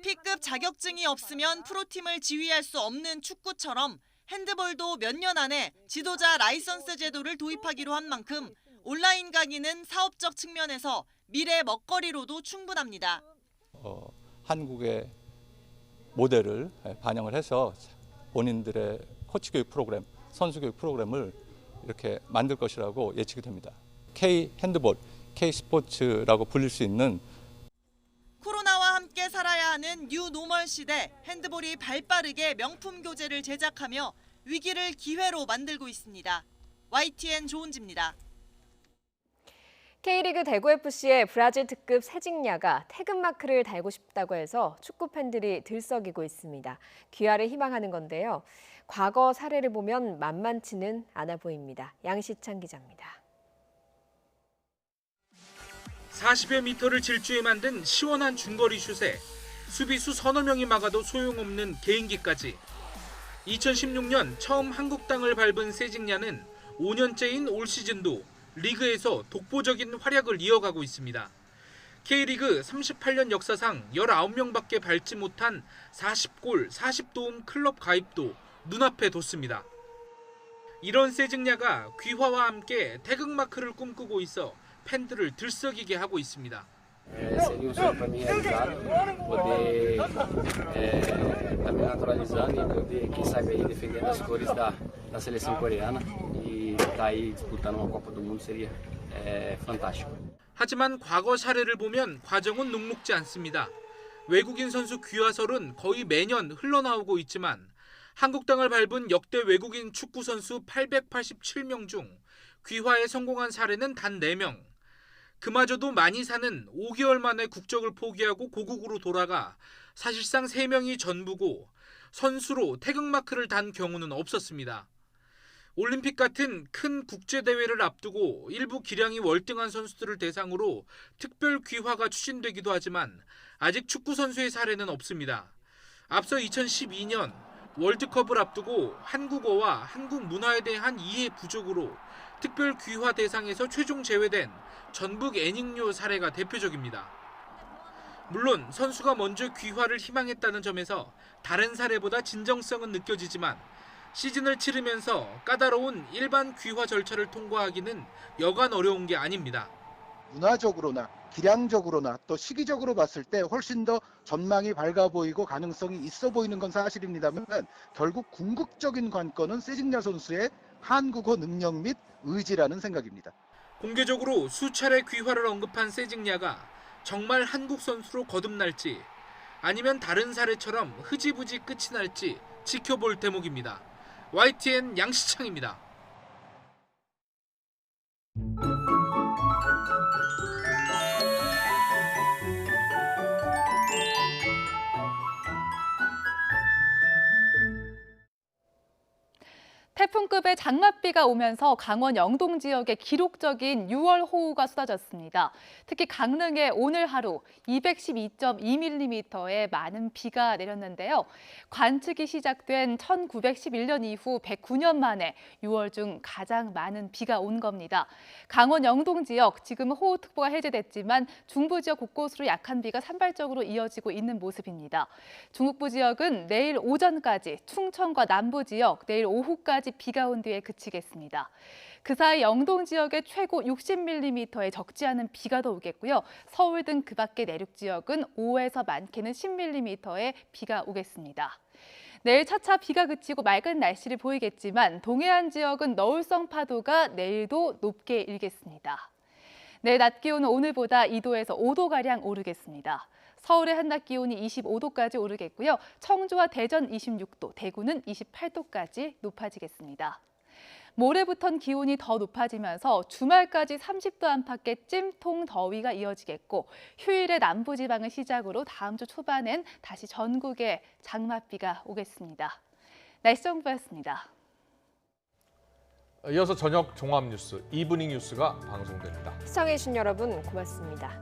P급 자격증이 없으면 프로팀을 지휘할 수 없는 축구처럼 핸드볼도 몇 년 안에 지도자 라이선스 제도를 도입하기로 한 만큼 온라인 강의는 사업적 측면에서 미래 먹거리로도 충분합니다. 한국의 모델을 반영을 해서 본인들의 코치 교육 프로그램, 선수 교육 프로그램을 이렇게 만들 것이라고 예측이 됩니다. K 핸드볼, K 스포츠라고 불릴 수 있는 코로나와 함께 살아야 하는 뉴 노멀 시대 핸드볼이 발빠르게 명품 교재를 제작하며 위기를 기회로 만들고 있습니다. YTN 조은지입니다. K리그 대구FC의 브라질 특급 세징야가 태극마크를 달고 싶다고 해서 축구 팬들이 들썩이고 있습니다. 귀화를 희망하는 건데요. 과거 사례를 보면 만만치는 않아 보입니다. 양시찬 기자입니다. 40여 미터를 질주해 만든 시원한 중거리 슛에 수비수 서너 명이 막아도 소용없는 개인기까지. 2016년 처음 한국 땅을 밟은 세징야는 5년째인 올 시즌도 리그에서 독보적인 활약을 이어가고 있습니다. K리그 38년 역사상 19명밖에 밟지 못한 40골 40도움 클럽 가입도 눈앞에 뒀습니다. 이런 세징야가 귀화와 함께 태극마크를 꿈꾸고 있어 팬들을 들썩이게 하고 있습니다. Seria um sonho para mim realizado, poder estar me naturalizando e poder, quem sabe, aí defendendo as cores da seleção coreana e estar aí disputando uma Copa do Mundo seria fantástico. 하지만 과거 사례를 보면 과정은 녹록지 않습니다. 외국인 선수 귀화설은 거의 매년 흘러나오고 있지만 한국 땅을 밟은 역대 외국인 축구 선수 887명 중 귀화에 성공한 사례는 단 4명. 그마저도 많이 사는 5개월 만에 국적을 포기하고 고국으로 돌아가 사실상 3명이 전부고 선수로 태극마크를 단 경우는 없었습니다. 올림픽 같은 큰 국제대회를 앞두고 일부 기량이 월등한 선수들을 대상으로 특별 귀화가 추진되기도 하지만 아직 축구 선수의 사례는 없습니다. 앞서 2012년 월드컵을 앞두고 한국어와 한국 문화에 대한 이해 부족으로 특별 귀화 대상에서 최종 제외된 전북 애닝요 사례가 대표적입니다. 물론 선수가 먼저 귀화를 희망했다는 점에서 다른 사례보다 진정성은 느껴지지만 시즌을 치르면서 까다로운 일반 귀화 절차를 통과하기는 여간 어려운 게 아닙니다. 문화적으로나 기량적으로나 또 시기적으로 봤을 때 훨씬 더 전망이 밝아 보이고 가능성이 있어 보이는 건 사실입니다만 결국 궁극적인 관건은 세징야 선수의 한국어 능력 및 의지라는 생각입니다. 공개적으로 수차례 귀화를 언급한 세징야가 정말 한국 선수로 거듭날지 아니면 다른 사례처럼 흐지부지 끝이 날지 지켜볼 대목입니다. YTN 양시창입니다. 태풍급의 장맛비가 오면서 강원 영동 지역에 기록적인 6월 호우가 쏟아졌습니다. 특히 강릉에 오늘 하루 212.2mm의 많은 비가 내렸는데요. 관측이 시작된 1911년 이후 109년 만에 6월 중 가장 많은 비가 온 겁니다. 강원 영동 지역 지금 호우특보가 해제됐지만 중부 지역 곳곳으로 약한 비가 산발적으로 이어지고 있는 모습입니다. 중북부 지역은 내일 오전까지, 충청과 남부 지역 내일 오후까지 비가 온 뒤에 그치겠습니다. 그 사이 영동 지역에 최고 60mm의 적지 않은 비가 더 오겠고요. 서울 등 그 밖의 내륙 지역은 5에서 많게는 10mm의 비가 오겠습니다. 내일 차차 비가 그치고 맑은 날씨를 보이겠지만 동해안 지역은 너울성 파도가 내일도 높게 일겠습니다. 내일 낮 기온은 오늘보다 2도에서 5도가량 오르겠습니다. 서울의 한낮 기온이 25도까지 오르겠고요. 청주와 대전 26도, 대구는 28도까지 높아지겠습니다. 모레부터는 기온이 더 높아지면서 주말까지 30도 안팎의 찜통 더위가 이어지겠고 휴일에 남부지방을 시작으로 다음 주 초반엔 다시 전국에 장맛비가 오겠습니다. 날씨 정보였습니다. 이어서 저녁 종합뉴스 이브닝 뉴스가 방송됩니다. 시청해주신 여러분 고맙습니다.